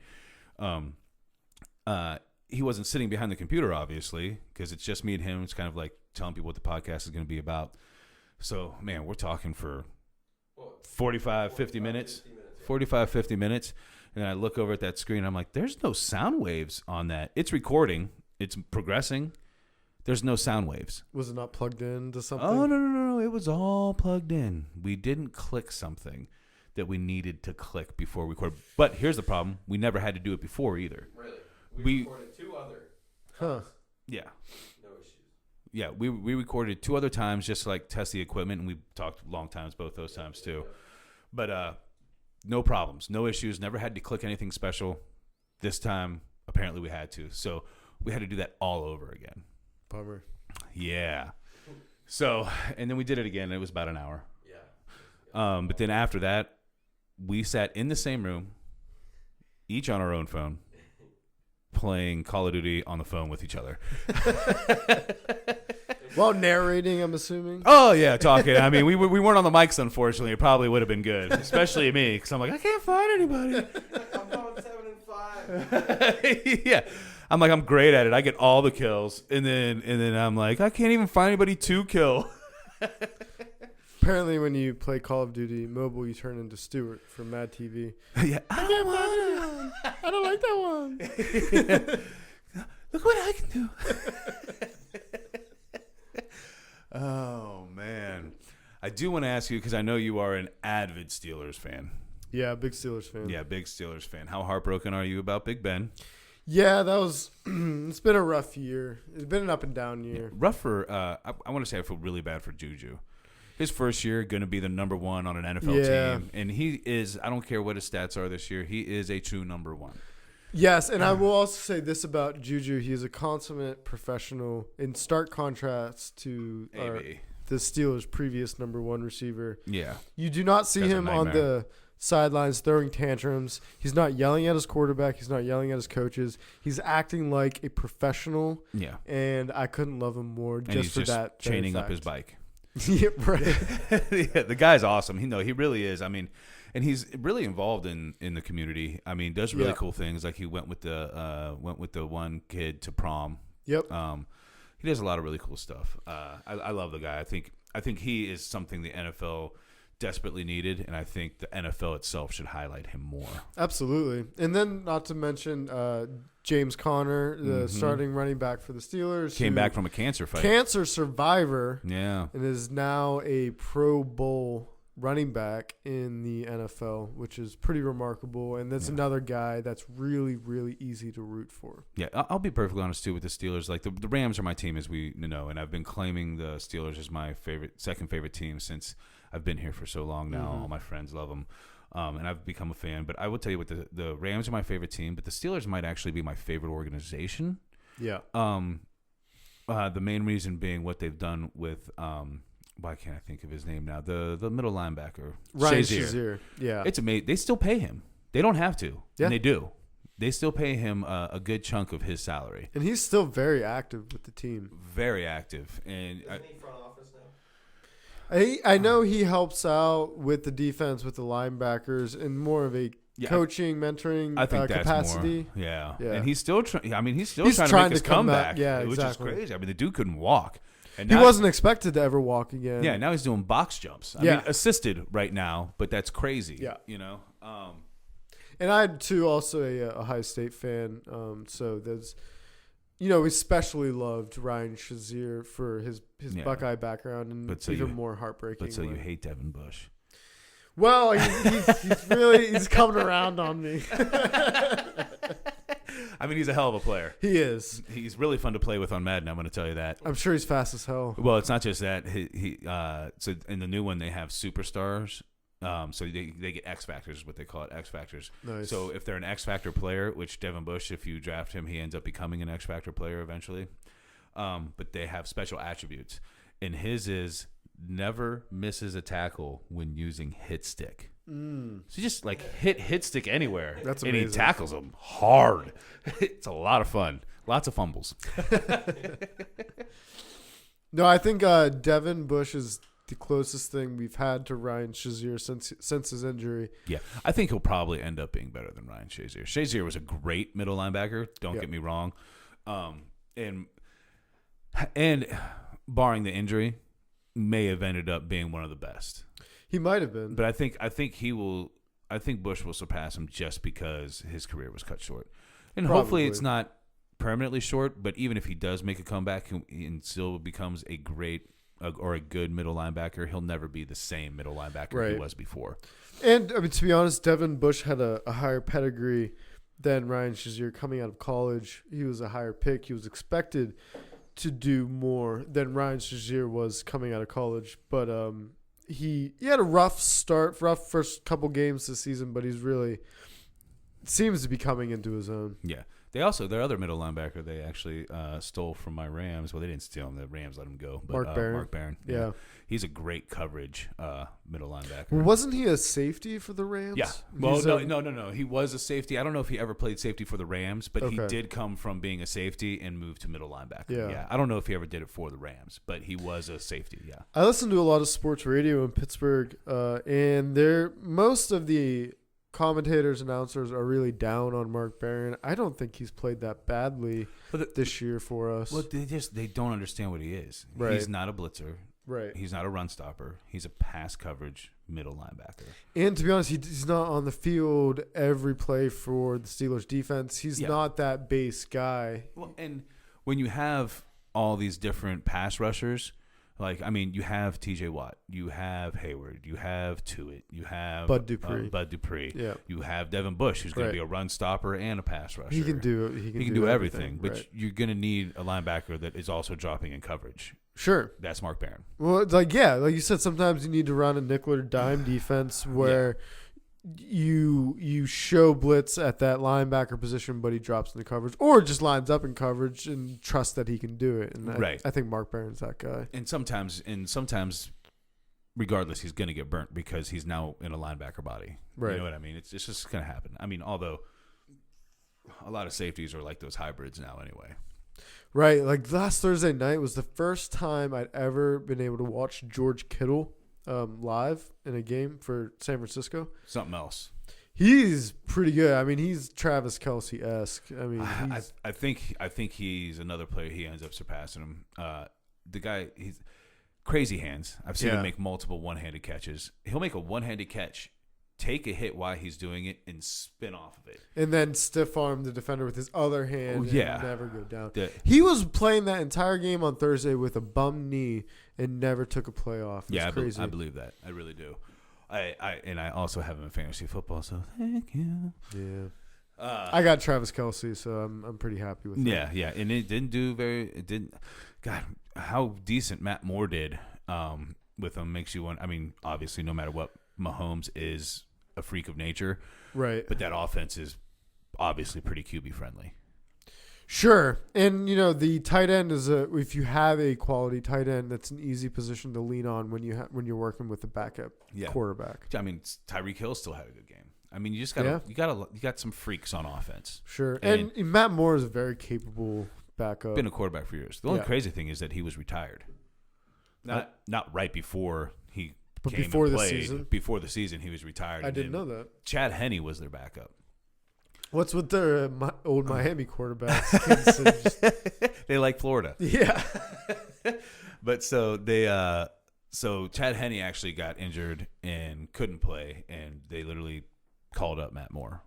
He wasn't sitting behind the computer, obviously, because it's just me and him. It's kind of like telling people what the podcast is going to be about. So, man, we're talking for 45, 50 minutes. 45, 50 minutes. And I look over at that screen. I'm like, there's no sound waves on that. It's recording. It's progressing. There's no sound waves. Was it not plugged into something? Oh, no. It was all plugged in. We didn't click something that we needed to click before we record. But here's the problem. We never had to do it before either. Really? We recorded 2 other. Huh. Yeah. No issues. Yeah, we recorded 2 other times just to like test the equipment, and we talked long times both those times too. But no problems, no issues, never had to click anything special. This time, apparently we had to. So we had to do that all over again. Bummer. Yeah. So, and then we did it again. It was about an hour. Yeah. But then after that, we sat in the same room, each on our own phone, playing Call of Duty on the phone with each other. While narrating, I'm assuming. Oh, yeah, talking. I mean, we weren't on the mics, unfortunately. It probably would have been good, especially me, because I'm like, I can't find anybody. I'm going 7 and 5. Yeah. I'm like, I'm great at it. I get all the kills. And then I'm like, I can't even find anybody to kill. Apparently, when you play Call of Duty Mobile, you turn into Stuart from Mad TV. Yeah. I don't like that one. Look what I can do. Oh, man. I do want to ask you, because I know you are an avid Steelers fan. Yeah, big Steelers fan. Yeah, big Steelers fan. How heartbroken are you about Big Ben? Yeah, that was. It's been a rough year. It's been an up and down year. Yeah, rough for. I want to say I feel really bad for Juju. His first year, going to be the number 1 on an NFL team, and he is. I don't care what his stats are this year. He is a true number 1. Yes, and I will also say this about Juju: he is a consummate professional. In stark contrast to the Steelers' previous number 1 receiver. Yeah, you do not see him on the sidelines throwing tantrums. He's not yelling at his quarterback. He's not yelling at his coaches. He's acting like a professional. Yeah, and I couldn't love him more and just he's for just that. chaining up his bike. Yeah, right. Yeah, the guy's awesome. He really is. I mean, and he's really involved in the community. I mean, does really cool things. Like he went with the one kid to prom. Yep. He does a lot of really cool stuff. I love the guy. I think he is something the NFL desperately needed, and I think the NFL itself should highlight him more. Absolutely. And then not to mention James Conner, the starting running back for the Steelers. Came back from a cancer fight. Cancer survivor. Yeah. And is now a Pro Bowl running back in the NFL, which is pretty remarkable. And that's another guy that's really, really easy to root for. Yeah, I'll be perfectly honest, too, with the Steelers. Like, the Rams are my team, as we know, and I've been claiming the Steelers as my second favorite team since I've been here for so long now. All my friends love them, and I've become a fan. But I will tell you what, the Rams are my favorite team, but the Steelers might actually be my favorite organization. Yeah. The main reason being what they've done with why can't I think of his name now? The middle linebacker, Ryan Shazier. Yeah. It's amazing. They still pay him. They don't have to, and they do. They still pay him a good chunk of his salary. And he's still very active with the team. Very active. And Isn't he front office now? I know he helps out with the defense, with the linebackers, in more of a coaching, mentoring, I think that's capacity. more. Yeah. Yeah. And he's still trying. I mean, he's still He's trying to trying make his to come back. comeback. Yeah, which exactly. is crazy. I mean, the dude couldn't walk. And He now, wasn't expected to ever walk again. Yeah. Now he's doing box jumps. I Yeah. mean, assisted right now, but that's crazy. Yeah. You know. And I'm too also a Ohio State fan. So there's, we especially loved Ryan Shazier for his Yeah. Buckeye background, and But so even you- more heartbreaking. But so you when- hate Devin Bush. Well, he's coming around on me. I mean, he's a hell of a player. He is. He's really fun to play with on Madden. I'm going to tell you that. I'm sure he's fast as hell. Well, it's not just that. So in the new one they have superstars. So they get X Factors, what they call it, X Factors. Nice. So if they're an X Factor player, which Devin Bush, if you draft him, he ends up becoming an X Factor player eventually. But they have special attributes, and his is never misses a tackle when using hit stick. So you just like hit stick anywhere. That's and he amazing. tackles them hard. It's a lot of fun. Lots of fumbles. No, I think Devin Bush is the closest thing we've had to Ryan Shazier since his injury. Yeah, I think he'll probably end up being better than Ryan Shazier. Shazier was a great middle linebacker. Don't Yep. get me wrong. And barring the injury, may have ended up being one of the best. He might have been. But I think he will. I think Bush will surpass him just because his career was cut short, and hopefully Probably. it's not permanently short. But even if he does make a comeback and still becomes a great or a good middle linebacker, he'll never be the same middle linebacker he Right. was before. And I mean, to be honest, Devin Bush had a higher pedigree than Ryan Shazier coming out of college. He was a higher pick. He was expected to do more than Ryan Shazier was coming out of college. But he had a rough first couple games this season, but he's really seems to be coming into his own. Yeah. Their other middle linebacker they actually stole from my Rams. Well, they didn't steal him. The Rams let him go. But, Mark Barron. Mark Barron. Yeah. He's a great coverage middle linebacker. Well, wasn't he a safety for the Rams? Yeah. Well, He's no. He was a safety. I don't know if he ever played safety for the Rams, but he Okay. did come from being a safety and move to middle linebacker. Yeah. I don't know if he ever did it for the Rams, but he was a safety. Yeah. I listen to a lot of sports radio in Pittsburgh, and most of the commentators, announcers are really down on Mark Barron. I don't think he's played that badly this year for us. Well, they don't understand what he is. Right. He's not a blitzer. Right. He's not a run stopper. He's a pass coverage middle linebacker. And to be honest, he's not on the field every play for the Steelers defense. He's Yeah. not that base guy. Well, and when you have all these different pass rushers, like, I mean, you have T.J. Watt, you have Hayward, you have Tuitt, you have Bud Dupree. Yeah. You have Devin Bush, who's going Right. to be a run stopper and a pass rusher. He can do it. He can do everything, but right. you're going to need a linebacker that is also dropping in coverage. Sure. That's Mark Barron. Well, it's like you said, sometimes you need to run a nickel or dime defense where you show blitz at that linebacker position, but he drops in the coverage, or just lines up in coverage and trust that he can do it. And Right. I think Mark Barron's that guy. And sometimes, regardless, he's going to get burnt because he's now in a linebacker body. Right. You know what I mean? It's just going to happen. I mean, although a lot of safeties are like those hybrids now anyway. Right. Like last Thursday night was the first time I'd ever been able to watch George Kittle live in a game for San Francisco. Something else. He's pretty good. I mean, he's Travis Kelce-esque. I mean, I think he's another player. He ends up surpassing him. The guy, he's crazy hands. I've seen him make multiple one-handed catches. He'll make a one-handed catch, take a hit while he's doing it, and spin off of it. and then stiff arm the defender with his other hand and yeah. never go down. The- He was playing that entire game on Thursday with a bum knee and never took a play off. It's Yeah, crazy. I believe that. I really do. I also have him in fantasy football, so thank you. Yeah. I got Travis Kelce, so I'm pretty happy with that. Yeah, and it didn't. God, how decent Matt Moore did with him makes you want. I mean, obviously, no matter what, Mahomes is a freak of nature, Right. but that offense is obviously pretty QB friendly. Sure. And, the tight end is if you have a quality tight end, that's an easy position to lean on when you're working with a backup quarterback. I mean, Tyreek Hill still had a good game. I mean, you just got some freaks on offense. Sure. And Matt Moore is a very capable backup. Been a quarterback for years. The only crazy thing is that he was retired. Not right before he But came before and the played. season? Before the season, he was retired. I and didn't then know that. Chad Henne was their backup. What's with their old Miami quarterbacks? Kansas City? They like Florida. Yeah. But so so Chad Henne actually got injured and couldn't play, and they literally called up Matt Moore.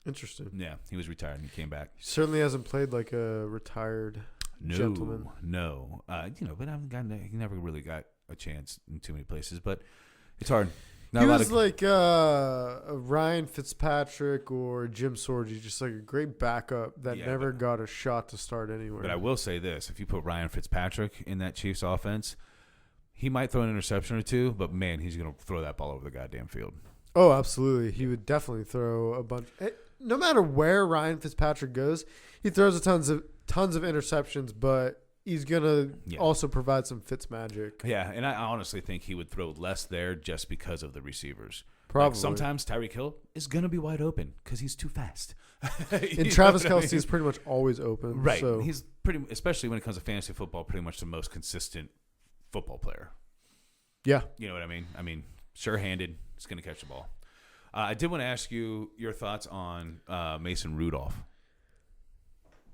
Interesting. Yeah, he was retired and he came back. He certainly hasn't played like a retired gentleman. No. But he never really got a chance in too many places. But it's hard. He was like Ryan Fitzpatrick or Jim Sorgi, just like a great backup that never got a shot to start anywhere. But I will say this: if you put Ryan Fitzpatrick in that Chiefs offense, he might throw an interception or two, but man, he's going to throw that ball over the goddamn field. Oh, absolutely. He would definitely throw a bunch. No matter where Ryan Fitzpatrick goes, he throws tons of interceptions, but he's going to also provide some Fitz magic. Yeah, and I honestly think he would throw less there just because of the receivers. Probably. Like sometimes Tyreek Hill is going to be wide open because he's too fast. And Travis Kelce is pretty much always open. Right. So. He's especially when it comes to fantasy football, pretty much the most consistent football player. Yeah. You know what I mean? I mean, sure-handed, he's going to catch the ball. I did want to ask you your thoughts on Mason Rudolph.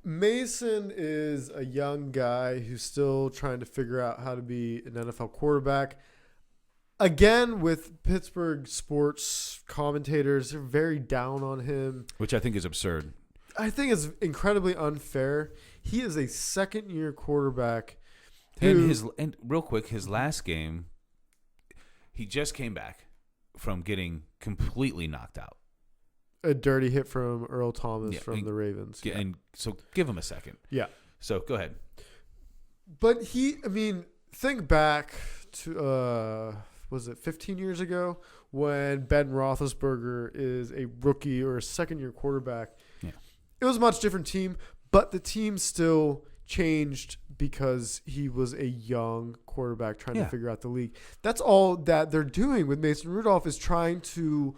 Mason is a young guy who's still trying to figure out how to be an NFL quarterback. Again, with Pittsburgh sports commentators, they're very down on him. Which I think is absurd. I think it's incredibly unfair. He is a second-year quarterback. And real quick, his last game, he just came back from getting completely knocked out. A dirty hit from Earl Thomas from the Ravens. Yeah. And so give him a second. Yeah. So go ahead. But think back to, was it 15 years ago when Ben Roethlisberger is a rookie or a second-year quarterback? Yeah. It was a much different team, but the team still changed because he was a young quarterback trying to figure out the league. That's all that they're doing with Mason Rudolph is trying to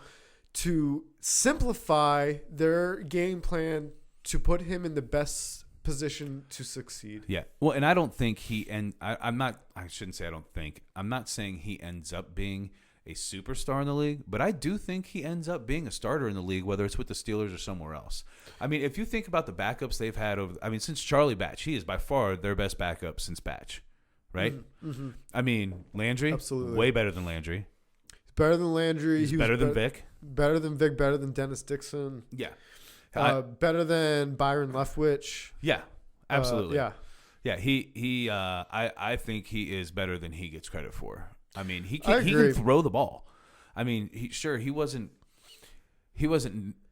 simplify their game plan to put him in the best position to succeed. Yeah. Well, and I don't think I'm not saying he ends up being a superstar in the league, but I do think he ends up being a starter in the league, whether it's with the Steelers or somewhere else. I mean, if you think about the backups they've had since Charlie Batch, he is by far their best backup since Batch, right? Mm-hmm. I mean, Landry, absolutely, way better than Landry. He's better than Landry. He's better than Vic. Better than Vic. Better than Dennis Dixon. Yeah. Better than Byron Leftwich. Yeah, absolutely. Yeah. I think he is better than he gets credit for. I mean, he I can agree. throw the ball. I mean, he wasn't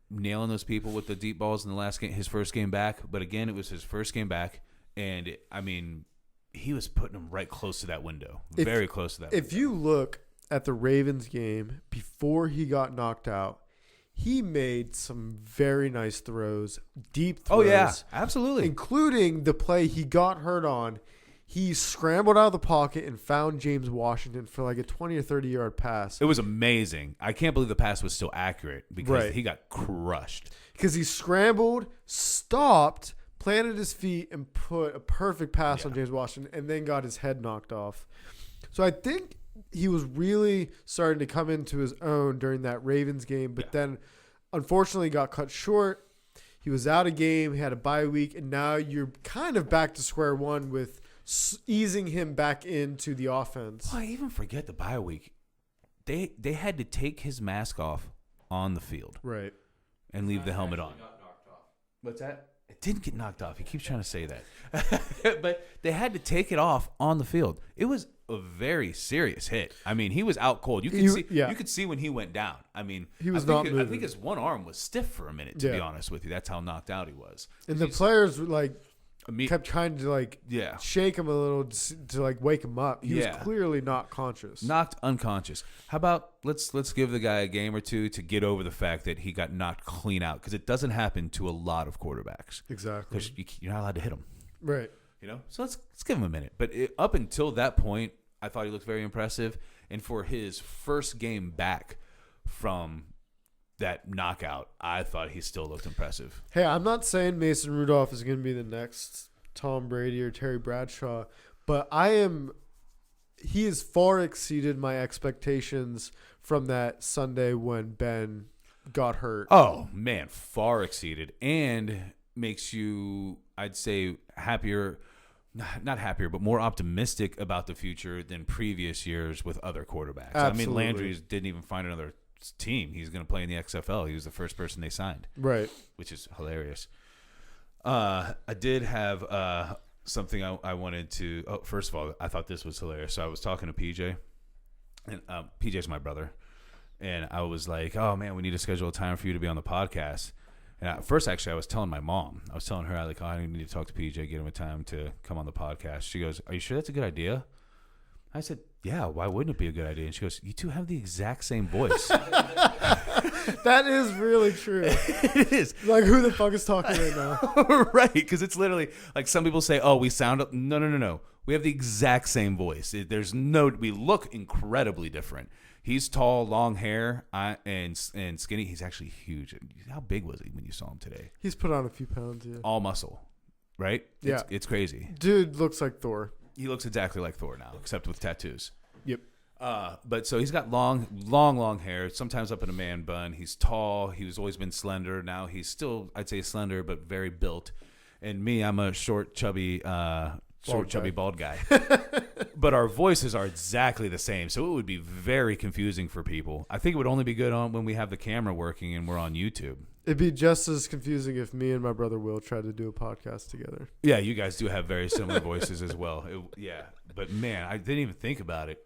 nailing those people with the deep balls in the last game, his first game back. But again, it was his first game back, and he was putting them right close to that window, very close to that. If you look at the Ravens game before he got knocked out, he made some very nice throws, deep throws. Oh yeah, absolutely, including the play he got hurt on. He scrambled out of the pocket and found James Washington for like a 20 or 30-yard pass. It was amazing. I can't believe the pass was still accurate because he got crushed. Because he scrambled, stopped, planted his feet, and put a perfect pass on James Washington and then got his head knocked off. So I think he was really starting to come into his own during that Ravens game, but then unfortunately got cut short. He was out of game. He had a bye week, and now you're kind of back to square one with easing him back into the offense. Well, I even forget the bye week. They had to take his mask off on the field, right, and leave the helmet on. What's that? It didn't get knocked off. He keeps trying to say that, but they had to take it off on the field. It was a very serious hit. I mean, he was out cold. You could see when he went down. I mean, he was not moving. I think his one arm was stiff for a minute. To be honest with you, that's how knocked out he was. And the players were kept trying to shake him a little to wake him up. He was clearly not conscious. Knocked unconscious. How about let's give the guy a game or two to get over the fact that he got knocked clean out, because it doesn't happen to a lot of quarterbacks. Exactly. Because you're not allowed to hit him. Right. So let's give him a minute. But up until that point, I thought he looked very impressive. And for his first game back from that knockout, I thought he still looked impressive. Hey, I'm not saying Mason Rudolph is going to be the next Tom Brady or Terry Bradshaw, but I am he has far exceeded my expectations from that Sunday when Ben got hurt. Oh man, far exceeded, and makes you, I'd say, happier. Not happier, but more optimistic about the future than previous years with other quarterbacks. Absolutely. I mean, Landry didn't even find another team. He's going to play in the XFL. He was the first person they signed. Right. Which is hilarious. I did have something I wanted to... Oh, first of all, I thought this was hilarious. So I was talking to PJ, and PJ's my brother, and I was like, oh, man, we need to schedule a time for you to be on the podcast. And at first, actually, I was telling my mom. I was telling her, I need to talk to PJ, get him a time to come on the podcast. She goes, are you sure that's a good idea? I said, yeah, why wouldn't it be a good idea? And she goes, you two have the exact same voice. That is really true. It is. Like, who the fuck is talking right now? Right, because it's literally, like some people say, oh, we sound... No. We have the exact same voice. We look incredibly different. He's tall, long hair, and skinny. He's actually huge. How big was he when you saw him today? He's put on a few pounds, yeah. All muscle, right? Yeah. It's crazy. Dude looks like Thor. He looks exactly like Thor now, except with tattoos. Yep. But so he's got long hair, sometimes up in a man bun. He's tall. He's always been slender. Now he's still, I'd say, slender, but very built. And me, I'm a short, chubby bald guy. But our voices are exactly the same, so it would be very confusing for people. I think it would only be good when we have the camera working and we're on YouTube. It'd be just as confusing if me and my brother Will tried to do a podcast together. Yeah, you guys do have very similar voices as well. But man, I didn't even think about it.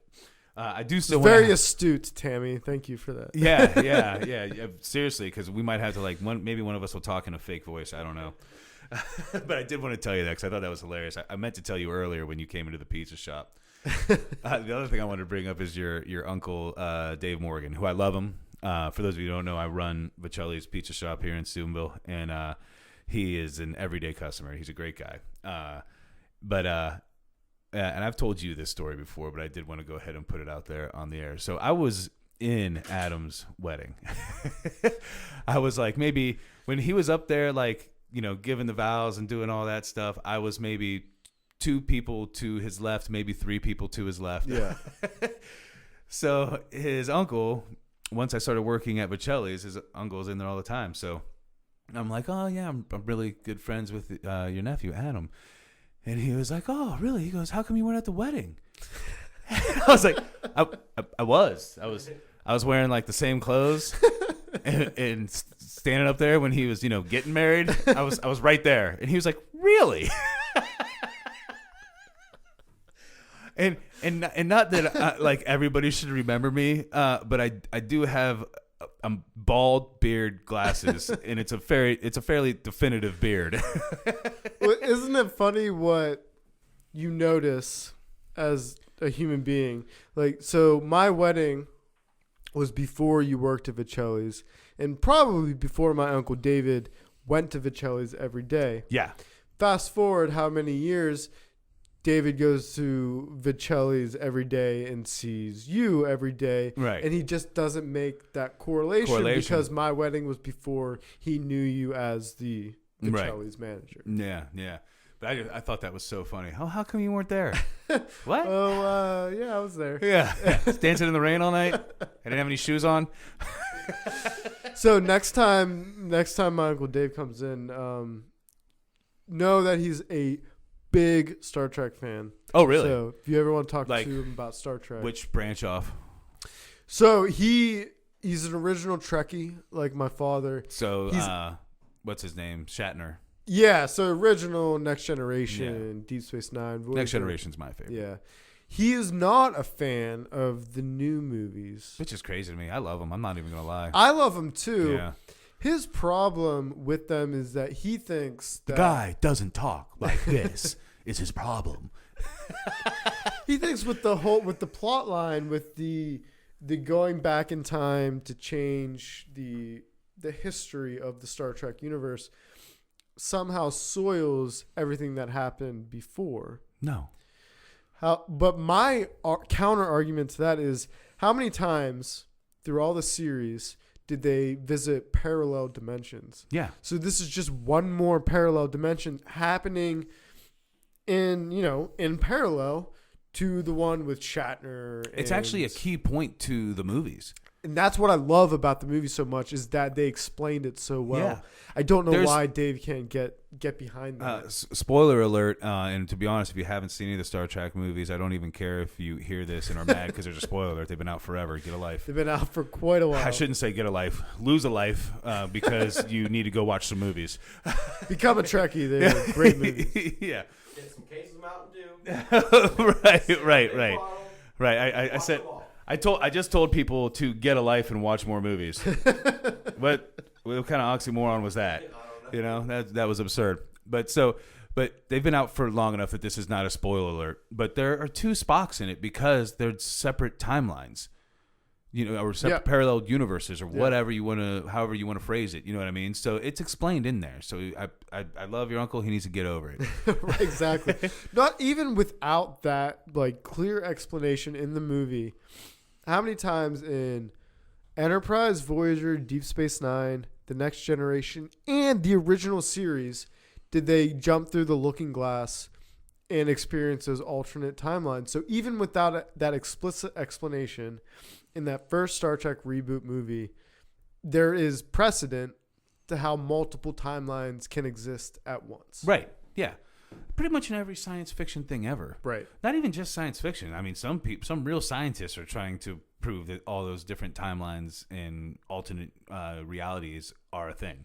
I do still very astute, Tammy. Thank you for that. Yeah. Seriously, because we might have to maybe one of us will talk in a fake voice. I don't know. But I did want to tell you that because I thought that was hilarious. I meant to tell you earlier when you came into the pizza shop. The other thing I wanted to bring up is your uncle, Dave Morgan, who I love him. For those of you who don't know, I run Vicelli's Pizza Shop here in Steubenville, and he is an everyday customer. He's a great guy. And I've told you this story before, but I did want to go ahead and put it out there on the air. So I was in Adam's wedding. I was like, maybe when he was up there, giving the vows and doing all that stuff, I was maybe 2 people to his left, maybe 3 people to his left. Yeah. So his uncle, once I started working at Vicelli's, his uncle's in there all the time. So I'm like, oh yeah, I'm really good friends with your nephew, Adam. And he was like, oh really? He goes, how come you weren't at the wedding? I was like, I was wearing the same clothes and standing up there when he was, getting married. I was right there. And he was like, really? And not that everybody should remember me, but I do have a bald beard, glasses, and it's a fairly definitive beard. Well, isn't it funny what you notice as a human being? So my wedding was before you worked at Vicelli's, and probably before my Uncle David went to Vicelli's every day. Yeah. Fast forward how many years, David goes to Vicelli's every day and sees you every day. Right. And he just doesn't make that correlation because my wedding was before he knew you as the Vicelli's manager. Yeah. But I thought that was so funny. Oh, how come you weren't there? What? Oh, yeah, I was there. Yeah. Dancing in the rain all night. I didn't have any shoes on. So next time my Uncle Dave comes in, know that he's a big Star Trek fan. Oh, really? So if you ever want to talk to him about Star Trek. Which branch off? So he's an original Trekkie, like my father. So what's his name? Shatner. Yeah, so original, Next Generation, Deep Space Nine. Voyager. Next Generation's my favorite. Yeah. He is not a fan of the new movies. Which is crazy to me. I love them. I'm not even going to lie. I love them too. Yeah. His problem with them is that he thinks that... The guy doesn't talk like this is his problem. He thinks with the plot line, with the going back in time to change the history of the Star Trek universe somehow soils everything that happened before. No. But my counter argument to that is, how many times through all the series did they visit parallel dimensions? Yeah. So this is just one more parallel dimension happening in parallel to the one with Shatner. It's actually a key point to the movies. And that's what I love about the movie so much is that they explained it so well. Yeah. I don't know why Dave can't get behind that. Spoiler alert, and to be honest, if you haven't seen any of the Star Trek movies, I don't even care if you hear this and are mad because there's a spoiler alert. They've been out forever. Get a life. They've been out for quite a while. I shouldn't say get a life. Lose a life because you need to go watch some movies. Become a Trekkie. They're great movies. Yeah. Get some cases of Mountain Dew. Right. I said... I just told people to get a life and watch more movies. What kind of oxymoron was that? You know, that was absurd. But they've been out for long enough that this is not a spoiler alert. But there are 2 Spocks in it because they're separate timelines. You know, or separate parallel universes, or whatever you want to, however you want to phrase it. You know what I mean? So it's explained in there. So I love your uncle. He needs to get over it. Right, exactly. Not even without that like clear explanation in the movie. How many times in Enterprise, Voyager, Deep Space Nine, The Next Generation, and the original series did they jump through the looking glass and experience those alternate timelines? So even without that explicit explanation in that first Star Trek reboot movie, there is precedent to how multiple timelines can exist at once. Right. Yeah. Pretty much in every science fiction thing ever. Right. Not even just science fiction. I mean, some real scientists are trying to prove that all those different timelines and alternate realities are a thing.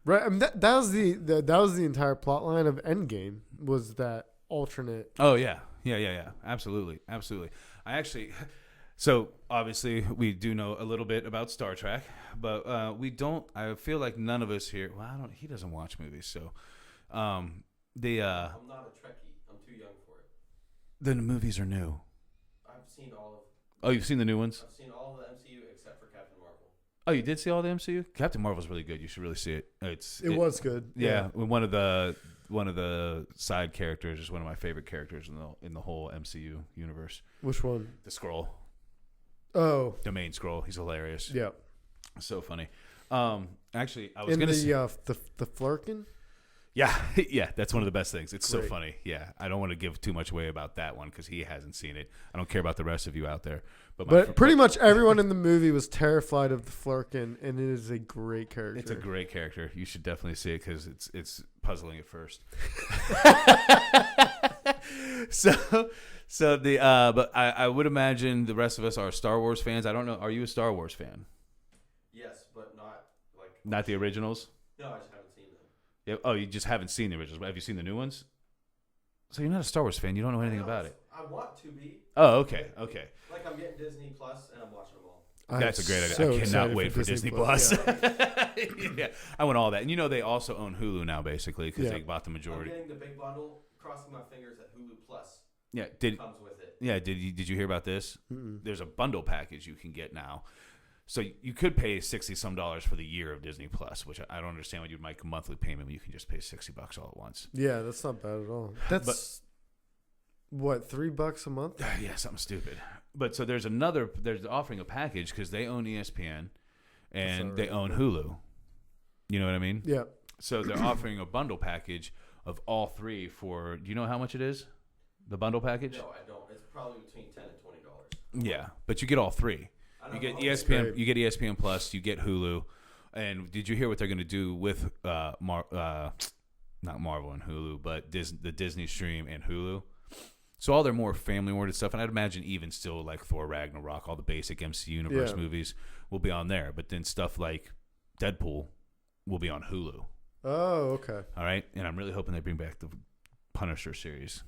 Right. I mean, that was the entire plot line of Endgame was that alternate. Oh yeah. Absolutely. So obviously we do know a little bit about Star Trek, but we don't. I feel like none of us here. Well, he doesn't watch movies, so. I'm not a Trekkie. I'm too young for it. The movies are new. I've seen all of. Oh, you've seen the new ones? I've seen all of the MCU except for Captain Marvel. Oh, you did see all the MCU? Captain Marvel's really good. You should really see it. It was good. Yeah, one of the side characters is one of my favorite characters in the whole MCU universe. Which one? The Skrull. Oh, the main Skrull. He's hilarious. Yeah, so funny. Actually, I was in gonna the Flurkin. Yeah, that's one of the best things. It's Great. so funny. Yeah, I don't want to give too much away about that one because he hasn't seen it. I don't care about the rest of you out there. But pretty much everyone in the movie was terrified of the Flurkin, and it is a great character. It's a great character. You should definitely see it because it's puzzling at first. But I would imagine the rest of us are Star Wars fans. I don't know. Are you a Star Wars fan? Yes, but not the originals. No, I just haven't seen them. Yeah. Oh, you just haven't seen the originals. But have you seen the new ones? So you're not a Star Wars fan. You don't know anything about it. I want to be. Oh, okay. Like I'm getting Disney Plus and I'm watching them all. That's a great idea. I cannot wait for Disney Plus. Yeah, I want all that. And they also own Hulu now, basically, because they bought the majority. I'm getting the big bundle. Crossing my fingers that Hulu Plus comes with it. Yeah, did you hear about this? Mm-mm. There's a bundle package you can get now. So you could pay $60-some for the year of Disney Plus, which I don't understand why you'd make a monthly payment when you can just pay $60 all at once. Yeah, that's not bad at all. That's what, $3 a month? Yeah, something stupid. But so they're offering a package because they own ESPN and they own Hulu. You know what I mean? Yeah. So they're offering a bundle package of all three for. Do you know how much it is? The bundle package? No, I don't. It's probably between $10 and $20. Yeah, but you get all three. You get ESPN. You get ESPN Plus. You get Hulu. And did you hear what they're going to do with not Marvel and Hulu, but the Disney Stream and Hulu? So all their more family-oriented stuff, and I'd imagine even still like Thor Ragnarok, all the basic MC Universe movies will be on there. But then stuff like Deadpool will be on Hulu. Oh, okay. All right, and I'm really hoping they bring back the Punisher series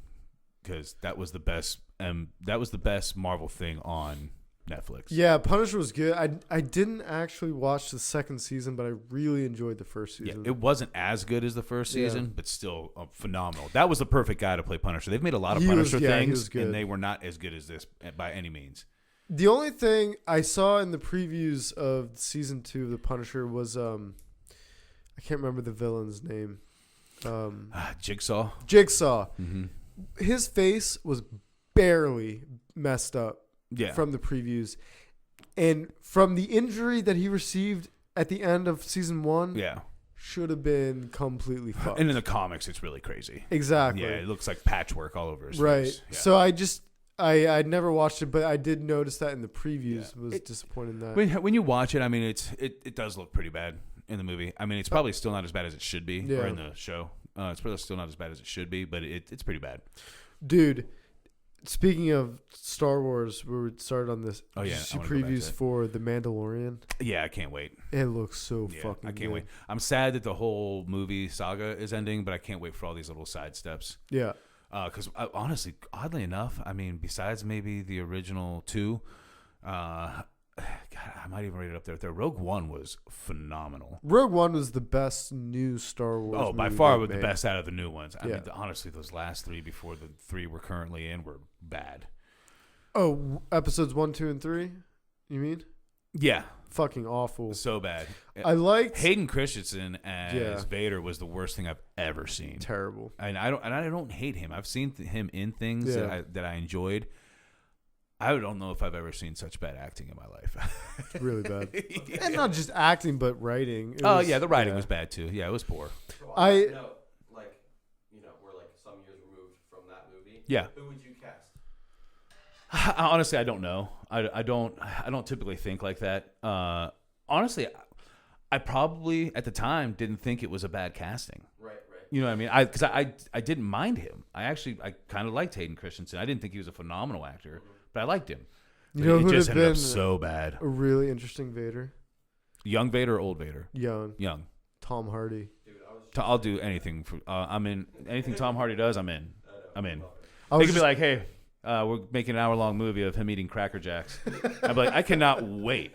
because that was the best. That was the best Marvel thing on Netflix. Yeah, Punisher was good. I didn't actually watch the second season, but I really enjoyed the first season. Yeah, it wasn't as good as the first season, but still phenomenal. That was the perfect guy to play Punisher. They've made a lot of Punisher things, and they were not as good as this by any means. The only thing I saw in the previews of season 2 of the Punisher was I can't remember the villain's name. Jigsaw. Mm-hmm. His face was barely messed up. Yeah. From the previews, and from the injury that he received at the end of season 1, should have been completely fucked. And in the comics, it's really crazy. Exactly. Yeah, it looks like patchwork all over his face. Yeah. So I never watched it, but I did notice that in the previews. Yeah. Was disappointed in that. When you watch it, I mean, it does look pretty bad in the movie. I mean, it's probably still not as bad as it should be, or in the show. It's probably still not as bad as it should be, but it's pretty bad. Dude, speaking of Star Wars, we started on this. Oh, yeah. See previews for The Mandalorian. Yeah, I can't wait. It looks so fucking I can't good. wait. I'm sad that the whole movie saga is ending, but I can't wait for all these little side steps. Yeah. Because honestly, oddly enough, I mean, besides maybe the original two, God, I might even rate it up there. Rogue One was phenomenal. Rogue One was the best new Star Wars. Oh, by movie far they've with the made. best out of the new ones. I Yeah. mean, honestly, those last three before the three we're currently in were bad. Oh, episodes 1, 2, and 3. You mean? Yeah, Fucking awful. so bad. I liked Hayden Christensen as Yeah. Vader was the worst thing I've ever seen. terrible. And I don't hate him. I've seen him in things Yeah. that I enjoyed. I don't know if I've ever seen such bad acting in my life. Really bad. Yeah. And not just acting, but writing. It Oh was- yeah, the writing was bad too. Yeah, it was poor. So I- we're like some years removed from that movie. Yeah. Who would you cast? Honestly, I don't know. I don't typically think like that. Honestly, I probably at the time didn't think it was a bad casting. Right. You know what I mean? Because I didn't mind him. I kind of liked Hayden Christensen. I didn't think he was a phenomenal actor, but I liked him. You But know it who'd just have ended up been so bad. a really interesting Vader? Young Vader or old Vader? Young. Young. Tom Hardy. Dude, I was I'll do anything. I'm in. Anything Tom Hardy does, I'm in. I'm in. I They was could be just- like, hey, we're making an hour-long movie of him eating Cracker Jacks. I'd be like, I cannot wait.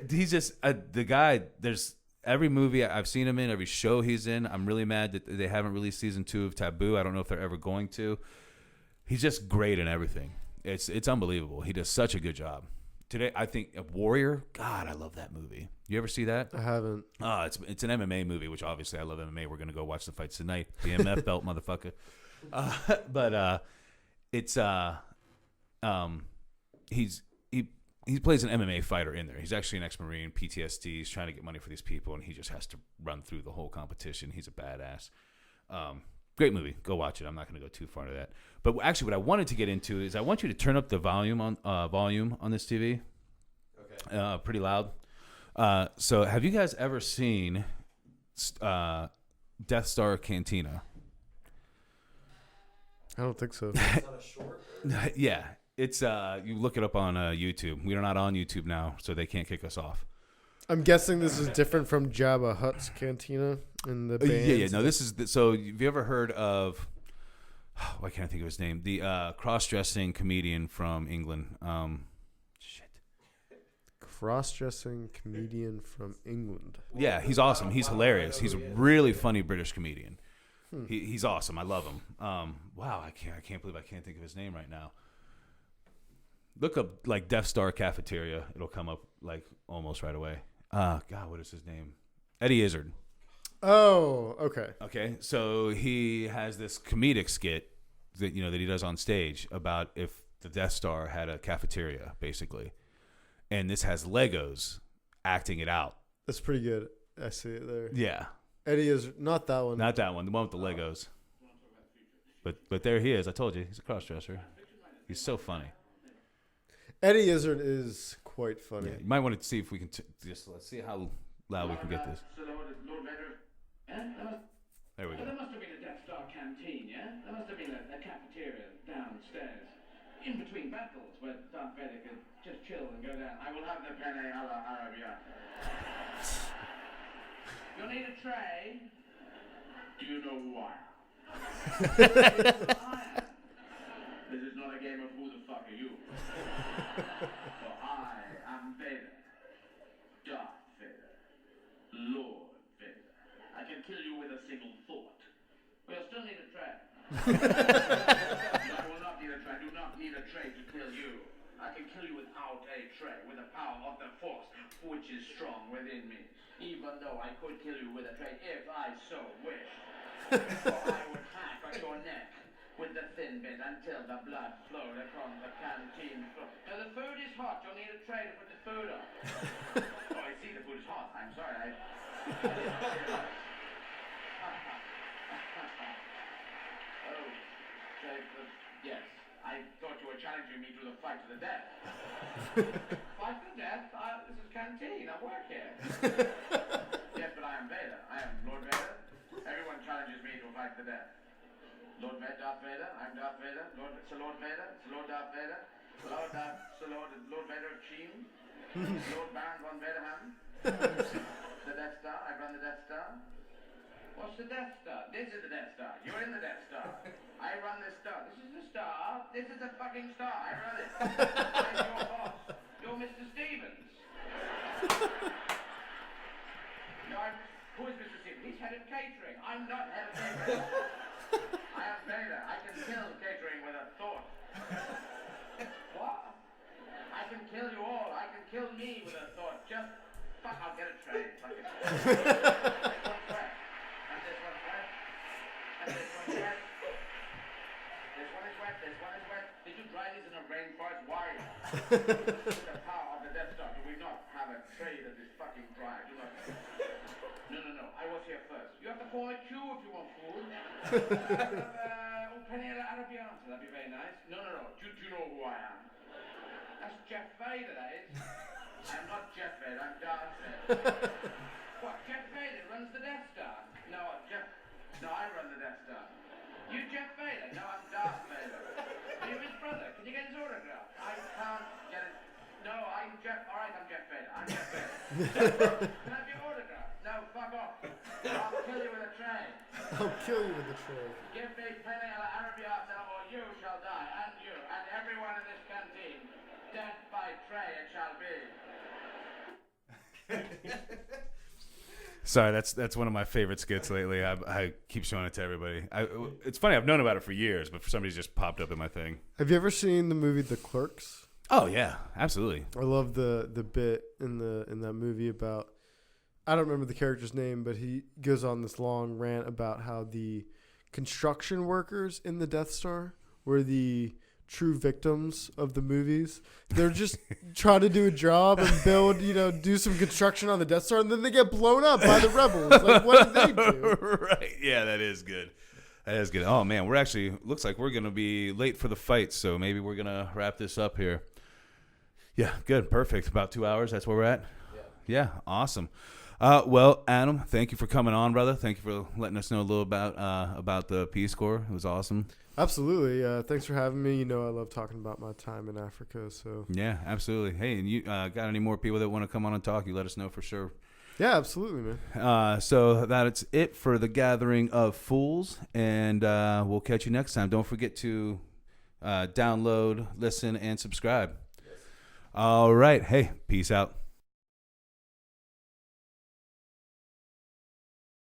He's just the guy. There's every movie I've seen him in, every show he's in. I'm really mad that they haven't released season 2 of Taboo. I don't know if they're ever going to. He's just great in everything. It's unbelievable. He does such a good job. Today, I think Warrior. God, I love that movie. You ever see that? I haven't. It's an MMA movie, which obviously I love MMA. We're gonna go watch the fights tonight. The MF belt, motherfucker. But it's he plays an MMA fighter in there. He's actually an ex-Marine, PTSD. He's trying to get money for these people, and he just has to run through the whole competition. He's a badass. Great movie. Go watch it. I'm not going to go too far into that. But actually, what I wanted to get into is I want you to turn up the volume on this TV. okay. Pretty loud. So have you guys ever seen Death Star Cantina? I don't think so. Is that a short? Or? Yeah. It's you look it up on YouTube. We are not on YouTube now, so they can't kick us off. I'm guessing this is different from Jabba Hutt's Cantina and the band. Yeah. No, this is so. Have you ever heard of? Why can't I think of his name? The cross-dressing comedian from England. Shit. Cross-dressing comedian from England. Yeah, he's awesome. He's hilarious. He's a really funny British comedian. He's awesome. I love him. Wow, I can't believe I can't think of his name right now. Look up like Death Star Cafeteria. It'll come up like almost right away. God, what is his name? Eddie Izzard. Oh, okay. Okay, so he has this comedic skit that that he does on stage about if the Death Star had a cafeteria, basically, and this has Legos acting it out. That's pretty good. I see it there. Yeah, Eddie is not that one. not that one, the one with the Legos. But there he is. I told you, he's a crossdresser. He's so funny. Eddie Izzard is quite funny. Yeah, you might want to see if we can let's see how loud we can get this. There we go. There must have been a Death Star canteen, yeah? There must have been a cafeteria downstairs. In between battles, where Darth Vader could just chill and go down. I will have the penne alla arabia. You'll need a tray. Do you know who I am? This is not a game of who the fuck are you. For I am Vader. Darth Vader. Lord Vader. I can kill you with a single thought. We'll still need a tray. I will not need a tray. I do not need a tray to kill you. I can kill you without a tray, with the power of the Force, which is strong within me. Even though I could kill you with a tray if I so wished. For I would hack at your neck with the thin bit until the blood flowed across the canteen floor. Now the food is hot. You'll need a tray to put the food on. Oh, I see the food is hot. I'm sorry. Oh, take the Yes, I thought you were challenging me to the fight to the death. Fight to the death? This is canteen. I work here. Yes, but I am Vader. I am Lord Vader. Everyone challenges me to a fight to the death. Lord Vader, Darth Vader. I'm Darth Vader. Sir Lord Vader. Sir Lord Darth Vader. Lord Vader of Sheen. Lord Baron von Vaderham. The Death Star. I run the Death Star. What's the Death Star? This is the Death Star. You're in the Death Star. I run this star. This is the star. This is a fucking star. I run it. I'm your boss. You're Mr. Stevens. No, who is Mr. Stevens? He's head of catering. I'm not head of catering. I am Vader. I can kill catering with a thought. What? I can kill you all. I can kill me with a thought. Just fuck. I'll get a tray. Fuck it. This one's wet. And this one's wet. And this one's wet. This one is wet. This one is wet. Did you dry these in a rainforest? Why? The power of the Death Star. Do we not have a tray that is fucking dry? Do not. No. I was here first. You have to call a queue if you want food. Penny Arabiata. That'd be very nice. No. Do you know who I am? That's Jeff Vader, that is. I'm not Jeff Vader. I'm Darth Vader. What? Jeff Vader runs the Death Star? No, I run the Death Star. You Jeff Vader? No, I'm Darth Vader. Are you his brother? Can you get his autograph? I can't get it. No, I'm Jeff. All right, I'm Jeff Vader. I'm Jeff Vader. Can I have your autograph? No, fuck off. I'll kill you with a tray. I'll kill you with the tray. Give me Penny Arabiata or you shall die. And you. And everyone in this canteen. Death by tray it shall be. Sorry, that's one of my favorite skits lately. I keep showing it to everybody. It's funny. I've known about it for years, but for some reason, it just popped up in my thing. Have you ever seen the movie The Clerks? Oh yeah, absolutely. I love the bit in that movie about, I don't remember the character's name, but he goes on this long rant about how the construction workers in the Death Star were the true victims of the movies. They're just trying to do a job and build, do some construction on the Death Star, and then they get blown up by the rebels. Like, what did they do? Right. Yeah, that is good. That is good. Oh man, looks like we're gonna be late for the fight, so maybe we're gonna wrap this up here. Yeah, good, perfect. About 2 hours. That's where we're at. Yeah, awesome. Well, Adam, thank you for coming on, brother. Thank you for letting us know a little about the Peace Corps. It was awesome. Absolutely. Thanks for having me. I love talking about my time in Africa. So yeah, absolutely. Hey, and you got any more people that want to come on and talk? You let us know for sure. Yeah, absolutely, man. So that's it for the Gathering of Fools, and we'll catch you next time. Don't forget to download, listen, and subscribe. Yes. All right. Hey, peace out.